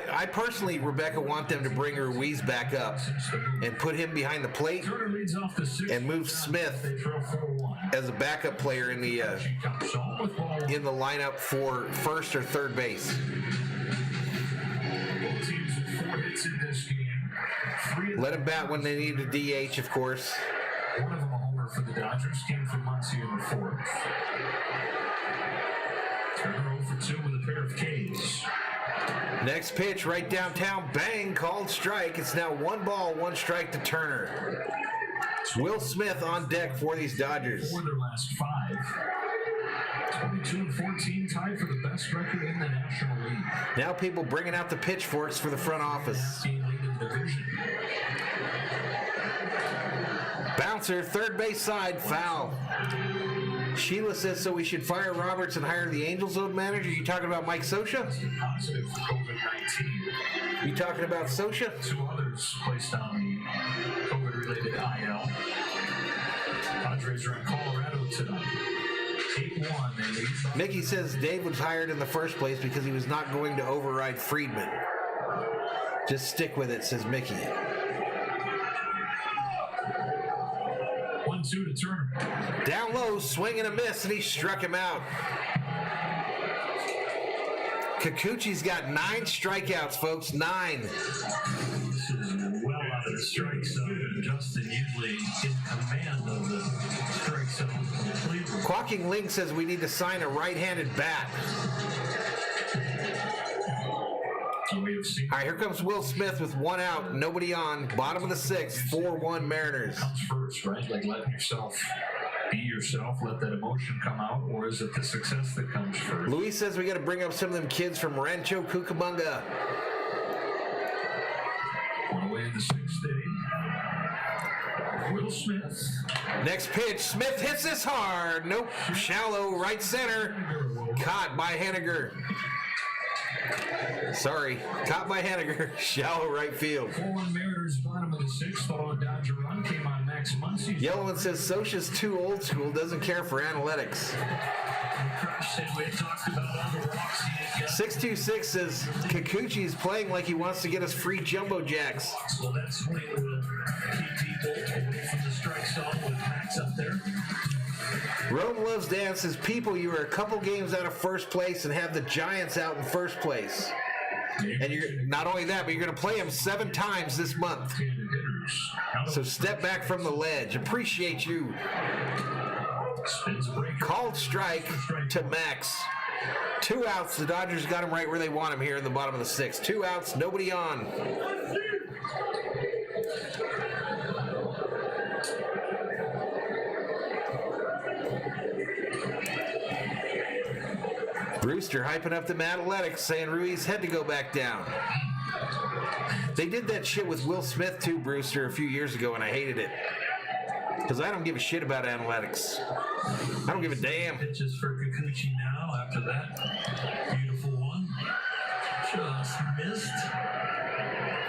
I personally, Rebecca, want them to bring Ruiz back up and put him behind the plate and move Smith as a backup player in the lineup for first or third base. Let him bat when they need a DH, of course. One of them a homer for the Dodgers came from Muncie in the fourth. Turner 0 for 2 with a pair of Ks. Next pitch, right downtown, bang, called strike. It's now 1 ball, 1 strike to Turner. Will Smith on deck for these Dodgers. For their last 5. 22-14, tied for the best record in the National League. Now people bringing out the pitchforks for the front office. Bouncer, third base side, foul. Sheila says, so we should fire Roberts and hire the Angels old manager? You talking about Mike Scioscia? Positive for COVID-19. You talking about Scioscia? 2 others placed on the COVID-related IL. Padres are in Colorado tonight. 8-1. Mickey says Dave was hired in the first place because he was not going to override Friedman. Just stick with it, says Mickey. 1-2 to Turner. Down low, swing and a miss, and he struck him out. Kikuchi's got 9 strikeouts, folks. 9. This is well out of the strike zone. Justin usually in command of the strike zone. Quacking Link says we need to sign a right-handed bat. All right, here comes Will Smith with 1 out, nobody on. Bottom of the 6th, 4-1 Mariners. Comes first, right? Like letting yourself be yourself, let that emotion come out, or is it the success that comes first? Luis says we got to bring up some of them kids from Rancho Cucamonga. One away in the 6th inning. Will Smith. Next pitch, Smith hits this hard. Nope, shallow right center. Caught by Henniger. Sorry, caught by Henniger. Shallow right field. 4-1 Mariners, bottom of the 6th. Following Dodger run came on Max Muncy. Yellowman says Scioscia's too old school, doesn't care for analytics. 626 says Kikuchi is playing like he wants to get us free jumbo jacks. Well, that swing will keep people away from the strike zone with Max up there. Rome Loves Dance says, people, you are a couple games out of first place and have the Giants out in first place. And you're not only that, but you're going to play them 7 times this month. So step back from the ledge. Appreciate you. Called strike to Max. 2 outs. The Dodgers got him right where they want him here in the bottom of the 6th. 2 outs, nobody on. Brewster hyping up the Atletics, saying Ruiz had to go back down. They did that shit with Will Smith too, Brewster, a few years ago, and I hated it. Because I don't give a shit about analytics. I don't give a damn. Pitches for Kikuchi now after that. Beautiful one. Just missed.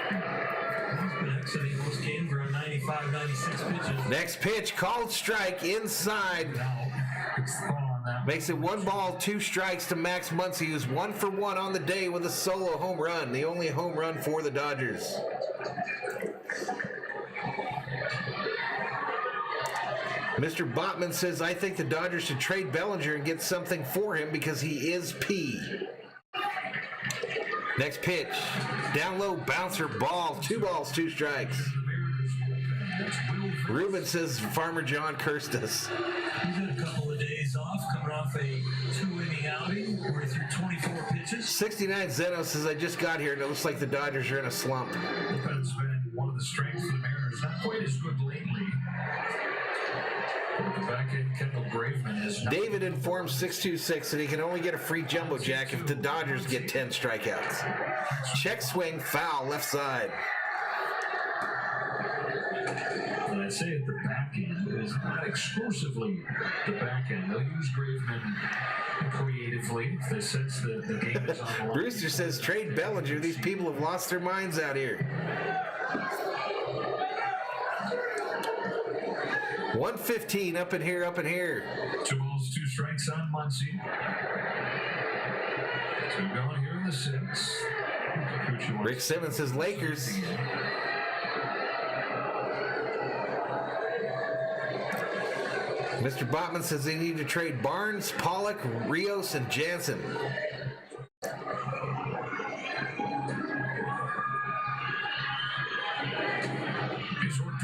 He's been exiting most games around 95, 96 pitches. Next pitch, called strike inside. Makes it 1 ball, 2 strikes to Max Muncy, who's 1 for 1 on the day with a solo home run. The only home run for the Dodgers. Mr. Botman says, I think the Dodgers should trade Bellinger and get something for him because he is P. Next pitch, down low, bouncer, ball, 2 balls, 2 strikes. Ruben says Farmer John cursed us. He's had a couple of days off, coming off a 2-inning outing where he threw 24 pitches. 69 Zeno says, I just got here and it looks like the Dodgers are in a slump. Bullpen's been one of the strengths of the Mariners. Not quite as good lately. The back end, Kendall Graveman is not. David informs 626 that he can only get a free jumbo jack if the Dodgers get 10 strikeouts. Check swing, foul, left side. And I'd say at the back end, it is not exclusively the back end. They'll use Graveman creatively if they sense that the game is on the line. Brewster says, trade Bellinger. These people have lost their minds out here. 115 up in here, up in here. 2 balls, 2 strikes on Muncy. 2 going here in the 6th. Rick Simmons says Lakers. Mr. Botman says they need to trade Barnes, Pollock, Rios, and Jansen.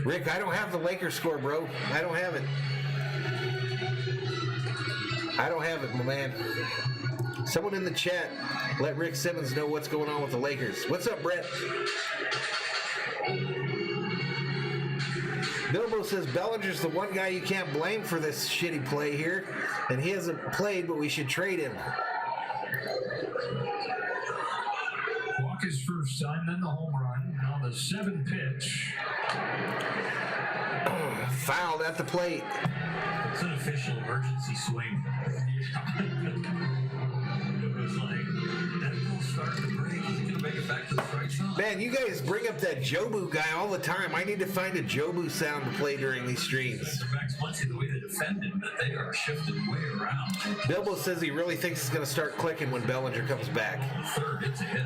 Rick, I don't have the Lakers score, bro. I don't have it. I don't have it, my man. Someone in the chat, let Rick Simmons know what's going on with the Lakers. What's up, Brett? Bilbo says Bellinger's the one guy you can't blame for this shitty play here, and he hasn't played, but we should trade him. Walk his first time, then the home run. Now the 7th pitch. Fouled at the plate. It's an official emergency swing. It was like, that will start the break. He's going to make it back to the strike zone. Man, you guys bring up that Jobu guy all the time. I need to find a Jobu sound to play during these streams. Max Muncy, the way they defended, but they are shifted way around. Bilbo says he really thinks it's going to start clicking when Bellinger comes back. Third, it's a hit.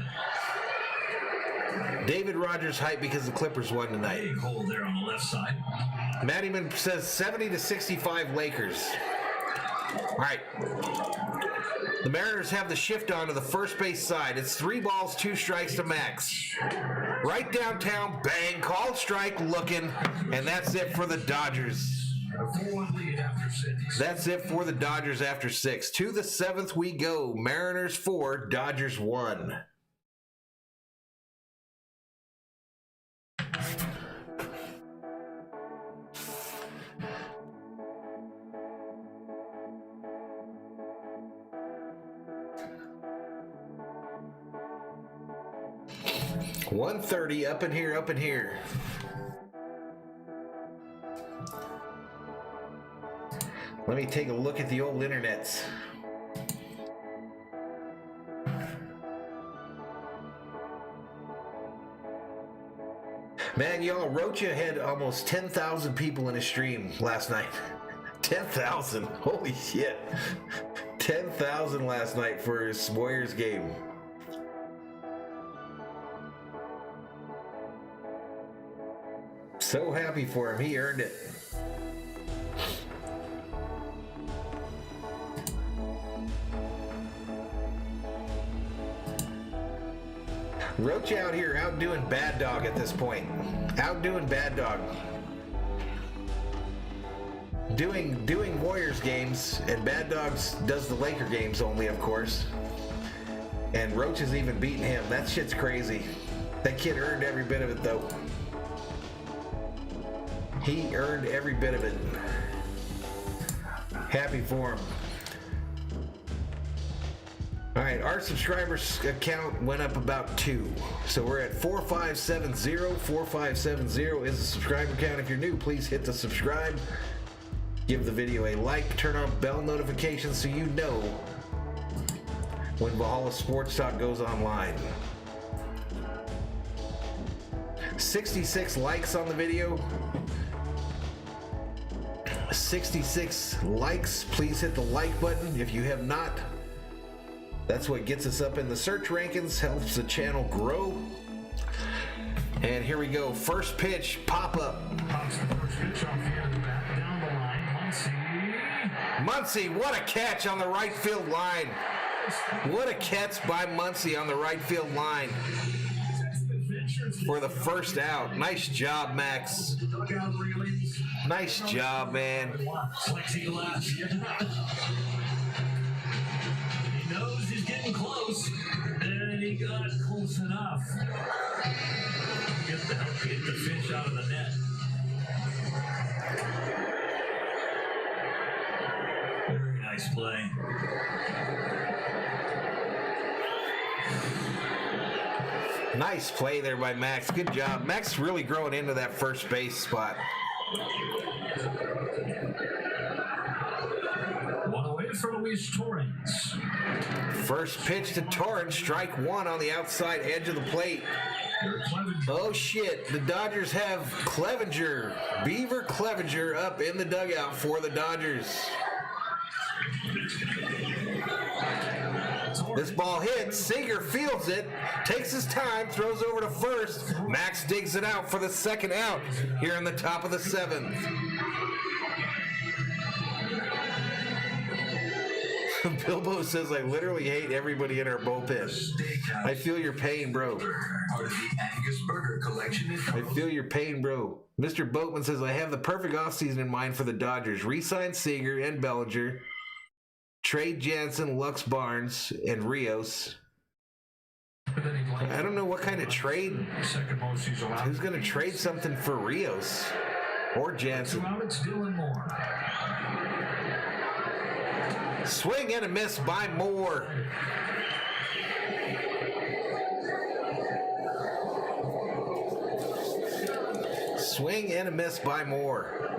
David Rogers hype because the Clippers won tonight. Big hole there on the left side. Mattyman says 70-65 Lakers. All right. The Mariners have the shift on to the first base side. It's 3 balls, 2 strikes to Max. Right downtown, bang, called strike, looking, and that's it for the Dodgers. A 4-1 lead after 6. That's it for the Dodgers after 6. To the 7th we go. Mariners 4, Dodgers 1. $130 up in here, up in here. Let me take a look at the old internets. Man, y'all, Rocha had almost 10,000 people in his stream last night. 10,000. Holy shit. 10,000 last night for his Warriors game. So happy for him. He earned it. Roach out here outdoing Bad Dog at this point. Outdoing Bad Dog. Doing Warriors games, and Bad Dogs does the Laker games only, of course. And Roach is even beating him. That shit's crazy. That kid earned every bit of it, though. He earned every bit of it. Happy for him. All right, our subscribers count went up about 2. So we're at 4570. 4570 is the subscriber count. If you're new, please hit the subscribe. Give the video a like. Turn on bell notifications so you know when Valhalla Sports Talk goes online. 66 likes on the video. 66 likes. Please hit the like button if you have not. That's what gets us up in the search rankings, helps the channel grow. And here we go. First pitch, pop up. Pops the first pitch off the end of the bat, down the line. Muncy, what a catch on the right field line. What a catch by Muncy on the right field line for the first out. Nice job, Max. Nice job, man. He knows he's getting close, and he got close enough. Get the fish out of the net. Very nice play. Nice play there by Max. Good job. Max really growing into that first base spot. One away for Luis Torrens. First pitch to Torrens, strike one on the outside edge of the plate. Oh shit, the Dodgers have Clevenger, Beaver Clevenger up in the dugout for the Dodgers. This ball hits, Seager fields it, takes his time, throws over to first. Max digs it out for the second out here in the top of the 7th. Bilbo says, I literally hate everybody in our bullpen. I feel your pain, bro. I feel your pain, bro. Mr. Boatman says, I have the perfect offseason in mind for the Dodgers. Re-sign Seager and Bellinger. Trade Jansen, Lux Barnes, and Rios. I don't know what kind of trade. Who's going to trade something for Rios or Jansen? Swing and a miss by Moore. Swing and a miss by Moore.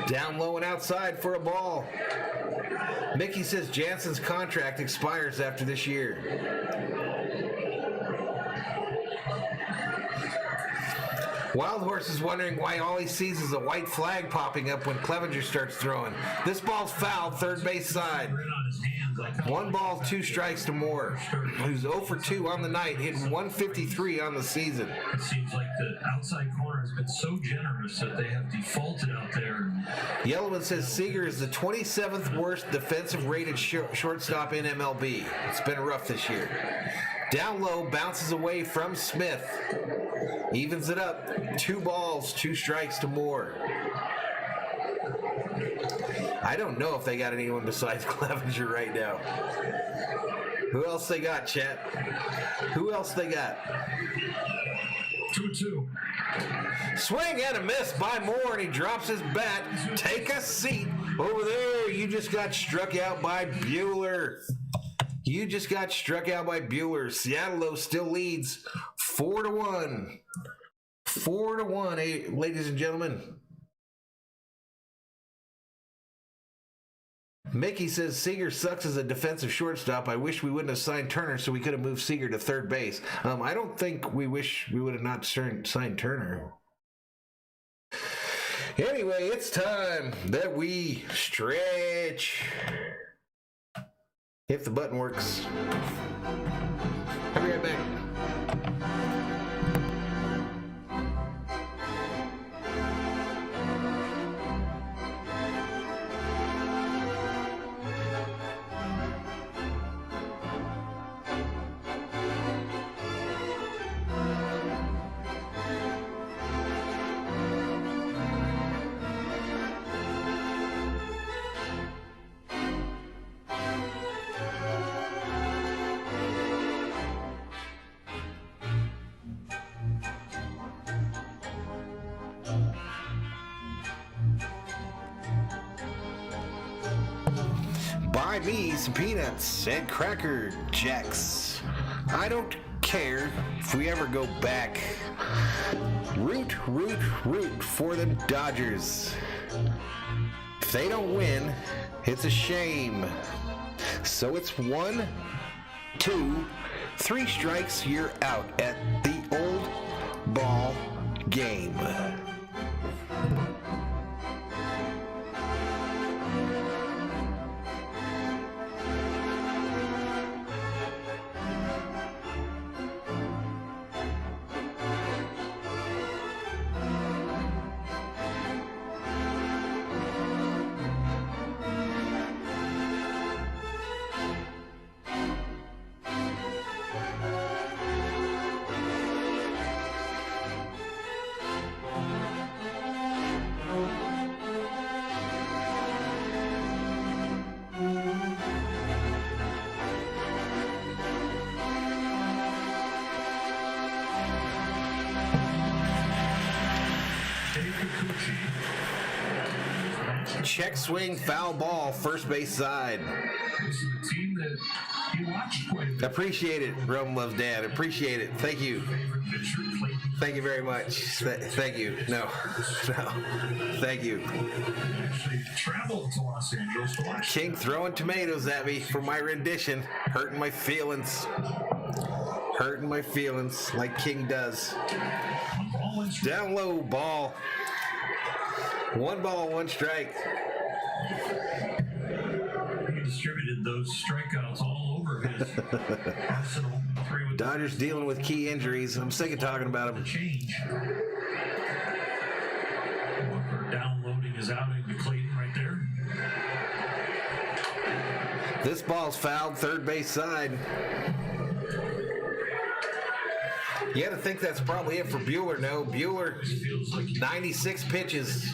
Down low and outside for a ball. Mickey says Jansen's contract expires after this year. Wild Horse is wondering why all he sees is a white flag popping up when Clevenger starts throwing. This ball's fouled, third base side. 1 ball, 2 strikes to Moore, who's 0 for 2 on the night, hitting 153 on the season. It seems like the outside corner has been so generous that they have defaulted out there. Yellowman says Seager is the 27th worst defensive rated shortstop in MLB. It's been rough this year. Down low, bounces away from Smith. Evens it up. 2 balls, 2 strikes to Moore. I don't know if they got anyone besides Clevenger right now. Who else they got, chat? Who else they got? 2-2. Swing and a miss by Moore, and he drops his bat. Take a seat over there. You just got struck out by Bueller. You just got struck out by Bueller. Seattle, though, still leads 4-1. 4-1, ladies and gentlemen. Mickey says Seager sucks as a defensive shortstop. I wish we wouldn't have signed Turner so we could have moved Seager to third base. I don't think we wish we would have not signed Turner. Anyway, it's time that we stretch. If the button works. I'll be right back. Buy me some peanuts and Cracker Jacks. I don't care if we ever go back. Root for the Dodgers. If they don't win, it's a shame. So it's 1, 2, 3 strikes, you're out at the old ball game. Check swing, foul ball, first base side. This is a team that you watched quite a bit. Appreciate it, Rome Loves Dad. Appreciate it. Thank you. Favorite pitcher, Clayton. Thank you very much. Thank you. No. Thank you. Actually traveled to Los Angeles to watch. King throwing tomatoes at me for my rendition. Hurting my feelings. Hurting my feelings like King does. Down low, ball. 1 ball, 1 strike. He distributed those strikeouts all over his arsenal. Dodgers dealing with key injuries. I'm sick of talking about them. Change. Walker downloading his outing to Clayton right there. This ball's fouled, third base side. You got to think that's probably it for Bueller. No, Bueller, 96 pitches.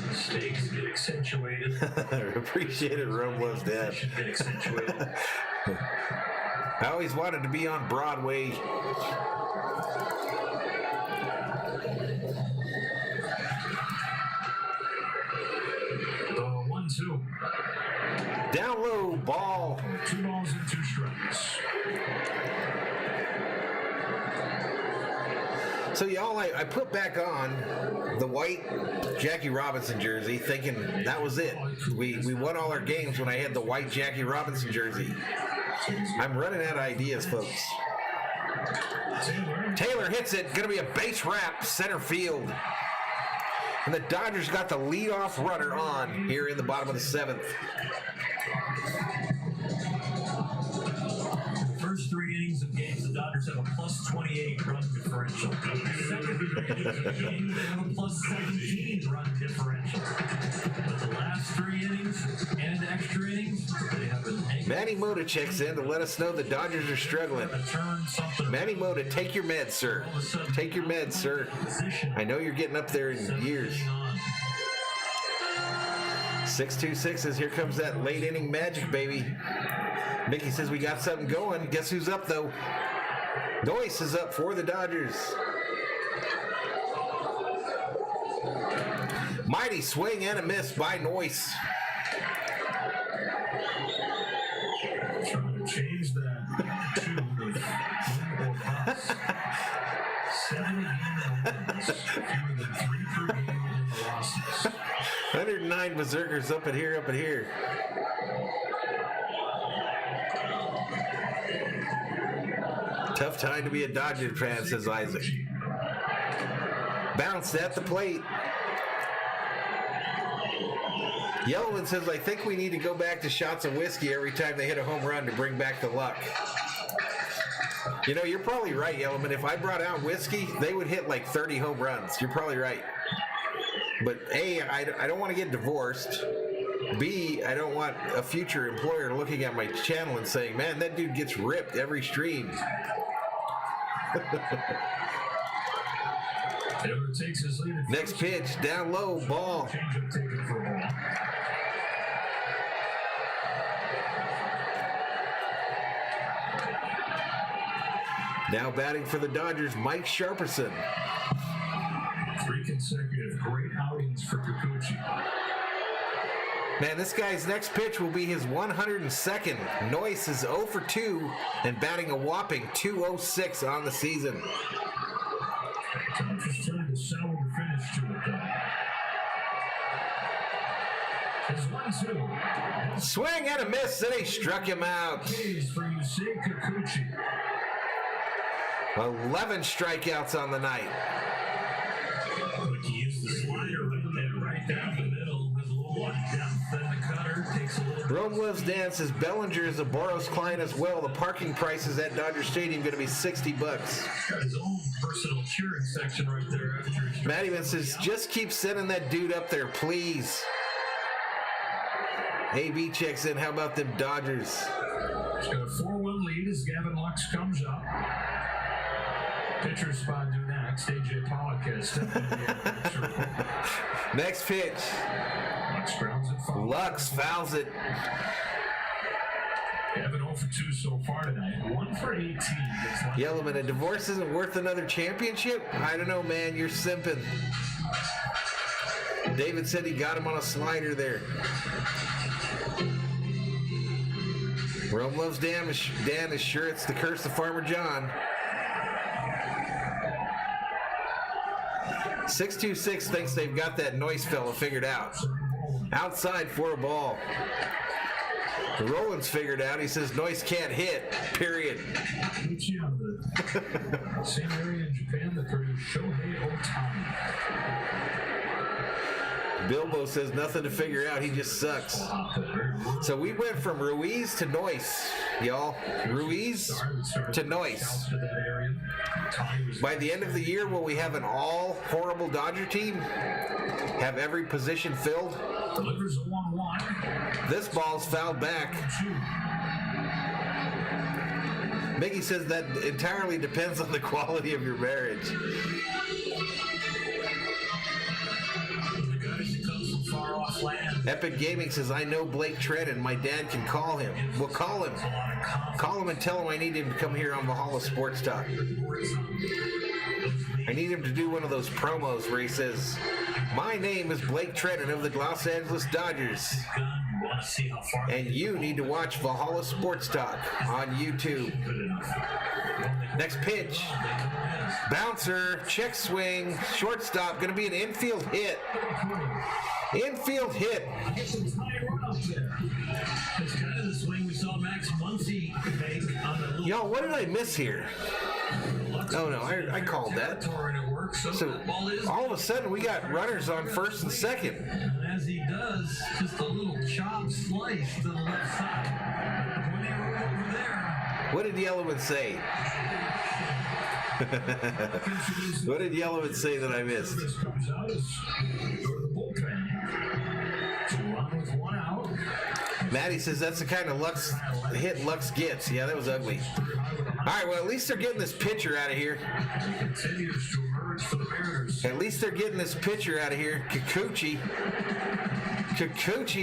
Mistakes get accentuated. Appreciate it, Rome Loves Dad. Get accentuated. I always wanted to be on Broadway. The 1-2. Down low, ball. 2 balls and 2 strikes. So y'all, I put back on the white Jackie Robinson jersey thinking that was it. We won all our games when I had the white Jackie Robinson jersey. I'm running out of ideas, folks. Taylor hits it. Going to be a base wrap, center field. And the Dodgers got the leadoff runner on here in the bottom of the 7th. First 3 innings of games, the Dodgers have a plus 28 run differential. Second 3 innings of games, they have a plus 17 run differential. But the last 3 innings and extra innings, they have an negative. Manny Mota checks in to let us know the Dodgers are struggling. Manny Mota, take your meds, sir. Take your meds, sir. I know you're getting up there in years. 626 here comes that late inning magic, baby. Mickey says we got something going. Guess who's up, though? Noyce is up for the Dodgers. Mighty swing and a miss by Noyce. Trying to change that tune with multiple pucks. 7 wins, fewer than 3 per game in the losses. 109 Berzerkers up and here. Tough time to be a Dodger fan, says Isaac. Bounced at the plate. Yellowman says, I think we need to go back to shots of whiskey every time they hit a home run to bring back the luck. You know, you're probably right, Yellowman. If I brought out whiskey, they would hit like 30 home runs. You're probably right. But A, I don't want to get divorced. B, I don't want a future employer looking at my channel and saying, man, that dude gets ripped every stream. Next pitch, down low, ball. Now batting for the Dodgers, Mike Sharperson. 3 consecutive great outings for Kikuchi. Man, this guy's next pitch will be his 102nd. Noyce is 0 for 2 and batting a whopping 206 on the season. Dodgers trying to sour the finish to it, though. It's 1-2. Swing and a miss, and he struck him out. Plays for Yusei Kikuchi. 11 strikeouts on the night. But he used the slider right there, right down the middle. With a little one down, then the cutter takes a little. Rome Loves Dan says Bellinger is a Boros client as well. The parking prices at Dodger Stadium going to be $60. Got his own personal cheering section right there after he. Matty Man says, just keep sending that dude up there, please. AB checks in. How about them Dodgers? He's got a 4-1 lead as Gavin Lux comes up. Pitcher spot due next. AJ Pollock has stepped in the Next pitch. Lux grounds it. Lux fouls it. Gavin 0 for 2 so far tonight. 1 for 18. Yellowman, a divorce isn't worth another championship? I don't know, man. You're simping. David said he got him on a slider there. Rome Loves Dan is sure it's the curse of Farmer John. 626 thinks they've got that Noyce fella figured out. Outside for a ball. Roland's figured out. He says Noyce can't hit, period. Same area in Japan that produced Shohei Ohtani. Bilbo says nothing to figure out. He just sucks. So we went from Ruiz to Noyce, y'all. Ruiz to Noyce. By the end of the year, will we have an all horrible Dodger team? Have every position filled? Delivers a 1-1. This ball's fouled back. Mickey says that entirely depends on the quality of your marriage. Epic Gaming says, I know Blake Trenin. My dad can call him. We'll call him. Call him and tell him I need him to come here on Valhalla Sports Talk. I need him to do one of those promos where he says, my name is Blake Trenin of the Los Angeles Dodgers. And you need to watch Valhalla Sports Talk on YouTube. Next pitch. Bouncer, check swing, shortstop, going to be an infield hit. Infield hit. It's kind of the swing we saw Max Muncy make on the little. Yo, what did I miss here? Oh no, I called that. So all of a sudden we got runners on first and second. And as he does, just a little chop slice to the left side. When they were over there. What did Yellowman say? What did Yellowman say that I missed? Maddie says that's the kind of hit Lux gets. Yeah, that was ugly. All right, well, at least they're getting this pitcher out of here. At least they're getting this pitcher out of here. Kikuchi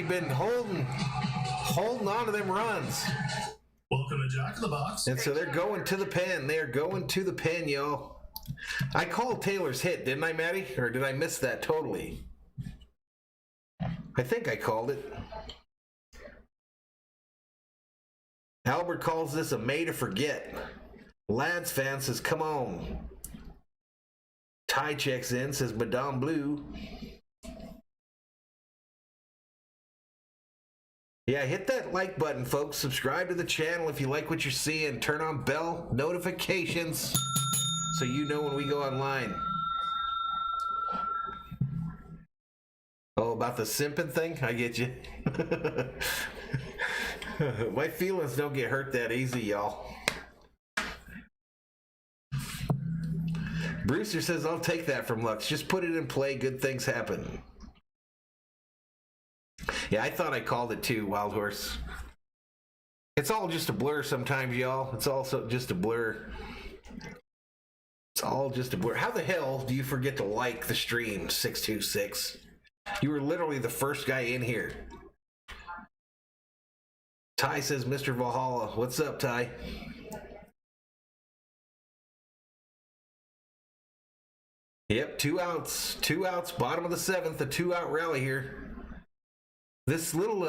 been holding on to them runs. Welcome to Jack in the Box. And so they're going to the pen. They're going to the pen, y'all. I called Taylor's hit, didn't I, Maddie? Or did I miss that totally? I think I called it. Albert calls this a May to forget. Lads fan says, come on. Ty checks in, says Madame Blue. Yeah, hit that like button, folks. Subscribe to the channel if you like what you're seeing. Turn on bell notifications so you know when we go online. Oh, about the simping thing? I get you. My feelings don't get hurt that easy, y'all. Brewster says, I'll take that from Lux. Just put it in play. Good things happen. Yeah, I thought I called it too, Wild Horse. It's all just a blur sometimes, y'all. It's also just a blur. It's all just a blur. How the hell do you forget to like the stream, 626? You were literally the first guy in here. Ty says, Mr. Valhalla. What's up, Ty? Yep, 2 outs. 2 outs, bottom of the 7th, a 2-out rally here. This little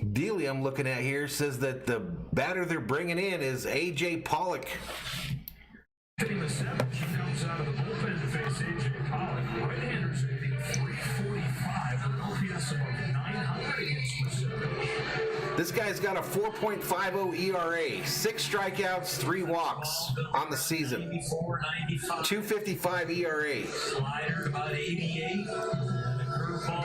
dealie I'm looking at here says that the batter they're bringing in is A.J. Pollock. Hitting the seventh, he comes out of the bullpen to face A.J. Pollock. Right-handers are hitting 345 with an OPS of 900 against Minnesota. This guy's got a 4.50 ERA, 6 strikeouts, 3 walks on the season. 2.55 ERA. Slider about 88.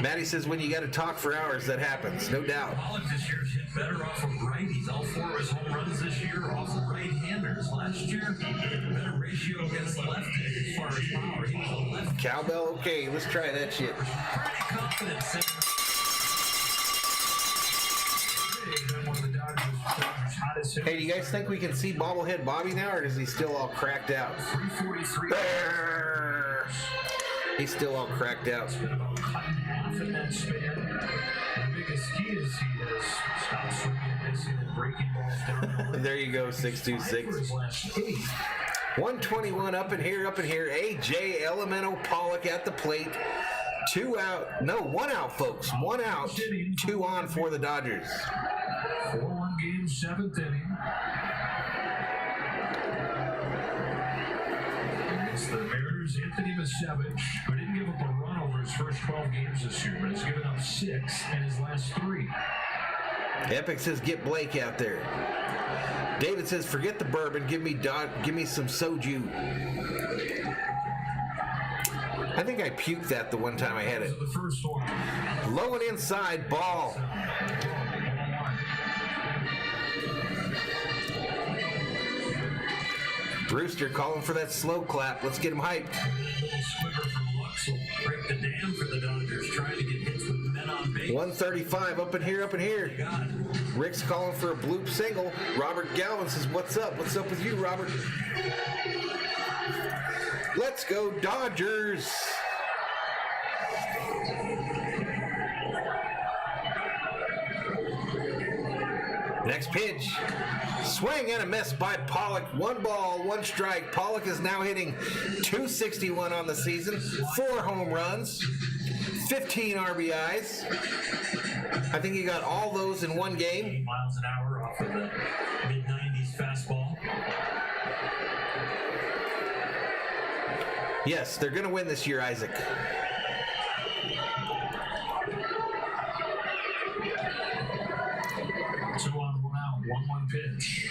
Matty says when you got to talk for hours, that happens, no doubt. Pollock this year's hit better off of righties. All 4 of his home runs this year are off of right-handers. Last year, better ratio against lefties as far as power. He was a left. Cowbell, okay, let's try that shit. Pretty confident. One of the Dodgers' hottest hitters. Hey, do you guys think we can see bobblehead Bobby now, or is he still all cracked out? 343. He's still all cracked out. It's been about cut in half in that span. The biggest key is he has stopped swinging and missing and breaking balls down. There you go, 626. 121 up in here. A.J. Elemental Pollock at the plate. 2 out. No, 1 out, folks. 1 out. 2 on for the Dodgers. 4-1 game, 7th inning. It's the Mariners' Anthony Misevich, who didn't give up a run over his first 12 games this year, but has given up 6 in his last 3. Epic says get Blake out there. David says forget the bourbon, give me some soju. I think I puked that the one time I had it. The first one. Low and inside, ball. Brewster calling for that slow clap. Let's get him hyped. Little squibber from Lux will break the dam for the Dodgers, trying to get hits with men on base. 135 up in here. Rick's calling for a bloop single. Robert Galvin says, what's up? What's up with you, Robert? Let's go, Dodgers. Next pitch. Swing and a miss by Pollock. 1 ball, 1 strike. Pollock is now hitting .261 on the season. 4 home runs. 15 RBIs. I think he got all those in 1 game. 8 miles an hour off of the mid-90s fastball. Yes, they're going to win this year, Isaac. Two on, 1 out, 1-1 pitch.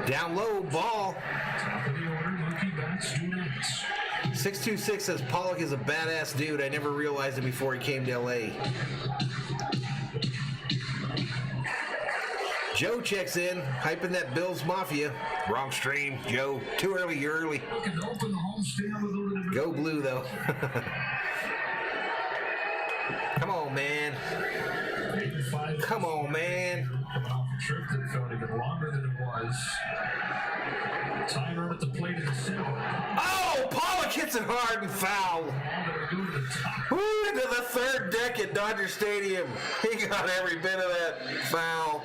Down low, ball. Top of the order, Mookie Betts, 2 outs. 626 says Pollock is a badass dude. I never realized it before he came to LA. Joe checks in, hyping that Bills Mafia. Wrong stream, Joe. Too early, you're early. Looking to open the homestand with a little bit. Go blue, though. Come on, man. 85. Come on, man. Coming off a trip that felt even longer than it was. Time run at the plate in the center. Oh, Pollock hits it hard and foul. Woo, into the 3rd deck at Dodger Stadium. He got every bit of that foul.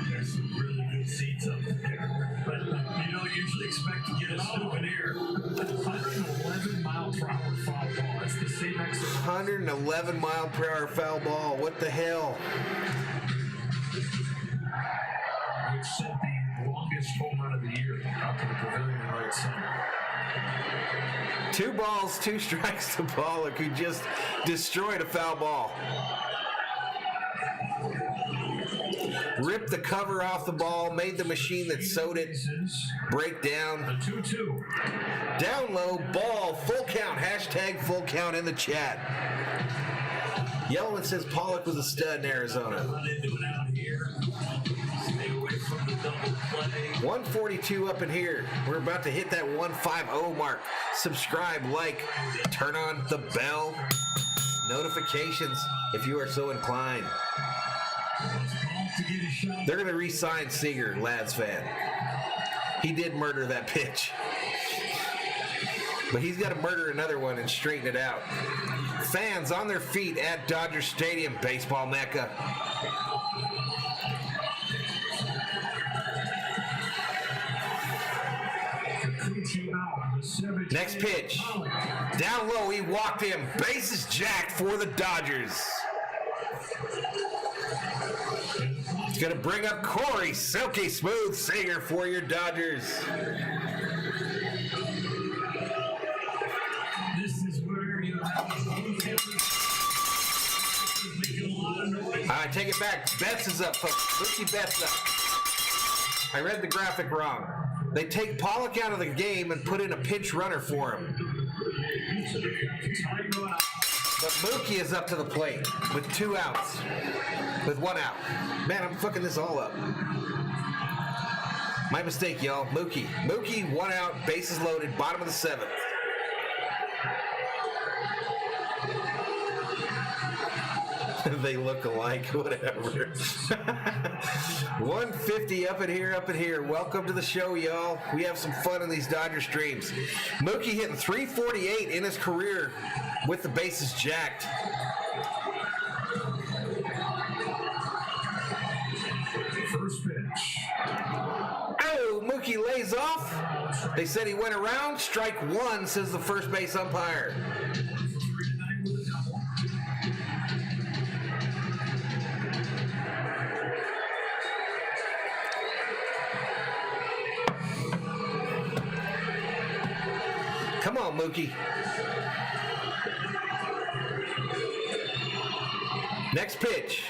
There's some really good seats up there, but you don't usually expect to get a souvenir. 111-mile-per-hour foul ball. That's the same exit. 111-mile-per-hour foul ball. What the hell? Which set the longest home run of the year out to the pavilion in right center. 2 balls, 2 strikes to Pollock, who just destroyed a foul ball. Ripped the cover off the ball, made the machine that sewed it break down. The 2-2. Down low, ball, full count. Hashtag full count in the chat. Yellowman says Pollock was a stud in Arizona. Run into it out here. Stay away from the double play. 142 up in here. We're about to hit that 150 mark. Subscribe, like, turn on the bell notifications if you are so inclined. They're going to re-sign Seager, Lads fan. He did murder that pitch. But he's got to murder another one and straighten it out. Fans on their feet at Dodger Stadium, baseball mecca. Kikuchi out. The 7 Next pitch. Down low, he walked him. Bases jacked for the Dodgers. It's going to bring up Corey Silky Smooth Singer for your Dodgers. This is where you have making a lot of noise. All right, take it back. Betts is up, folks. Mookie Betts up. I read the graphic wrong. They take Pollock out of the game and put in a pinch runner for him. But Mookie is up to the plate with 2 outs. With 1 out. Man, I'm fucking this all up. My mistake, y'all. Mookie. Mookie, 1 out, bases loaded, bottom of the 7th. They look alike, whatever. 150 up in here. Welcome to the show, y'all. We have some fun in these Dodger streams. Mookie hitting 348 in his career with the bases jacked. First pitch. Oh, Mookie lays off. They said he went around. Strike 1, says the first base umpire. Come on, Mookie. Next pitch.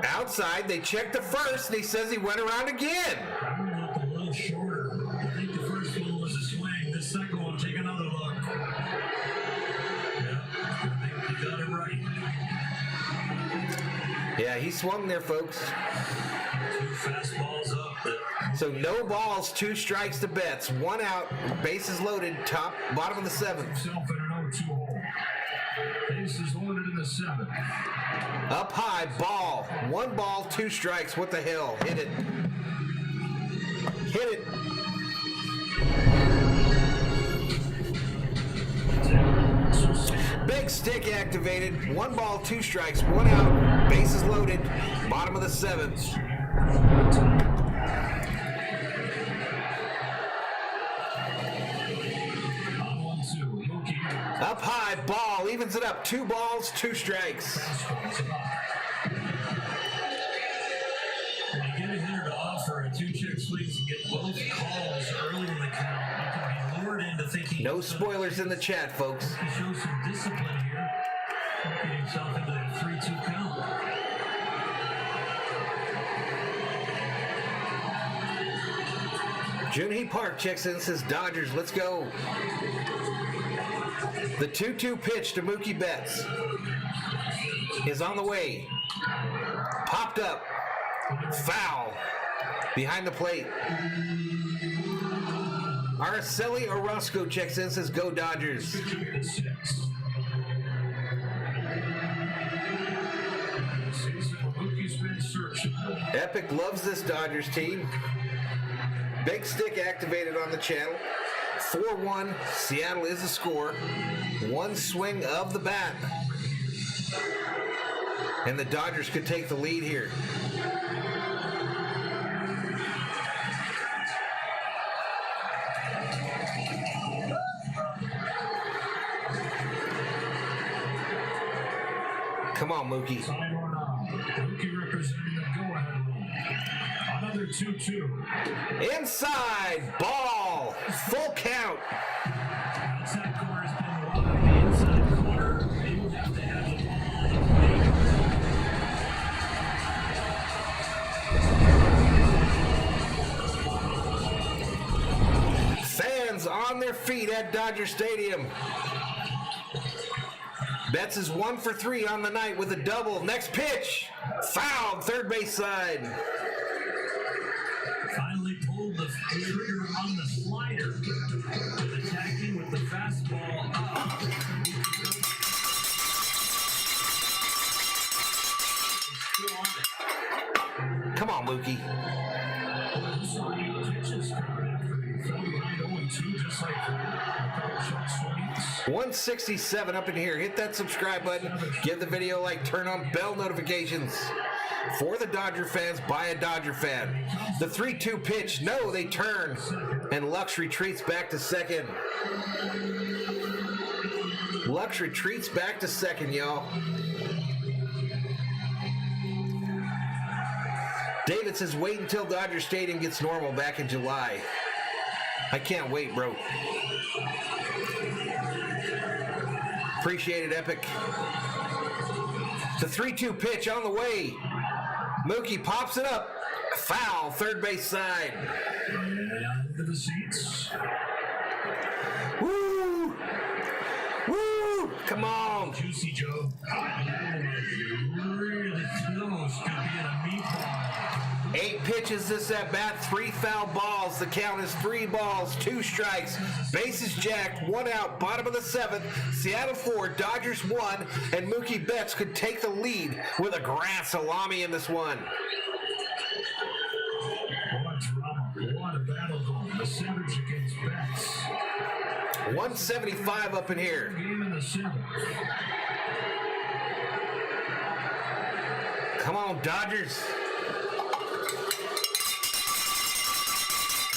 Outside, they check the first, and he says he went around again. I'm going to look a little shorter. I think the first one was a swing. The second one, take another look. Yeah, I think you got it right. Yeah, he swung there, folks. 2 fastballs up. So no balls, 2 strikes to Betts. 1 out, bases loaded, bottom of the 7th. Himself in an 0-2 hole. Bases loaded in the 7th. Up high, ball. 1 ball, 2 strikes. What the hell? Hit it. Hit it. Big stick activated. 1 ball, 2 strikes. 1 out, bases loaded, bottom of the 7th. Up high, ball, evens it up. 2 balls, 2 strikes. When you get a hitter to offer a 2-check swings and get both calls early in the count, you can be lured into thinking. No spoilers in the chat, folks. He shows some discipline here, getting himself into that 3-2 count. Junhee Park checks in and says, Dodgers, let's go. The 2-2 pitch to Mookie Betts is on the way. Popped up. Foul. Behind the plate. Araceli Orozco checks in and says, go Dodgers. Epic loves this Dodgers team. Big stick activated on the channel. 4-1, Seattle is the score. 1 swing of the bat. And the Dodgers could take the lead here. Come on, Mookie. Mookie representing the go-ahead rule. Another 2-2. Inside, ball, full count. Outside corner's been wide. The inside corner, they will have to have the ball. Fans on their feet at Dodger Stadium. Betts is 1 for 3 on the night with a double. Next pitch, fouled, third base side. Finally pulled the trigger on the slider. Attacking with the fastball up. Still on it. Come on, Mookie. 167 up in here. Hit that subscribe button. Give the video a like. Turn on bell notifications. For the Dodger fans, by a Dodger fan. The 3-2 pitch. No, they turn. And Lux retreats back to second. Lux retreats back to second, y'all. David says, wait until Dodger Stadium gets normal back in July. I can't wait, bro. Appreciate it, Epic. The 3-2 pitch on the way. Mookie pops it up. Foul, third base side. And to the seats. Woo! Woo! Come on. Juicy Joe. Really close to being a meatball. 8 pitches this at bat, 3 foul balls. The count is 3 balls, 2 strikes. Bases jacked, 1 out, bottom of the 7th. Seattle 4, Dodgers 1, and Mookie Betts could take the lead with a grand salami in this one. What drama, what a battle going. The Savage against Betts. 175 up in here. Game in the 7th. Come on, Dodgers.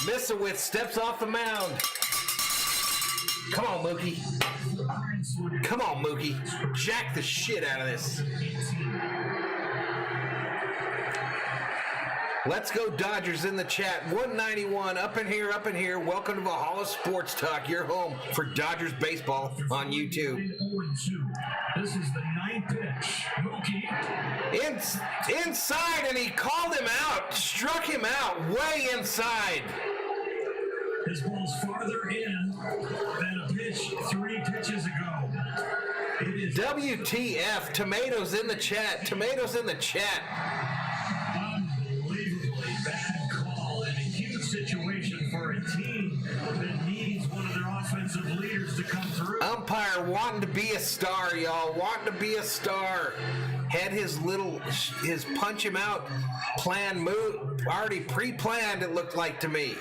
Misowitz steps off the mound. Come on, Mookie. Come on, Mookie. Jack the shit out of this. Let's go Dodgers in the chat. 191 up in here, up in here. Welcome to Valhalla Sports Talk, your home for Dodgers baseball on YouTube. 0-2. This is the 9th pitch. Mookie. Inside, and he called him out, struck him out way inside. His ball's farther in than a pitch 3 pitches ago. It is WTF, tomatoes in the chat, tomatoes in the chat. unbelievably bad call and a huge situation for a team that needs one of their offensive leaders to come through. Umpire wanting to be a star, y'all, wanting to be a star. Had his punch him out plan move already pre-planned, it looked like to me.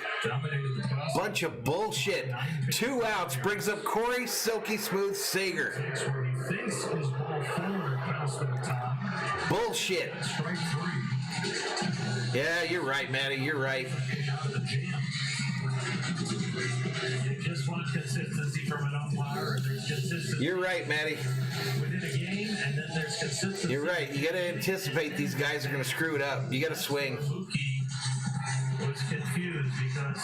Bunch of bullshit. 2 outs brings up Corey Silky Smooth Seager. Bullshit. Yeah, you're right, Matty. You're right. You just want consistency from an umpire, and there's consistency You're right, Matty. within a game, and then there's consistency. You're right. You got to anticipate these guys are going to screw it up. You got to swing. Mookie was confused because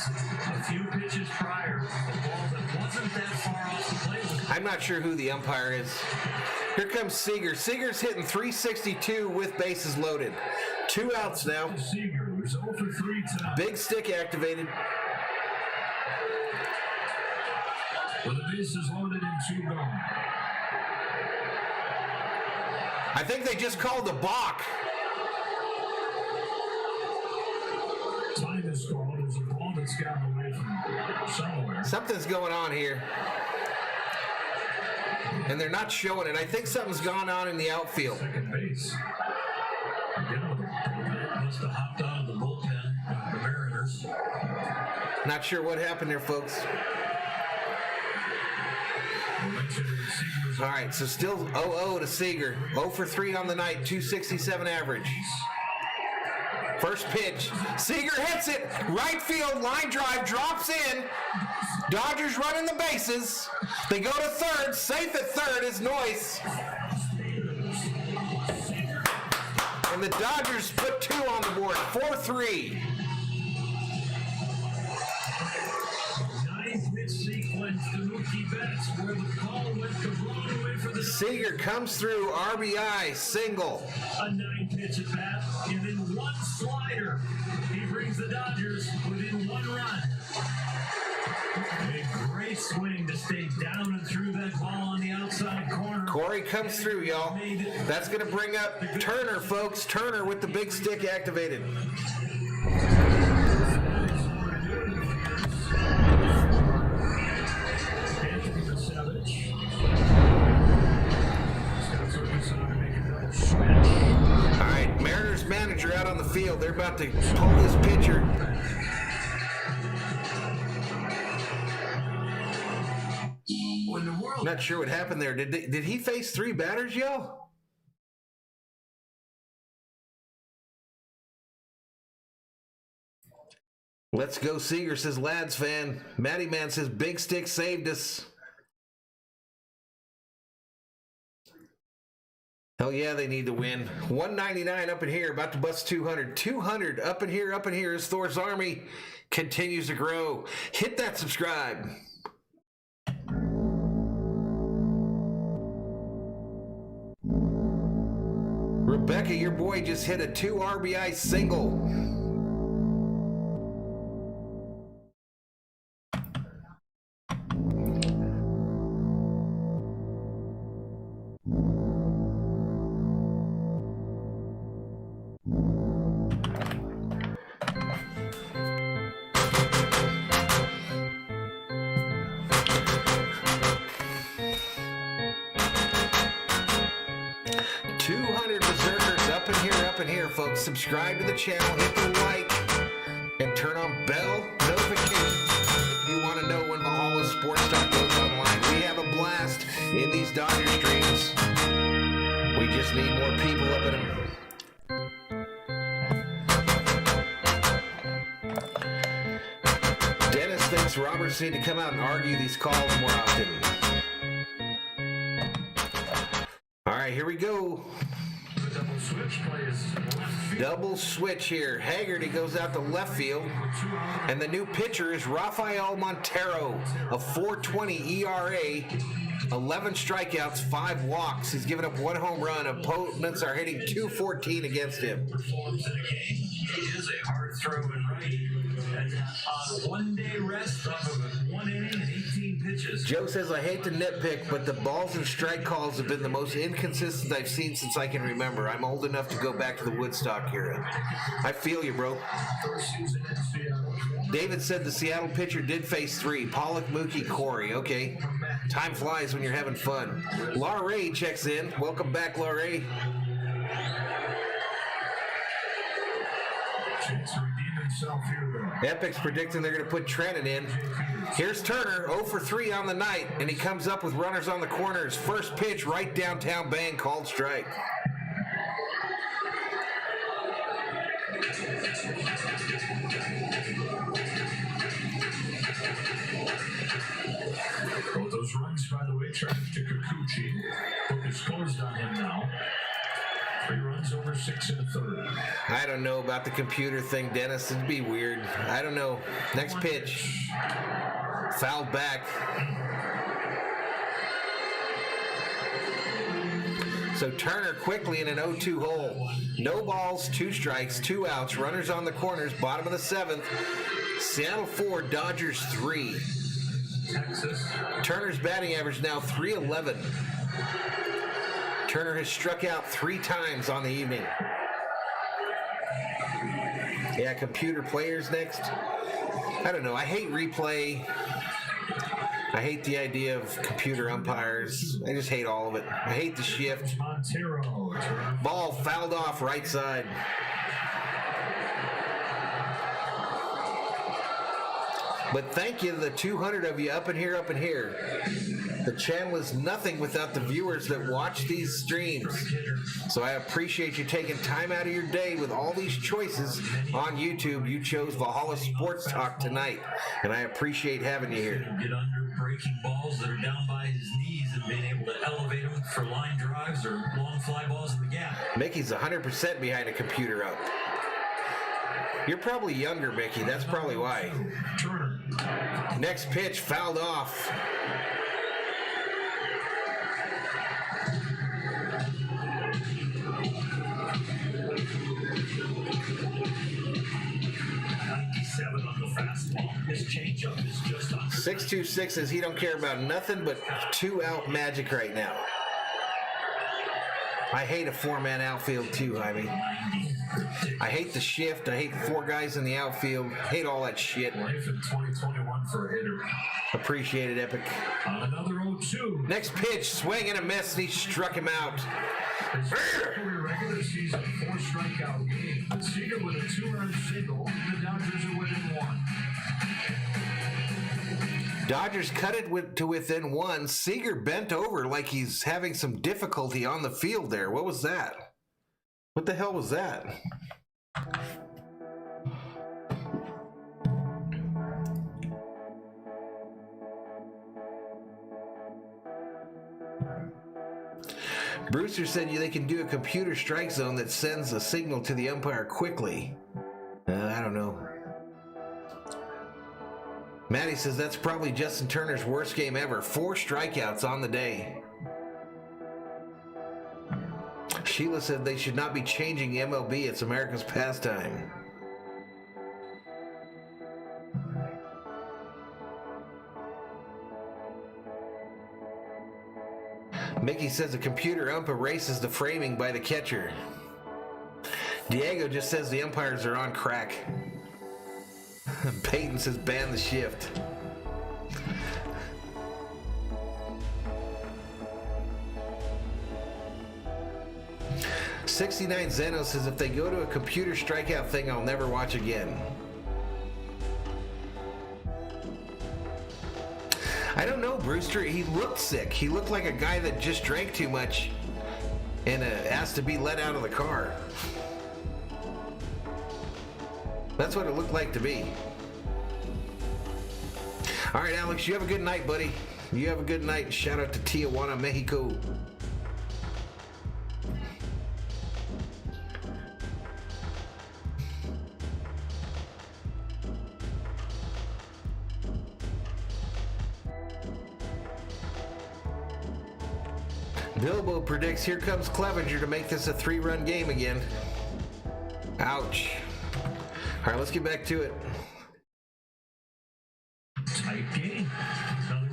a few pitches prior, the ball that wasn't that far off the plate was I'm not sure who the umpire is. Here comes Seager. Seager's hitting 362 with bases loaded. 2 outs now. Seager, who's 0 for 3 tonight. Big stick activated. With the bases loaded and 2 gone. I think they just called the balk. Time is called. There's a ball that's gotten away from somewhere. Something's going on here. And they're not showing it. I think something's gone on in the outfield. Second base. Again, the bullpen must have hopped out of the bullpen. The Mariners. Not sure what happened there, folks. All right, so still 0-0 to Seager. 0 for 3 on the night, 267 average. First pitch. Seager hits it. Right field, line drive, drops in. Dodgers running the bases. They go to third. Safe at third is Noyce. And the Dodgers put 2 on the board, 4-3. Seager comes through, RBI, single. A 9-pitch at bat, and then 1 slider. He brings the Dodgers within 1 run. A great swing to stay down and through that ball on the outside corner. Corey comes through, y'all. That's going to bring up Turner, folks. Turner with the big stick activated. All right, Mariners manager out on the field. They're about to pull this pitcher. Not sure what happened there. Did he face 3 batters, y'all? Let's go Seager, says Lads fan. Matty Man says Big Stick saved us. Hell yeah, they need to win. 199 up in here, about to bust 200. 200 up in here as Thor's Army continues to grow. Hit that subscribe. Rebecca, your boy just hit a 2 RBI single. Folks, subscribe to the channel, hit the like, and turn on bell notifications if you want to know when Valhalla Sports Talk goes online. We have a blast in these Dodger streams. We just need more people up in them. Dennis thinks Roberts need to come out and argue these calls more often. All right, here we go. Double switch here. Haggerty goes out to left field. And the new pitcher is Rafael Montero, a 4.20 ERA, 11 strikeouts, 5 walks. He's given up 1 home run. Opponents are hitting .214 against him. He is a hard throwing righty. And on 1 day rest off of 1 inning and 18 pitches. Joe says, I hate to nitpick, but the balls and strike calls have been the most inconsistent I've seen since I can remember. I'm old enough to go back to the Woodstock era. I feel you, bro. David said the Seattle pitcher did face 3. Pollock, Mookie, Corey. Okay. Time flies when you're having fun. Laura Ray checks in. Welcome back, Laura Ray. Epic's predicting they're going to put Trenton in. Here's Turner, 0 for 3 on the night, and he comes up with runners on the corners. First pitch, right downtown, bang, called strike. Oh, those runs, by the way, turned to Kikuchi. Book is closed on him now. 3 runs over 6 1/3. I don't know about the computer thing, Dennis. It'd be weird. I don't know. Next pitch. Fouled back. So Turner quickly in an 0-2 hole. No balls, 2 strikes, 2 outs. Runners on the corners, bottom of the 7th. Seattle 4, Dodgers 3. Texas. Turner's batting average now .311. Turner has struck out 3 times on the evening. Yeah, computer players next. I don't know. I hate replay. I hate the idea of computer umpires. I just hate all of it. I hate the shift. Ball fouled off right side. But thank you to the 200 of you up in here, The channel is nothing without the viewers that watch these streams. So I appreciate you taking time out of your day with all these choices on YouTube. You chose Valhalla Sports Talk tonight, and I appreciate having you here. Get under breaking balls that are down by his knees and being able to elevate them for line drives or long fly balls in the gap. Mickey's 100% behind a computer up. You're probably younger, Mickey. That's probably why. Next pitch fouled off. On the fastball. His changeup is just on. 626 says he don't care about nothing but 2-out magic right now. I hate a 4-man outfield too, Jaime. I hate the shift. I hate 4 guys in the outfield. Hate all that shit. Life in 2021 for a hitter. Appreciate it, Epic. Another 0-2. Next pitch, swing and a miss, and he struck him out. Regular season 4 strikeout game. Seager with a 2-run single. The Dodgers are within 1. Dodgers cut it to within 1. Seager bent over like he's having some difficulty on the field there. What was that? What the hell was that? Brewster said they can do a computer strike zone that sends a signal to the umpire quickly. I don't know. Maddie says that's probably Justin Turner's worst game ever. 4 strikeouts on the day. Sheila said they should not be changing the MLB. It's America's pastime. Mickey says the computer ump erases the framing by the catcher. Diego just says the umpires are on crack. Peyton says ban the shift. $69 Zeno says if they go to a computer strikeout thing, I'll never watch again. I don't know, Brewster. He looked sick. He looked like a guy that just drank too much and asked to be let out of the car. That's what it looked like to me. All right, Alex, you have a good night, buddy. You have a good night. Shout out to Tijuana, Mexico. Bilbo predicts here comes Clevenger to make this a 3-run game again. Ouch. All right, let's get back to it. Tight game. Another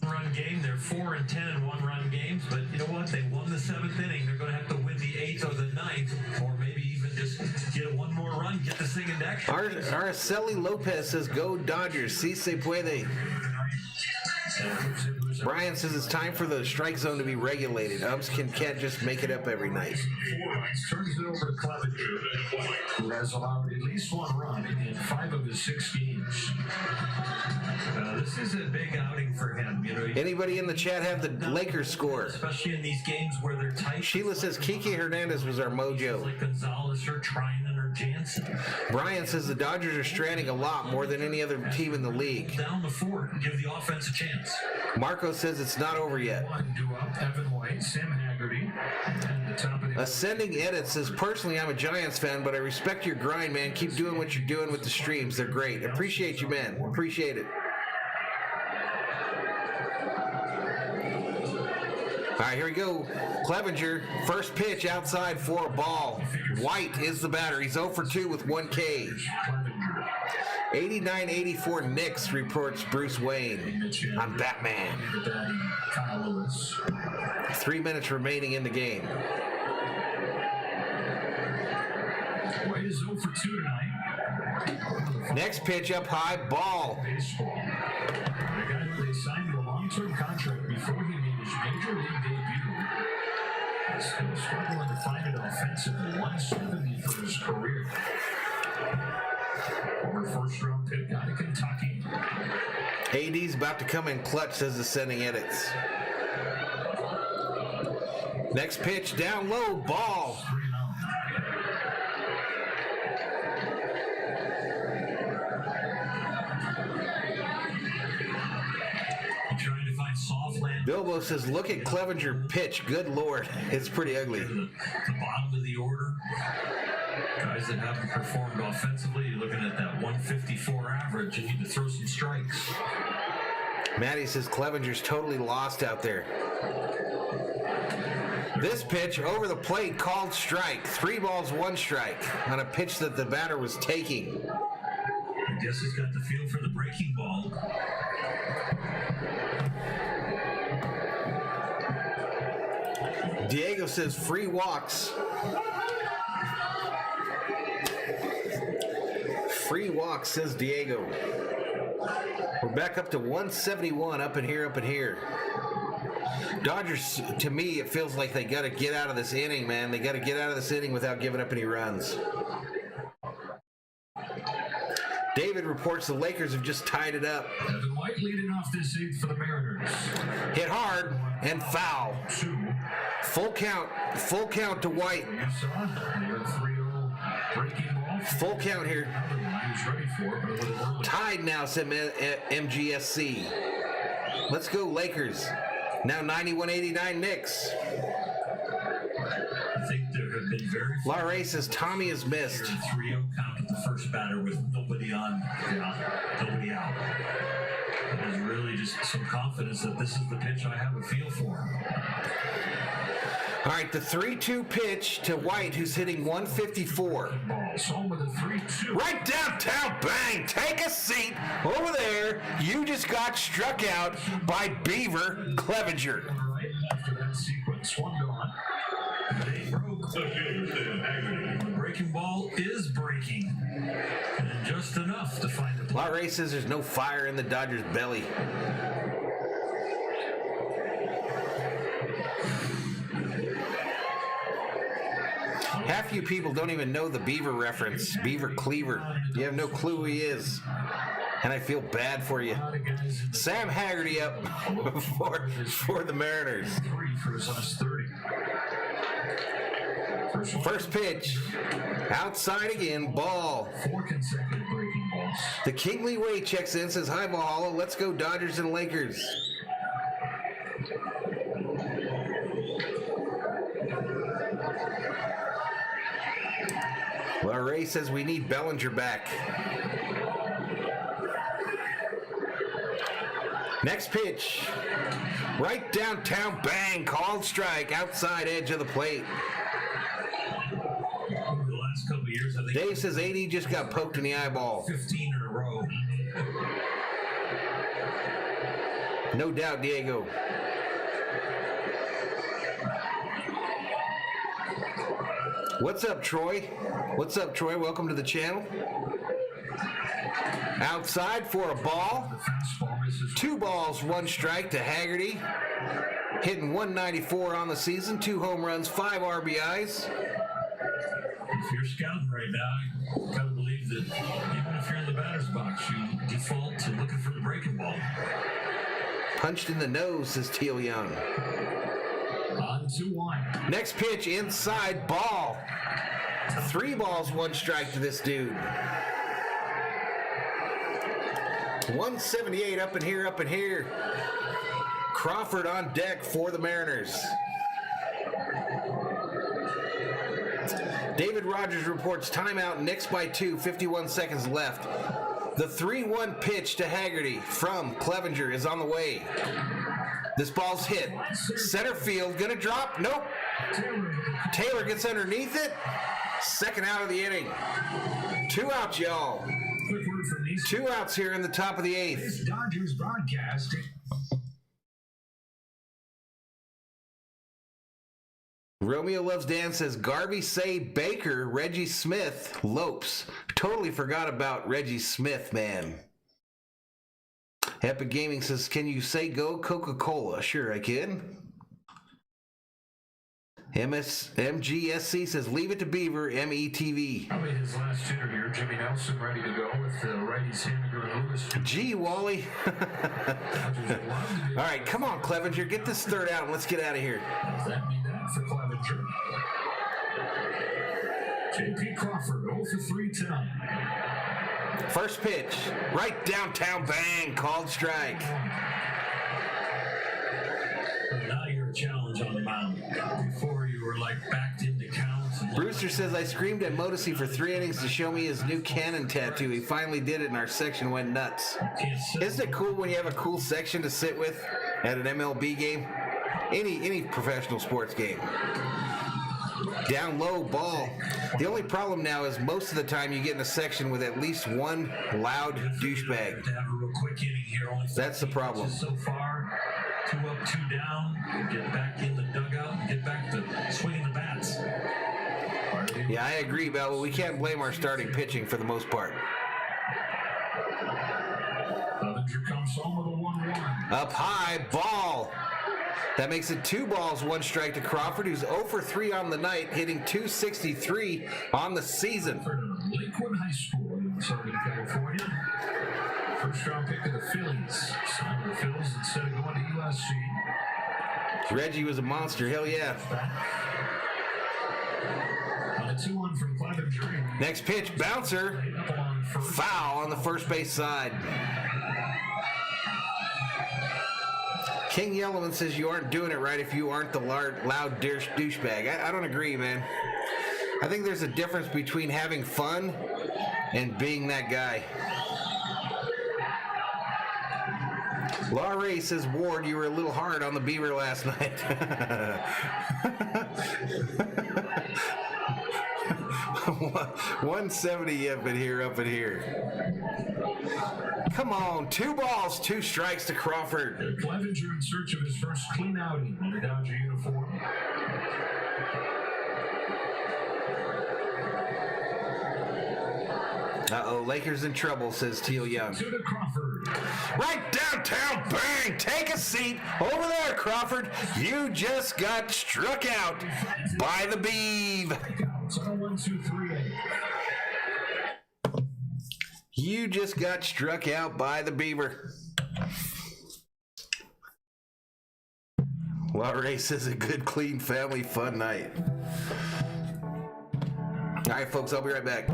run game. They're 4-10 in 1-run games, but you know what? They won the 7th inning. They're going to have to win the 8th or the 9th, or maybe even just get one more run, get this thing in action. Araceli Lopez says, go Dodgers. Si se puede. Brian says it's time for the strike zone to be regulated. Umps can't just make it up every night. 4 runs, turns it over to Clevenger, who has allowed at least 1 run in 5 of his 6 games. This is a big outing for him. You know, anybody in the chat have the Lakers score? Especially in these games where they're tight. Sheila says Kiki Hernandez was our mojo. Like Gonzalez or Trinan or Jansen. Brian says the Dodgers are stranding a lot more than any other team in the league. Down the 4, give the offense a chance. Marco says it's not over yet. Evan White, Sam Haggerty, and the top of the Ascending Edit says, personally, I'm a Giants fan, but I respect your grind, man. Keep doing what you're doing with the streams. They're great. Appreciate you, man. Appreciate it. All right, here we go. Clevenger, first pitch outside for a ball. White is the batter. He's 0 for 2 with 1 K. 89-84 Knicks, reports Bruce Wayne. I'm Batman. 3 minutes remaining in the game. White is 0 for 2 tonight. Next pitch up high, ball. Baseball. The guy who they signed to a long-term contract before he made his major league debut. He's still struggling to find it offensively. 170 for his career. Former first-round pick out of Kentucky. AD's about to come in clutch, says Ascending Edits. Next pitch, down low, ball. Trying to find soft land. Bilbo says, look at Clevenger pitch. Good Lord. It's pretty ugly. The bottom of the order. Guys that haven't performed offensively, you're looking at that 154 average. You need to throw some strikes. Maddie says Clevenger's totally lost out there. This pitch over the plate called strike. 3 balls, 1 strike on a pitch that the batter was taking. I guess he's got the feel for the breaking ball. Diego says free walks. Free walks, says Diego. We're back up to 171, up in here. Dodgers, to me, it feels like they got to get out of this inning, man. They got to get out of this inning without giving up any runs. David reports the Lakers have just tied it up. Evan White leading off this 8th for the Mariners. Hit hard and foul. 2. Full count to White. You saw the 3-0 breaking ball. Full count here. He was ready for it, but a little early. Tied now, said MGSC. Let's go, Lakers. Now 91-89 Knicks. I think there have been very few. Larray says Tommy is missed. 3-0 count at the first batter with nobody on, nobody out. And there's really just some confidence that this is the pitch I have a feel for. All right, the 3-2 pitch to White, who's hitting 154. Right downtown, bang! Take a seat over there. You just got struck out by Beaver Clevenger. Right after that sequence, one gone. They broke. The breaking ball is breaking. And just enough to find the play. Larray says there's no fire in the Dodgers' belly. Half you people don't even know the Beaver reference. Beaver Cleaver. You have no clue who he is. And I feel bad for you. Sam Haggerty up for the Mariners. 3 for his last 30. First pitch. Outside again. Ball. 4 consecutive breaking balls. The Kingley Way checks in, says, hi, Valhalla. Let's go Dodgers and Lakers. Larray says we need Bellinger back. Next pitch. Right downtown, bang, called strike, outside edge of the plate. Over the last couple of years, I think Dave says AD just got poked in the eyeball. 15 in a row. No doubt, Diego. What's up, Troy? What's up, Troy? Welcome to the channel. Outside for a ball. 2 balls, 1 strike to Haggerty. Hitting 194 on the season, 2 home runs, 5 RBIs. If you're scouting right now, you gotta believe that even if you're in the batter's box, you default to looking for the breaking ball. Punched in the nose, says Teal Young. On 2-1. Next pitch, inside, ball. 3 balls, 1 strike to this dude. 178 up in here, up in here. Crawford on deck for the Mariners. David Rogers reports timeout, Knicks by 2, 51 seconds left. The 3-1 pitch to Haggerty from Clevenger is on the way. This ball's hit. Center field, gonna drop. Nope. Taylor gets underneath it. Second out of the inning. 2 outs, y'all. 2 outs here in the top of the 8th. This Dodgers broadcast. Romeo Loves Dan says, Garvey say Baker, Reggie Smith, Lopes. Totally forgot about Reggie Smith, man. Epic Gaming says, can you say go Coca-Cola? Sure, I can. MGSC says, leave it to Beaver, METV. Probably his last hitter here, Jimmy Nelson, ready to go with the righties Haniger and Lewis. Gee, Wally. All right, come on, Clevenger. Get this third out and let's get out of here. That mean that for Clevenger. J.P. Crawford, 0 for 3 tonight. First pitch, right downtown, bang, called strike. Now you're a challenge on the mound. Before you were like backed into counts. Brewster says, I screamed at Modesty for 3 innings to show me his new cannon tattoo. He finally did it and our section went nuts. Isn't it cool when you have a cool section to sit with at an MLB game? Any professional sports game. Down low, ball. The only problem now is most of the time you get in a section with at least one loud douchebag. That's the problem. So far, 2 up, 2 down. Get back in the dugout and get back to swinging the bats. Yeah, I agree, Bell. We can't blame our starting pitching for the most part. Clevenger comes home with a 1-1. Up high, ball. That makes it 2 balls, 1 strike to Crawford, who's 0 for 3 on the night, hitting .263 on the season. Lakewood High School in Southern California. First round pick of the Phillies. Signed with the Phillies instead of going to USC. Reggie was a monster, hell yeah. On a 2-1 from Clevenger. Next pitch, bouncer. Foul on the first base side. King Yellowman says you aren't doing it right if you aren't the loud douchebag. I don't agree, man. I think there's a difference between having fun and being that guy. Law Ray says, Ward, you were a little hard on the Beaver last night. 170 up in here. Come on, 2 balls, 2 strikes to Crawford. Clevenger in search of his first clean outing in the Dodger uniform. Uh-oh, Lakers in trouble, says Teal Young. To the Crawford. Right downtown, bang! Take a seat. Over there, Crawford. You just got struck out by the Beeve. So 1, 2, 3, 8. You just got struck out by the Beaver. Larray says a good, clean, family fun night. All right, folks, I'll be right back.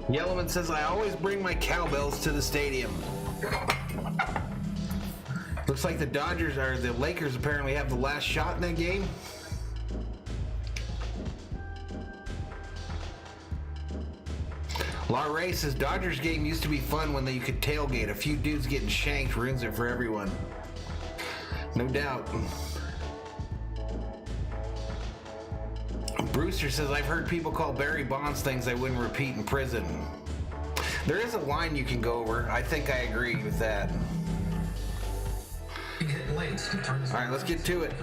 Yellowman says, I always bring my cowbells to the stadium. Looks like the Dodgers, or the Lakers apparently have the last shot in that game. La Ray says, Dodgers game used to be fun when you could tailgate. A few dudes getting shanked ruins it for everyone. No doubt. Brewster says, I've heard people call Barry Bonds things I wouldn't repeat in prison. There is a line you can go over. I think I agree with that. All right, let's get to it.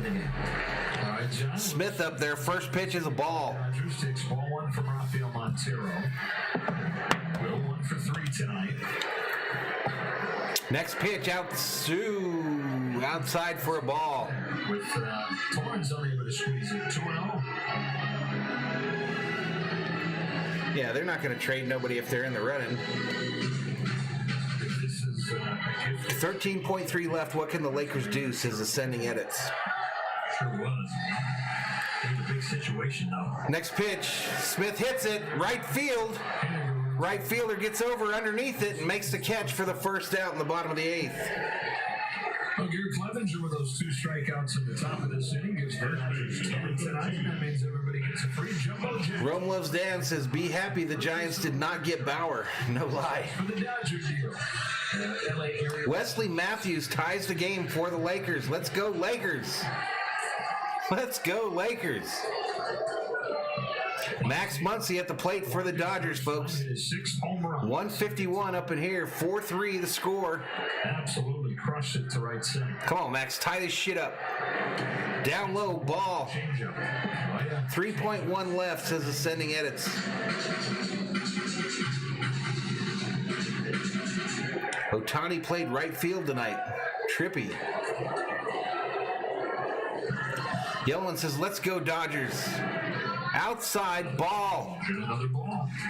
Smith up there. First pitch is a ball. Dodgers takes ball 1 from Rafael Montero. Will 1 for 3 tonight. Next pitch outside for a ball. With Torrens unable to squeeze it. 2-0. Yeah, they're not going to trade nobody if they're in the running. This is 13.3 left. What can the Lakers do, says Ascending Edits. Sure was. It was a big situation, though. Next pitch. Smith hits it. Right field. Right fielder gets over underneath it and makes the catch for the first out in the bottom of the 8th. Well, Gary Clevenger with those 2 strikeouts at the top of this inning gives the Dodgers 10 tonight. That means everybody gets a free jumbo jet. Rome Loves Dan says, be happy the Giants did not get Bauer. No lie. For the Dodger deal. LA area. Wesley Matthews ties the game for the Lakers. Let's go Lakers. Let's go Lakers. Max Muncy at the plate for the Dodgers, folks. 6 home runs. 151 up in here. 4-3 the score. Absolutely crushed it to right center. Come on, Max. Tie this shit up. Down low, ball. 3.1 left, says Ascending Edits. Ohtani played right field tonight. Trippy. Yellen says, let's go Dodgers. Outside, ball.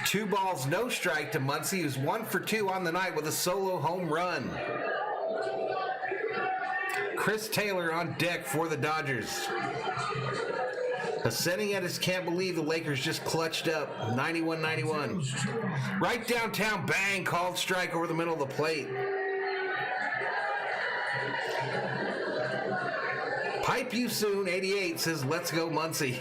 2 balls, no strike to Muncy, who's 1 for 2 on the night with a solo home run. Chris Taylor on deck for the Dodgers. Ascending Edits can't believe the Lakers just clutched up. 91-91. Right downtown, bang, called strike over the middle of the plate. Pipe You Soon 88 says, let's go Muncie.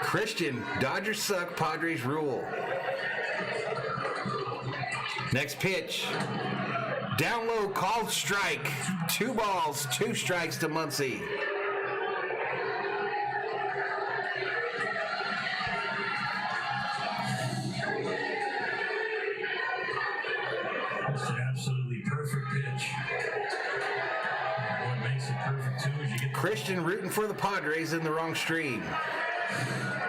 Christian, Dodgers suck, Padres rule. Next pitch. Down low, called strike. 2 balls, 2 strikes to Muncie. That's an absolutely perfect pitch. What makes it perfect, too, is you get Christian rooting for the Padres in the wrong stream.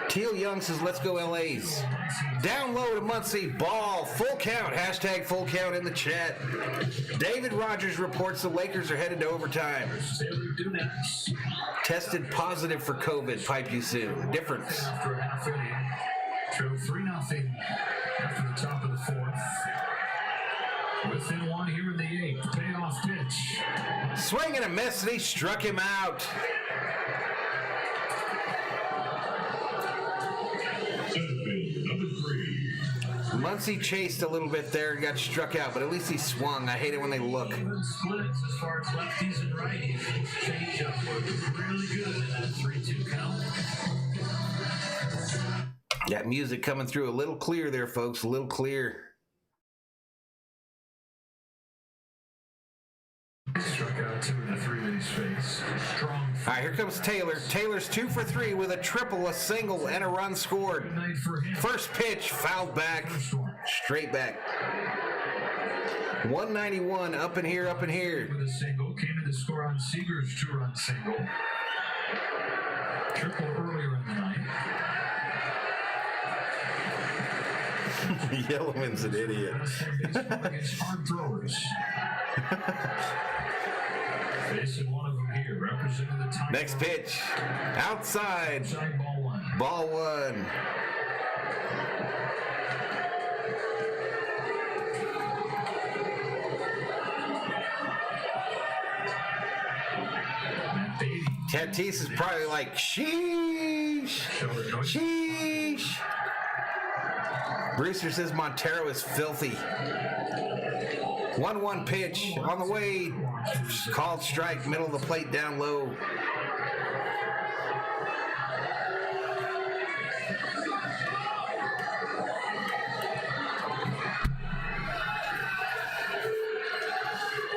Teal Young says, let's go LA's. Down low to Muncie, ball, full count, hashtag full count in the chat. David Rogers reports the Lakers are headed to overtime. Tested positive for COVID, pipe you soon. Difference. After a half inning, show 3-0 after the top of the 4th. Within 1 here in the 8th, payoff pitch. Swing and a miss, and he struck him out. Number 3. Muncie chased a little bit there and got struck out, but at least he swung. I hate it when they look. Even splits as far as lefties and righties. Changeup looked really good in that 3-2 count. Got music coming through a little clear there, folks. A little clear. Struck out 2 in the 3 that he's faced. Strong. All right, here comes Taylor. Taylor's 2 for 3 with a triple, a single, and a run scored. Night for him. First pitch, fouled back, straight back. 191, up in here, up in here. With a single, came in to score on Seager's 2-run single. Triple earlier in the night. Yellowman's an idiot. Against hard throwers. Facing one of them here, representing the time. Next pitch, outside. Outside ball 1. Ball 1. Tatis is probably like, sheesh, sheesh. Brewster says Montero is filthy. 1-1 pitch on the way. Called strike, middle of the plate, down low.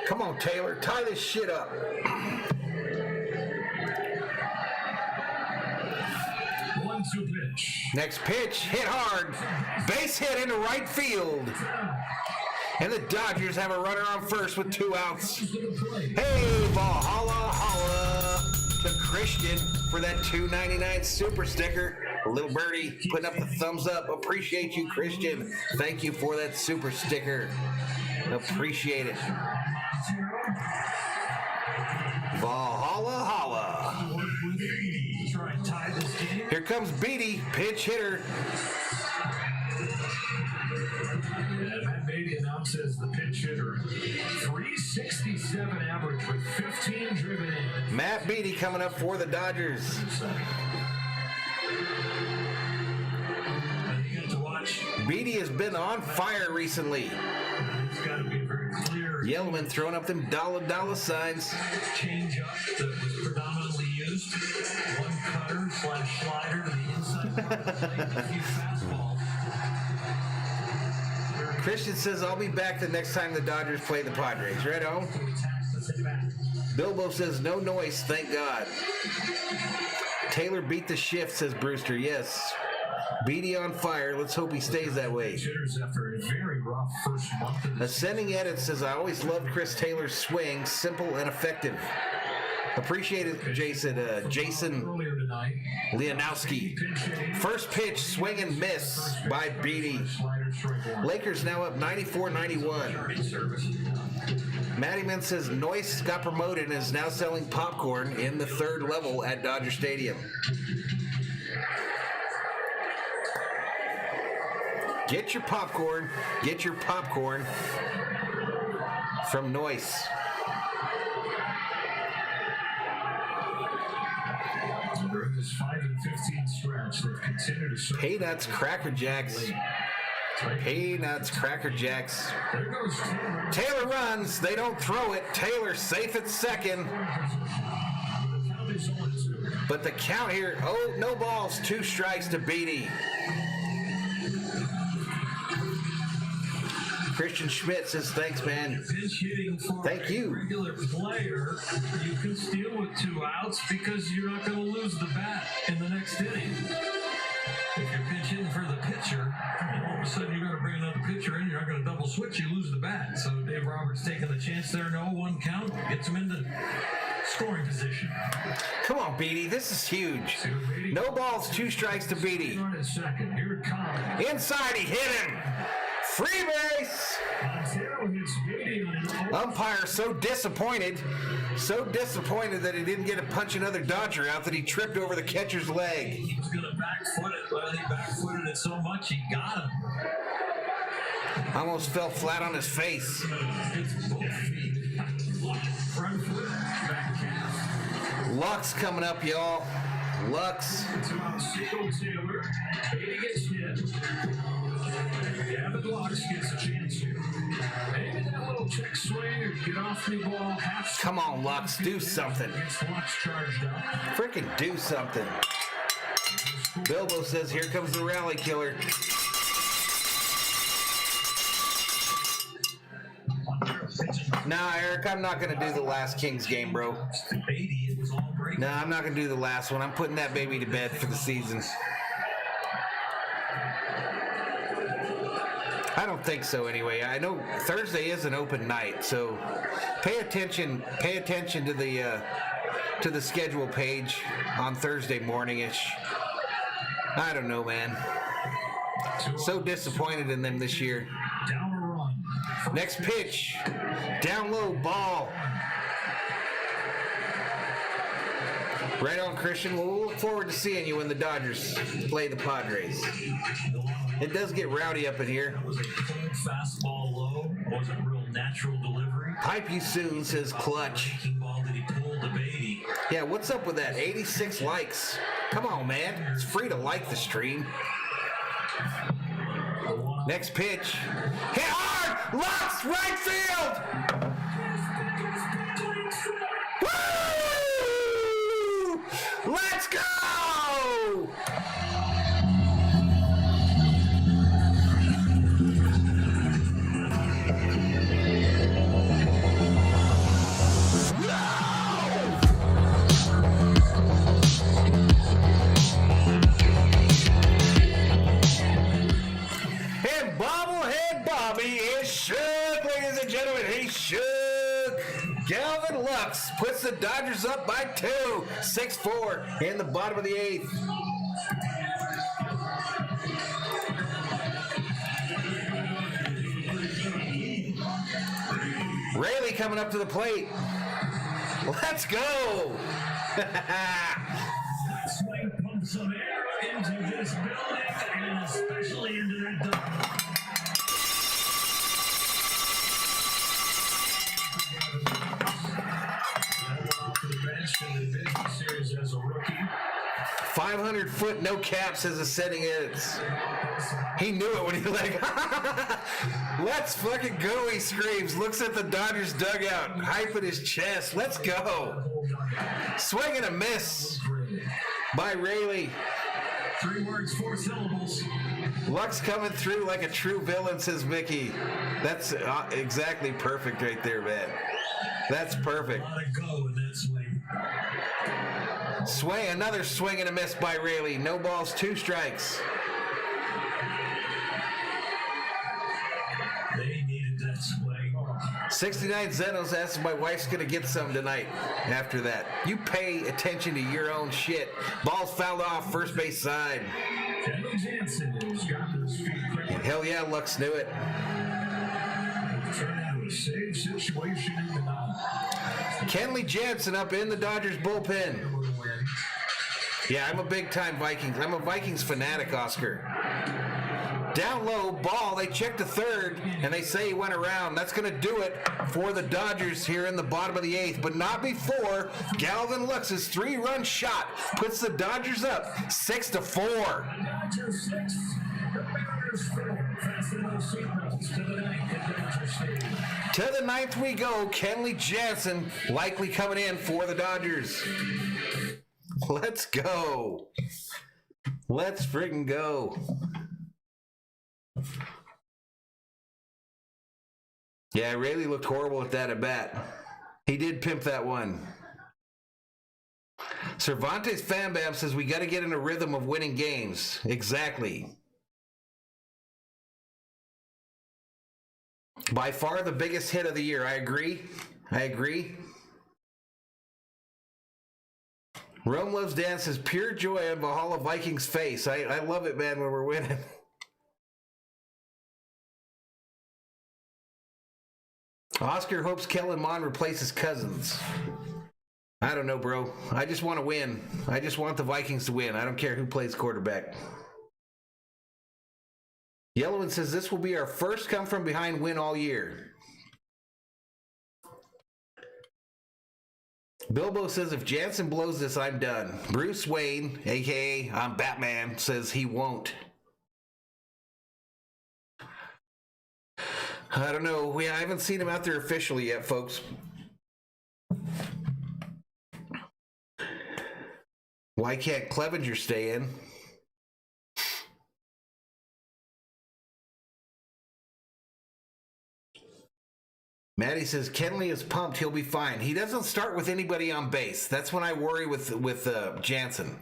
Come on, Taylor, tie this shit up. 1-2 pitch. Next pitch, hit hard. Base hit into right field. And the Dodgers have a runner on first with 2 outs. Hey, Valhalla holla to Christian for that $2.99 super sticker. Little birdie putting up the thumbs up. Appreciate you, Christian. Thank you for that super sticker. Appreciate it. Valhalla holla. Here comes Beatty, pinch hitter. Matt Beatty announces the pinch hitter. 367 average with 15 driven in. Matt Beatty coming up for the Dodgers. Beatty has been on fire recently. It's got to be very clear. Yellowman throwing up them dollar signs. Change up that was predominantly used. One cutter / slider to the inside part of the plate, a few fastballs. Christian says, I'll be back the next time the Dodgers play the Padres. Right on. Bilbo says, no noise, thank God. Taylor beat the shift, says Brewster. Yes. Beatty on fire. Let's hope he stays that way. After a very rough first month of Ascending Edit says, I always loved Chris Taylor's swing. Simple and effective. Appreciate it, Jason. Jason Leonowski. First pitch, swing and miss by Beatty. Lakers now up 94-91. Mattyman says Noyce got promoted and is now selling popcorn in the 3rd level at Dodger Stadium. Get your popcorn from Noyce. During this 5-15 stretch, they've continued to serve. Peanuts, Cracker Jacks. Peanuts, Cracker Jacks. There goes Taylor. Taylor runs. They don't throw it. Taylor safe at second. But the count here, oh, no balls, 2 strikes to Beatty. Christian Schmidt says, thanks, man. Pinch hitting for Thank you. a regular player, you can steal with 2 outs because you're not going to lose the bat in the next inning. If you're pinch hitting for the pitcher, and all of a sudden you're going to bring another pitcher in, you're not going to double switch, you lose the bat. So Dave Roberts taking the chance there, no 1 count, gets him into scoring position. Come on, Beatty, this is huge. No balls, 2 strikes to Beatty. Inside, he hit him. Free base! Umpire so disappointed that he didn't get to punch another Dodger out that he tripped over the catcher's leg. He was going to back-foot it, but he back-footed it so much he got him. Almost fell flat on his face. It's both feet. Front foot, back calf. Lux coming up, y'all. Lux. Taylor. Beatty gets hit. Gavin Lux gets a chance here. Maybe that little check swing or get off the ball. Half. Come on, Lux, do something. Gets Lux charged up. Freaking do something. Bilbo says, here comes the rally killer. Nah, Eric, I'm not going to do the last Kings game, bro. Nah, I'm not going to do the last one. I'm putting that baby to bed for the season. I don't think so anyway. I know Thursday is an open night, so pay attention to the schedule page on Thursday morning-ish. I don't know, man. So disappointed in them this year. Next pitch. Down low, ball. Right on, Christian. Well, we'll look forward to seeing you when the Dodgers play the Padres. It does get rowdy up in here. Was a cold fastball low. Wasn't real natural delivery. Hype you soon, says Clutch. Ball that he pulled to Beatty. Yeah, what's up with that? 86 likes. Come on, man. It's free to like the stream. Next pitch. Hit hard! Lux, right field! Woo! Let's go! And bobblehead Bobby is shook, ladies and gentlemen. He's shook. Galvin Lux puts the Dodgers up by 2, 6-4 in the bottom of the 8th. Rayleigh coming up to the plate. Let's go. Swing pumps some air into this building and especially into that dog. Off the bench in the business series as a rookie. 500-foot no caps as a setting is. He knew it when he like, let's fucking go, he screams. Looks at the Dodgers dugout, hyping his chest. Let's go. Swing and a miss by Rayleigh. 3 words, 4 syllables. Lux coming through like a true villain, says Mickey. That's exactly perfect right there, man. That's perfect. Let it go in that swing. Swing, another swing and a miss by Rayleigh. No balls, 2 strikes. They needed that swing. 69 Zenos asks, my wife's going to get some tonight after that. You pay attention to your own shit. Ball's fouled off, first base side. Kenley Jansen has got to his feet quickly. Hell yeah, Lux knew it. Turned into a save situation in the 9th. Kenley Jansen up in the Dodgers bullpen. Yeah, I'm a big-time Vikings. I'm a Vikings fanatic, Oscar. Down low, ball. They check to third, and they say he went around. That's going to do it for the Dodgers here in the bottom of the 8th, but not before Galvin Lux's 3-run shot puts the Dodgers up 6-4. Dodgers 6, To the ninth we go. Kenley Jansen likely coming in for the Dodgers. Let's go. Let's friggin' go. Yeah, Rayleigh looked horrible at that at bat. He did pimp that one. Cervantes Fanbam says we got to get in a rhythm of winning games. Exactly. By far the biggest hit of the year. I agree. Rome Loves Dance says pure joy on Valhalla Vikings face. I love it, man, when we're winning. Oscar hopes Kellen Mond replaces Cousins. I don't know, bro. I just want to win. I just want the Vikings to win. I don't care who plays quarterback. Yellowman says this will be our first come from behind win all year. Bilbo says if Jansen blows this, I'm done. Bruce Wayne, a.k.a. I'm Batman, says he won't. I don't know. I haven't seen him out there officially yet, folks. Why can't Clevenger stay in? Maddie says Kenley is pumped. He'll be fine. He doesn't start with anybody on base. That's when I worry with Jansen.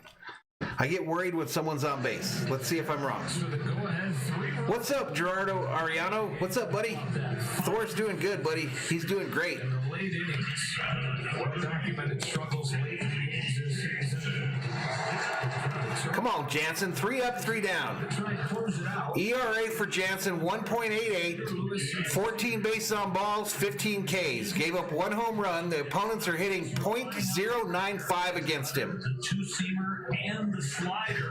I get worried when someone's on base. Let's see if I'm wrong. What's up, Gerardo Ariano? What's up, buddy? Thor's doing good, buddy. He's doing great. Come on, Jansen. 3 up, 3 down. ERA for Jansen, 1.88. 14 bases on balls, 15 Ks. Gave up 1 home run. The opponents are hitting .095 against him.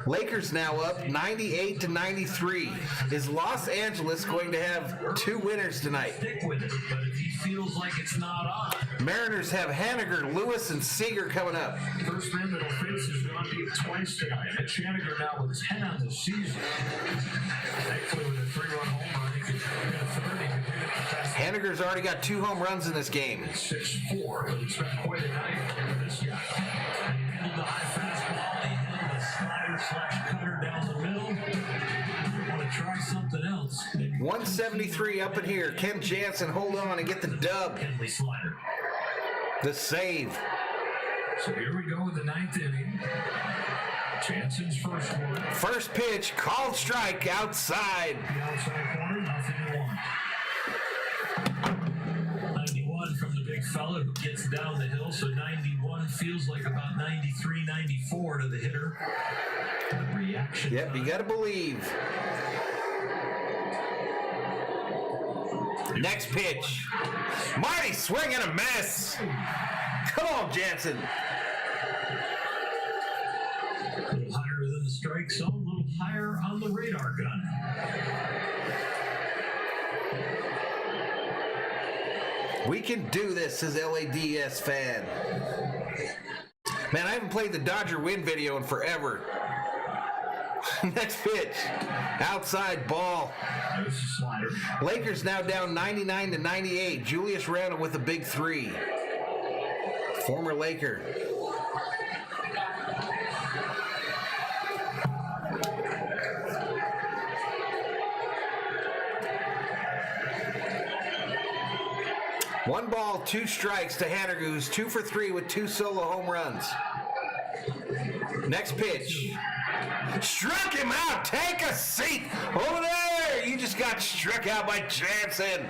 Lakers now up 98-93. Is Los Angeles going to have 2 winners tonight? Mariners have Haniger, Lewis, and Seager coming up. First man that'll face is going to be twice tonight. Haniger now with 10 on the season. Thankfully, with a 3-run home run, he could get a 30. Haniger's already got 2 home runs in this game. 6-4, but it's been quite a night for this guy. He handled the high fastball. He handled the slider/cutter down the middle. Want to try something else. 173 up in here. Ken Jansen, hold on and get the dub. The save. So here we go in the 9th inning. Jansen's first one. First pitch, called strike outside. The outside corner, 0-1. 91 from the big fella who gets down the hill, so 91 feels like about 93, 94 to the hitter. The reaction. Yep, you gotta believe. Next pitch. Mighty swing and a miss. Come on, Jansen. A little higher than the strike zone, a little higher on the radar gun. We can do this, says LADS fan. Man, I haven't played the Dodger win video in forever. Next pitch. Outside ball. Lakers now down 99-98. Julius Randle with a big 3. Former Laker. One ball, 2 strikes to Haniger, who's 2 for 3 with 2 solo home runs. Next pitch. Struck him out. Take a seat over there. You just got struck out by Jansen.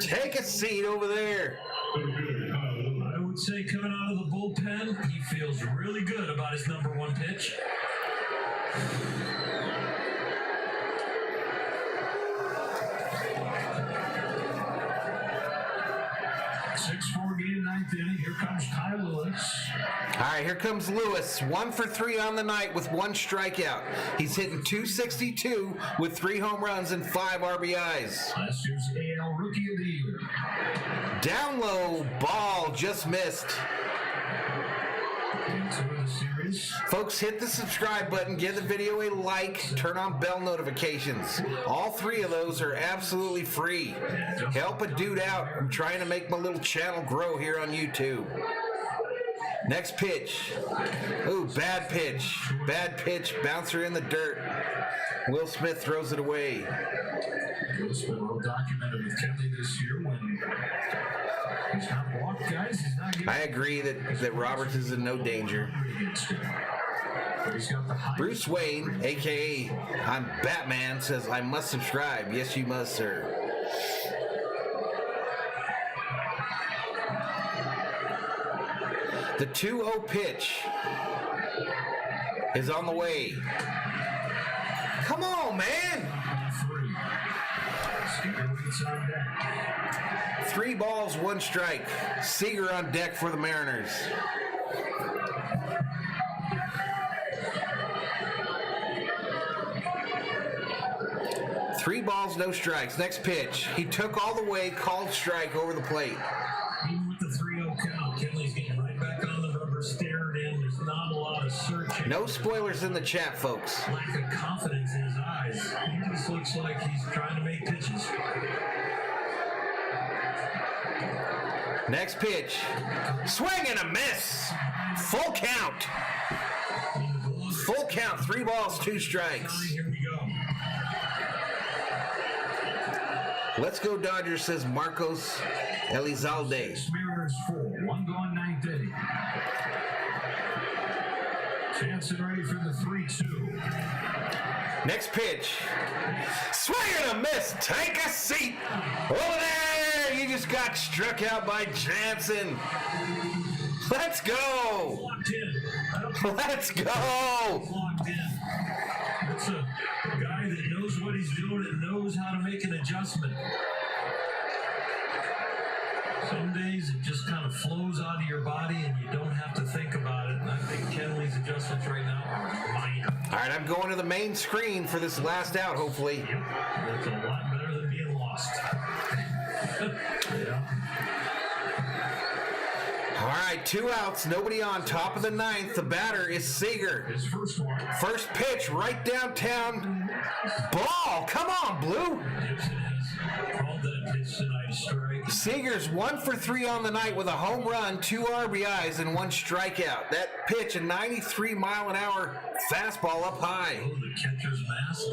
Take a seat over there. I would say coming out of the bullpen, he feels really good about his number 1 pitch. 6-4 game, 9th inning. Here comes Kyle Lewis. All right, here comes Lewis. 1 for 3 on the night with 1 strikeout. He's hitting .262 with 3 home runs and 5 RBIs. Last year's AL Rookie of the Year. Down low, ball just missed. Folks, hit the subscribe button, give the video a like, turn on bell notifications. All 3 of those are absolutely free. Help a dude out. I'm trying to make my little channel grow here on YouTube. Next pitch. Ooh, bad pitch. Bad pitch. Bouncer in the dirt. Will Smith throws it away. It's been well documented with Kelly this year when he's not walked guys. He's not getting. I agree that Roberts is in no danger. Bruce Wayne, a.k.a. I'm Batman, says, I must subscribe. Yes, you must, sir. The 2-0 pitch is on the way. Come on, man. 3 balls, 1 strike. Seager on deck for the Mariners. Three balls, no strikes. Next pitch. He took all the way, called strike over the plate. Even with the 3-0 count, Kenley's getting right back on the rubber, staring in. There's not a lot of searching. No spoilers in the chat, folks. Lack of confidence in his eyes. He just looks like he's trying to make pitches. Next pitch. Swing and a miss. Full count. Full count. 3 balls, 2 strikes. Here we go. Let's go Dodgers, says Marcos Elizalde. Mariners 4, 1 gone, 9th inning. Jansen ready for the 3-2. Next pitch. Swing and a miss. Take a seat. Over there. You just got struck out by Jansen. Let's go. Locked in. Let's go. Locked in. That's a guy that knows what he's doing and knows how to make an adjustment. Some days it just kind of flows out of your body and you don't have to think about it. And I think Kenley's adjustments right now are minor. All right, I'm going to the main screen for this last out, hopefully. Yep, that's a lot better than being lost. Yeah. All right, 2 outs, nobody on. Top of the 9th, the batter is Seager. His first one. First pitch right downtown. Ball, come on, Blue. Gibson has called that pitch tonight a strike. Seager's 1 for 3 on the night with a home run, 2 RBIs, and 1 strikeout. That pitch, a 93-mile-an-hour fastball up high. Below the catcher's mask,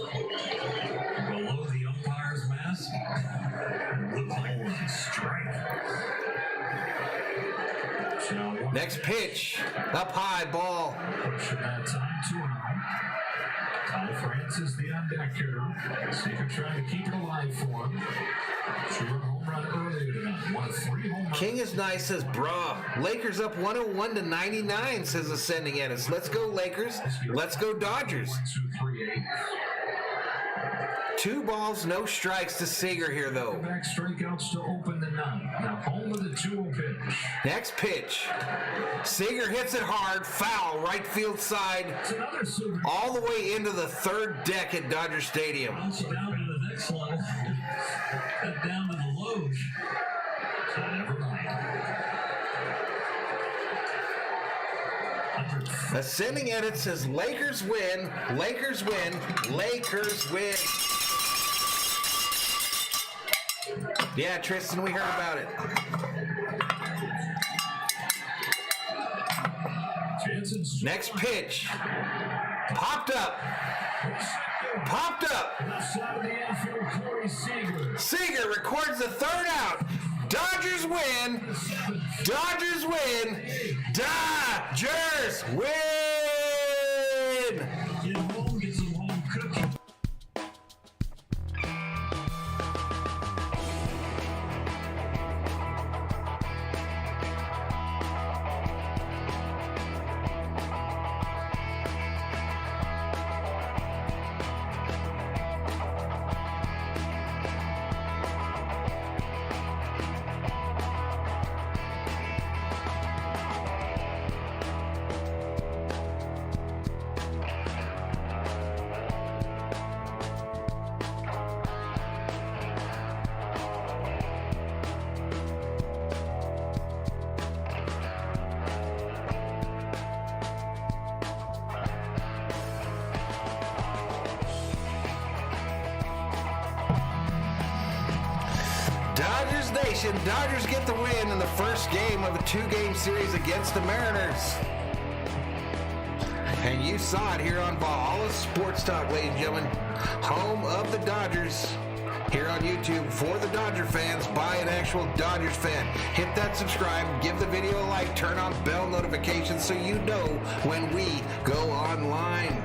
below the umpire's mask, it looked like it was a strike. Next pitch, up high, ball. Pushing that time, 2-0. Kyle Francis, the on-deck hitter. Seager trying to keep it alive for him. 2-run home run earlier tonight. 1 of 3 home runs. King is nice, says brah. Lakers up 101-99, says Ascending Edis. Let's go Lakers. Let's go Dodgers. 1-2-3-8. 2 balls, no strikes to Seager here, though. Back strikeouts to open the 9th. Now home with the 2-0 pitch. Next pitch. Seager hits it hard, foul, right field side, It's another super. all the way into the 3rd deck at Dodger Stadium. Bounce down to the next level. Head down to the loge. So never mind. Ascending Edit says Lakers win, Lakers win, Lakers win. Yeah, Tristan, we heard about it. Jansen's Next pitch. Popped up. Popped up. left side of the infield, Corey Seager. Seager records the 3rd out. Dodgers win. Dodgers win. Dodgers win. Get home, get some home cooking. Dodgers Nation, Dodgers get the win in the first game of a 2-game series against the Mariners. And you saw it here on Valhalla Sports Talk, ladies and gentlemen. Home of the Dodgers here on YouTube for the Dodger fans by an actual Dodgers fan. Hit that subscribe, give the video a like, turn on bell notifications so you know when we go online.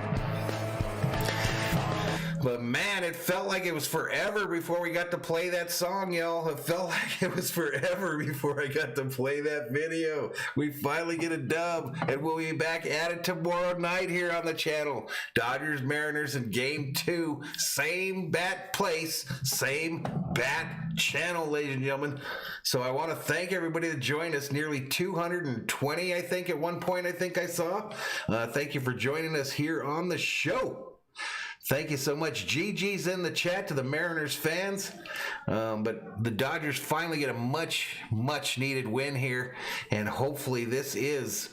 But man, it felt like it was forever before we got to play that song, y'all. It felt like it was forever before I got to play that video. We finally get a dub, and we'll be back at it tomorrow night here on the channel. Dodgers, Mariners in Game 2. Same bat place, same bat channel, ladies and gentlemen. So I want to thank everybody that joined us. Nearly 220, I think, at one point, I saw. Thank you for joining us here on the show. Thank you so much. GG's in the chat to the Mariners fans. But the Dodgers finally get a much needed win here. And hopefully this is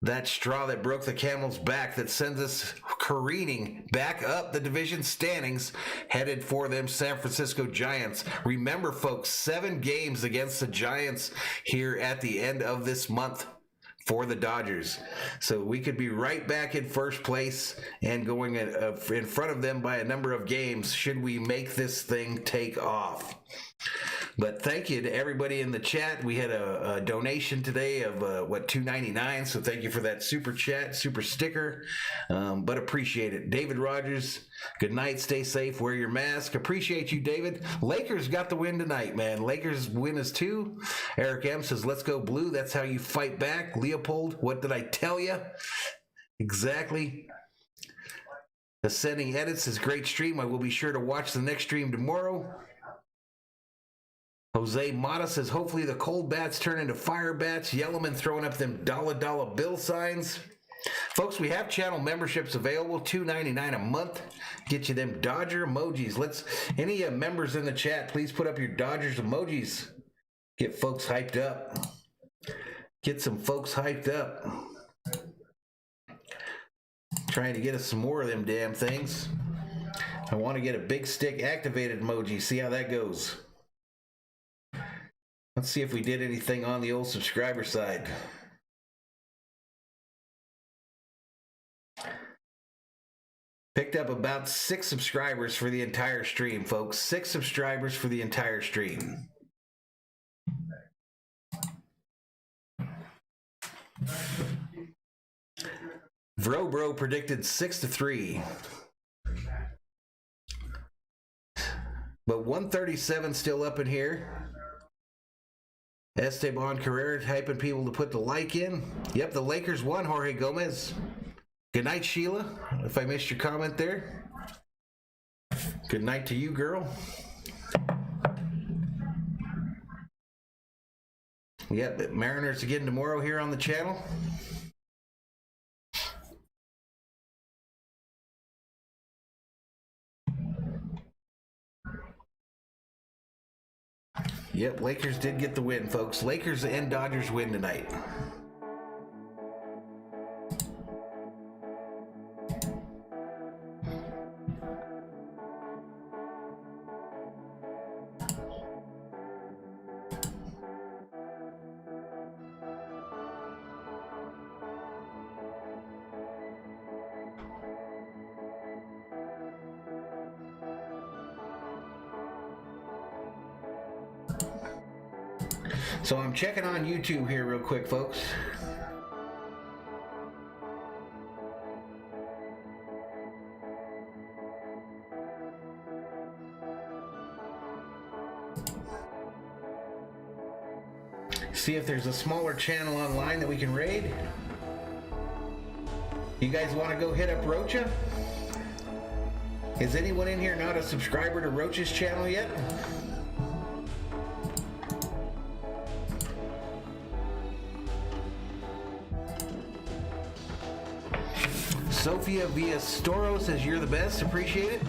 that straw that broke the camel's back that sends us careening back up the division standings, headed for them San Francisco Giants. Remember, folks, 7 games against the Giants here at the end of this month for the Dodgers. So we could be right back in first place and going in front of them by a number of games should we make this thing take off. But thank you to everybody in the chat. We had a donation today of $2.99. So thank you for that super chat, super sticker. But appreciate it. David Rogers, good night. Stay safe. Wear your mask. Appreciate you, David. Lakers got the win tonight, man. Lakers win is 2. Eric M says, let's go blue. That's how you fight back. Leopold, what did I tell you? Exactly. Ascending Edits is great stream. I will be sure to watch the next stream tomorrow. Jose Mata says, hopefully the cold bats turn into fire bats. Yellowman throwing up them dollar bill signs. Folks, we have channel memberships available, $2.99 a month. Get you them Dodger emojis. Any members in the chat, please put up your Dodgers emojis. Get folks hyped up. Get some folks hyped up. Trying to get us some more of them damn things. I want to get a big stick activated emoji. See how that goes. Let's see if we did anything on the old subscriber side. Picked up about 6 subscribers for the entire stream, folks. 6 subscribers for the entire stream. Vrobro predicted 6-3. But 137 still up in here. Esteban Carrera hyping people to put the like in. Yep, the Lakers won, Jorge Gomez. Good night, Sheila, if I missed your comment there. Good night to you, girl. Yep, Mariners again tomorrow here on the channel. Yep, Lakers did get the win, folks. Lakers and Dodgers win tonight. So I'm checking on YouTube here real quick, folks. See if there's a smaller channel online that we can raid. You guys want to go hit up Rocha? Is anyone in here not a subscriber to Rocha's channel yet? Sophia via Storo says you're the best. Appreciate it.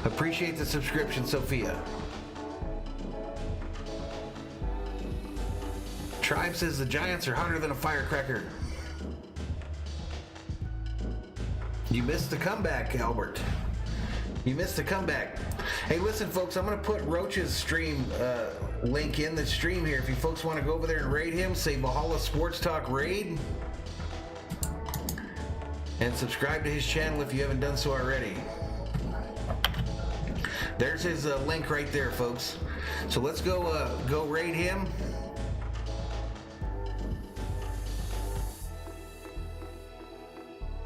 Appreciate the subscription, Sophia. Tribe says the Giants are hotter than a firecracker. You missed the comeback, Albert. You missed the comeback. Hey, listen, folks, I'm going to put Roach's stream link in the stream here. If you folks want to go over there and raid him, say Valhalla Sports Talk raid. And subscribe to his channel if you haven't done so already. There's his link right there, folks. So let's go raid him.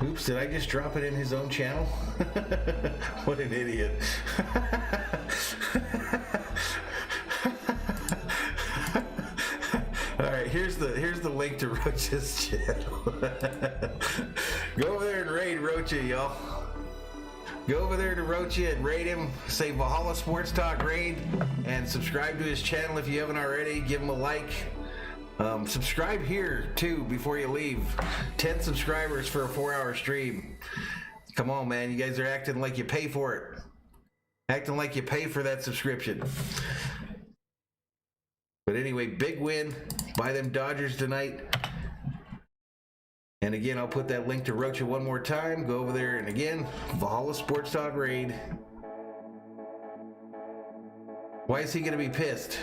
Oops, did I just drop it in his own channel? What an idiot. All right, here's the link to Roach's channel. Go over there and raid Rocha, y'all. Go over there to Rocha and raid him. Say Valhalla Sports Talk raid, and subscribe to his channel if you haven't already. Give him a like. Subscribe here too before you leave. 10 subscribers for a 4-hour stream. Come on, man. You guys are acting like you pay for it. Acting like you pay for that subscription. But anyway, big win by them Dodgers tonight. And again, I'll put that link to Rocha one more time. Go over there and again, Valhalla Sports Talk raid. Why is he going to be pissed?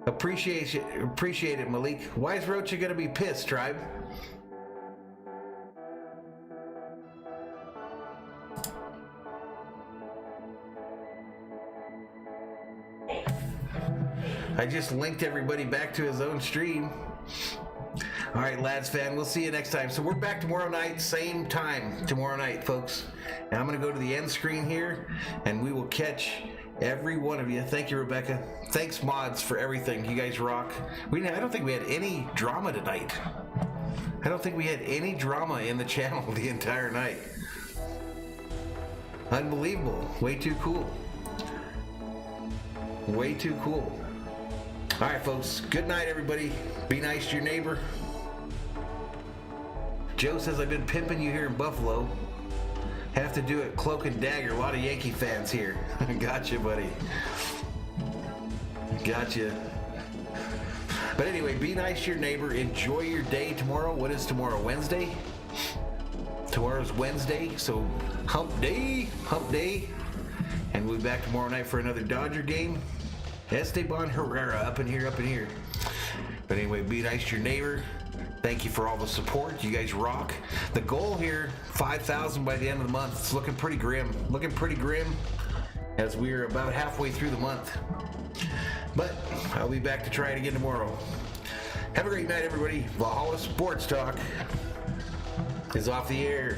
Appreciate it, Malik. Why is Rocha going to be pissed, tribe? I just linked everybody back to his own stream. All right, lads fan, we'll see you next time. So we're back tomorrow night, same time tomorrow night, folks. And I'm going to go to the end screen here, and we will catch every one of you. Thank you, Rebecca. Thanks, mods, for everything. You guys rock. I don't think we had any drama tonight. I don't think we had any drama in the channel the entire night. Unbelievable. Way too cool. Way too cool. All right, folks. Good night, everybody. Be nice to your neighbor. Joe says I've been pimping you here in Buffalo. Have to do it cloak and dagger. A lot of Yankee fans here. Gotcha, buddy. Gotcha. But anyway, be nice to your neighbor. Enjoy your day tomorrow. What is tomorrow? Wednesday? Tomorrow's Wednesday, so hump day. And we'll be back tomorrow night for another Dodger game. Esteban Herrera up in here. But anyway, be nice to your neighbor. Thank you for all the support. You guys rock. The goal here, 5,000 by the end of the month. It's looking pretty grim. As we're about halfway through the month. But I'll be back to try it again tomorrow. Have a great night, everybody. Valhalla Sports Talk is off the air.